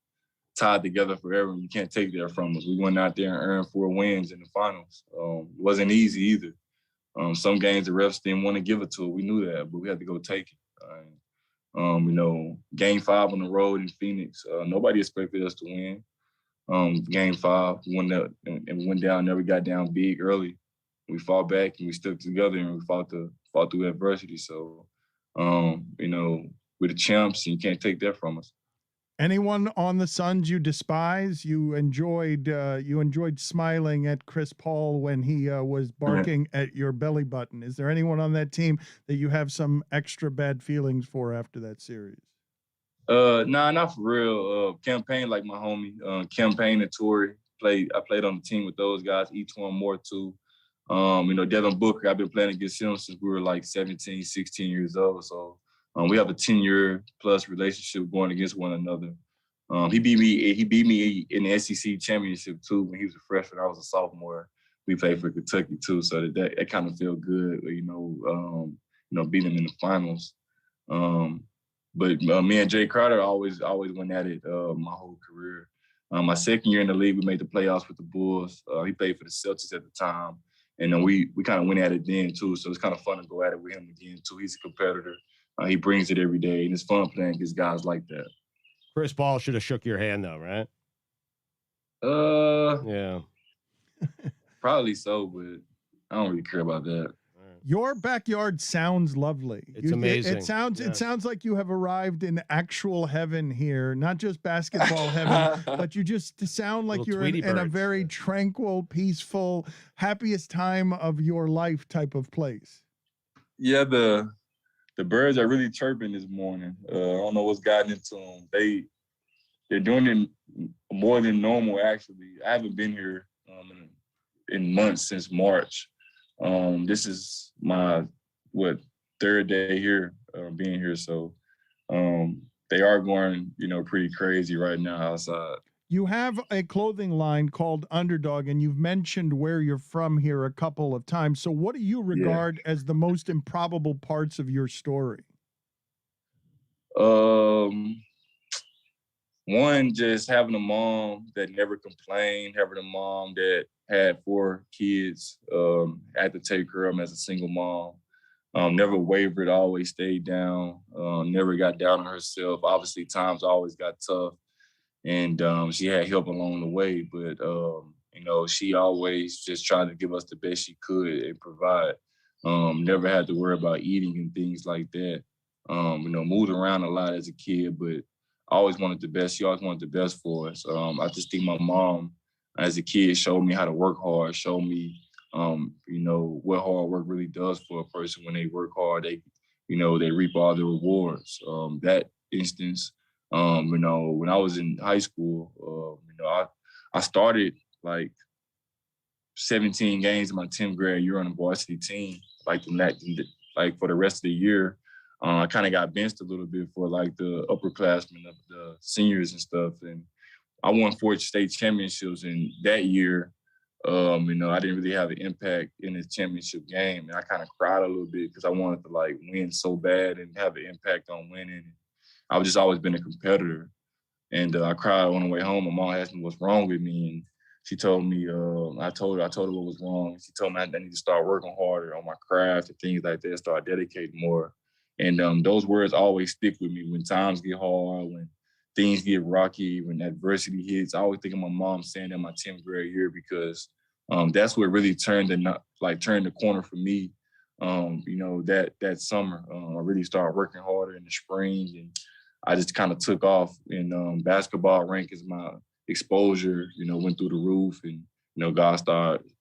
tied together forever, and you can't take that from us. We went out there and earned 4 wins in the finals. It wasn't easy either. Some games the refs didn't want to give it to us. We knew that, but we had to go take it. Game 5 on the road in Phoenix, nobody expected us to win. Game 5, we went down, never got down big early. We fought back and we stuck together and we fought through adversity. So, we're the champs and you can't take that from us. Anyone on the Suns you despise? You enjoyed smiling at Chris Paul when he was barking at your belly button. Is there anyone on that team that you have some extra bad feelings for after that series? Nah, not for real. Campaign like my homie. Campaign and Torrey. I played on the team with those guys. Each one more too. Devin Booker, I've been playing against him since we were like 17, 16 years old. So we have a 10-year plus relationship going against one another. He beat me in the SEC championship too when he was a freshman. I was a sophomore. We played for Kentucky too, so that kind of felt good. Beating him in the finals. But me and Jay Crowder always went at it my whole career. My second year in the league, we made the playoffs with the Bulls. He played for the Celtics at the time, and we kind of went at it then too. So it's kind of fun to go at it with him again too. He's a competitor. He brings it every day, and it's fun playing against guys like that. Chris Paul should have shook your hand though, right? Yeah. Probably so, but I don't really care about that. Your backyard sounds lovely. It's amazing. It sounds like you have arrived in actual heaven here, not just basketball heaven, but you just sound like Little you're in a Tweety very birds. tranquil, peaceful, happiest time of your life type of place. Yeah, the birds are really chirping this morning. I don't know what's gotten into them. They're doing it more than normal, actually. I haven't been here in months since March. This is my, third day here, being here. So they are going, pretty crazy right now outside. You have a clothing line called Underdog, and you've mentioned where you're from here a couple of times. So what do you regard as the most improbable parts of your story? One, just having a mom that never complained, having a mom that had 4 kids, had to take care of them as a single mom. Never wavered, always stayed down, never got down on herself. Obviously, times always got tough. And she had help along the way, but she always just tried to give us the best she could and provide. Never had to worry about eating and things like that. Moved around a lot as a kid, but I always wanted the best. She always wanted the best for us. I just think my mom, as a kid, showed me how to work hard, showed me, what hard work really does for a person. When they work hard, they reap all the rewards. That instance. When I was in high school, I started like 17 games in my 10th grade year on the varsity team. Like for the rest of the year, I kind of got benched a little bit for like the upperclassmen, the seniors and stuff. And I won 4 state championships. And that year, I didn't really have an impact in the championship game. And I kind of cried a little bit because I wanted to like win so bad and have an impact on winning. I've just always been a competitor. And I cried on the way home. My mom asked me what's wrong with me. And she told me, I told her what was wrong. She told me I need to start working harder on my craft and things like that, start dedicating more. And those words always stick with me when times get hard, when things get rocky, when adversity hits. I always think of my mom saying that in my 10th grade year because that's what really turned the corner for me. That summer, I really started working harder in the spring, and I just kind of took off. And basketball rankings, my exposure, went through the roof, and God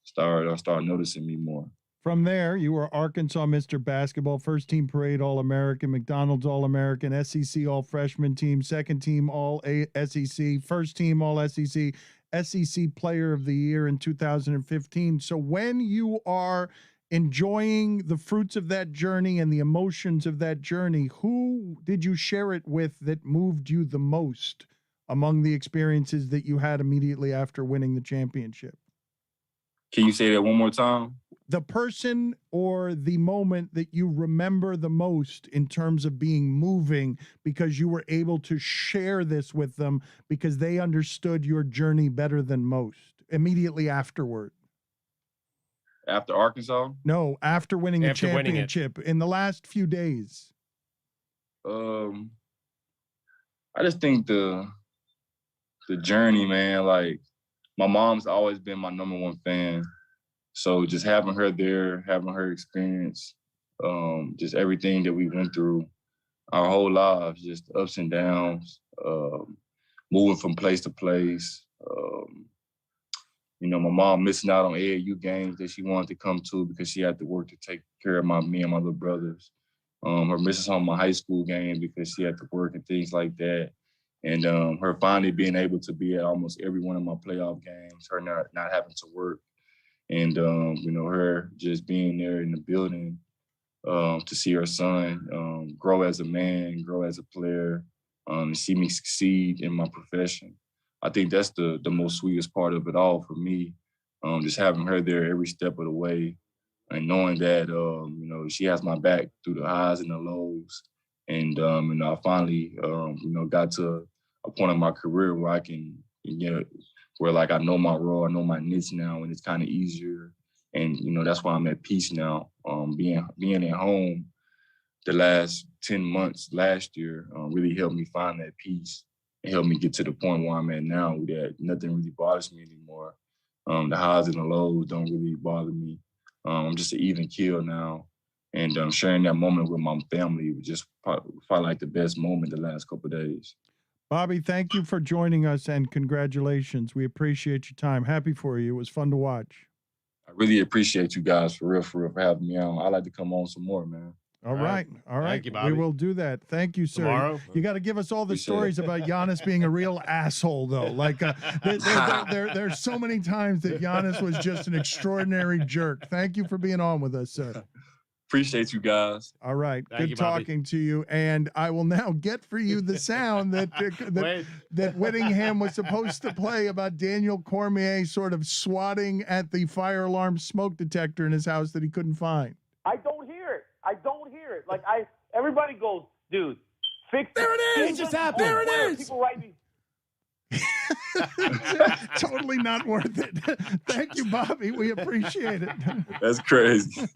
started noticing me more. From there, you were Arkansas Mr. Basketball, first team parade All-American, McDonald's All-American, SEC All-Freshman team, second team All-SEC, first team All-SEC, SEC Player of the Year in 2015. So when you are enjoying the fruits of that journey and the emotions of that journey, who did you share it with that moved you the most among the experiences that you had immediately after winning the championship? Can you say that one more time? The person or the moment that you remember the most in terms of being moving because you were able to share this with them because they understood your journey better than most immediately afterward. After Arkansas? No, after winning the championship in the last few days. I just think the journey, man, like my mom's always been my number one fan. So just having her there, having her experience, just everything that we went through our whole lives, just ups and downs, moving from place to place. My mom missing out on AAU games that she wanted to come to because she had to work to take care of me and my little brothers. Her missing on my high school game because she had to work and things like that. And her finally being able to be at almost every one of my playoff games, her not having to work. And, her just being there in the building to see her son grow as a man, grow as a player, and see me succeed in my profession. I think that's the most sweetest part of it all for me, just having her there every step of the way and knowing that, she has my back through the highs and the lows. And, I finally, got to a point in my career where I can, where like I know my role, I know my niche now, and it's kind of easier. And, that's why I'm at peace now. Being at home the last 10 months last year really helped me find that peace and helped me get to the point where I'm at now that nothing really bothers me anymore. The highs and the lows don't really bother me. I'm just an even keel now. And sharing that moment with my family was just probably like the best moment the last couple of days. Bobby, thank you for joining us and congratulations. We appreciate your time. Happy for you. It was fun to watch. I really appreciate you guys for real for having me on. I'd like to come on some more, man. All right. Thank you, Bobby. We will do that. Thank you, sir. Tomorrow? You got to give us all the Appreciate stories about Giannis being a real asshole, though. Like, there's so many times that Giannis was just an extraordinary jerk. Thank you for being on with us, sir. Appreciate you guys. All right. Thank Good you, Bobby. talking to you. And I will now get for you the sound that Whittingham was supposed to play about Daniel Cormier sort of swatting at the fire alarm smoke detector in his house that he couldn't find. I don't hear it. Like everybody goes, dude, fix it. There it is. It just happened. There it is. People write me. Totally not worth it. Thank you, Bobby. We appreciate it. That's crazy.